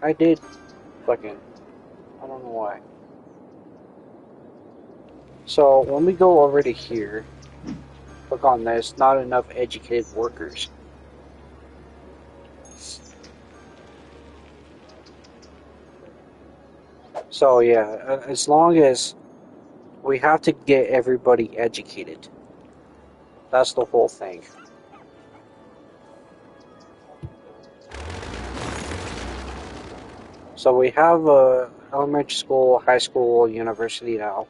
S1: I did fucking, I don't know why. So when we go over to here, click on this, not enough educated workers. So yeah, as long as we have to get everybody educated. That's the whole thing. So we have a elementary school, high school, university now.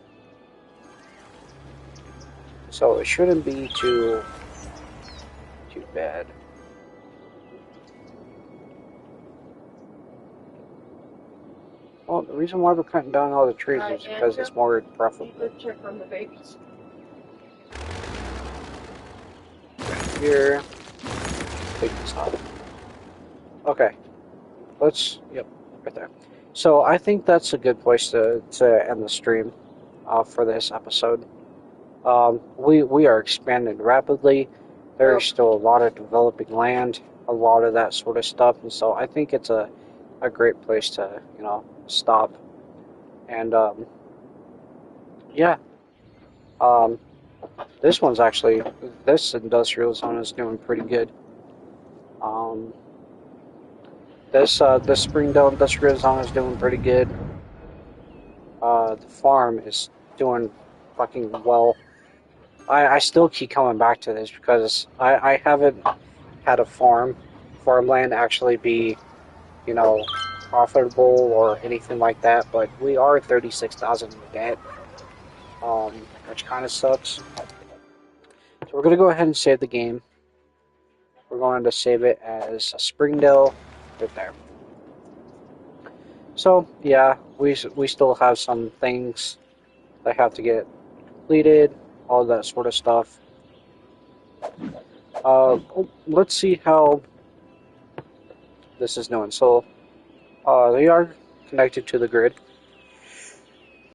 S1: So it shouldn't be too bad. Well, the reason why we're cutting down all the trees is because it's more profitable.
S2: Check on the babies.
S1: Here, take this off. Okay, yep, right there. So I think that's a good place to end the stream for this episode. We are expanding rapidly. There's still a lot of developing land, a lot of that sort of stuff, and so I think it's a great place to stop. And yeah, um, this industrial zone is doing pretty good. This Springdale industrial zone is doing pretty good. The farm is doing fucking well. I still keep coming back to this because I haven't had a farmland actually be, profitable or anything like that, but we are 36,000 in debt, which kind of sucks. So we're going to go ahead and save the game. We're going to save it as Springdale right there. So, yeah, we still have some things that have to get completed, all that sort of stuff. Let's see how this is doing. So, they are connected to the grid.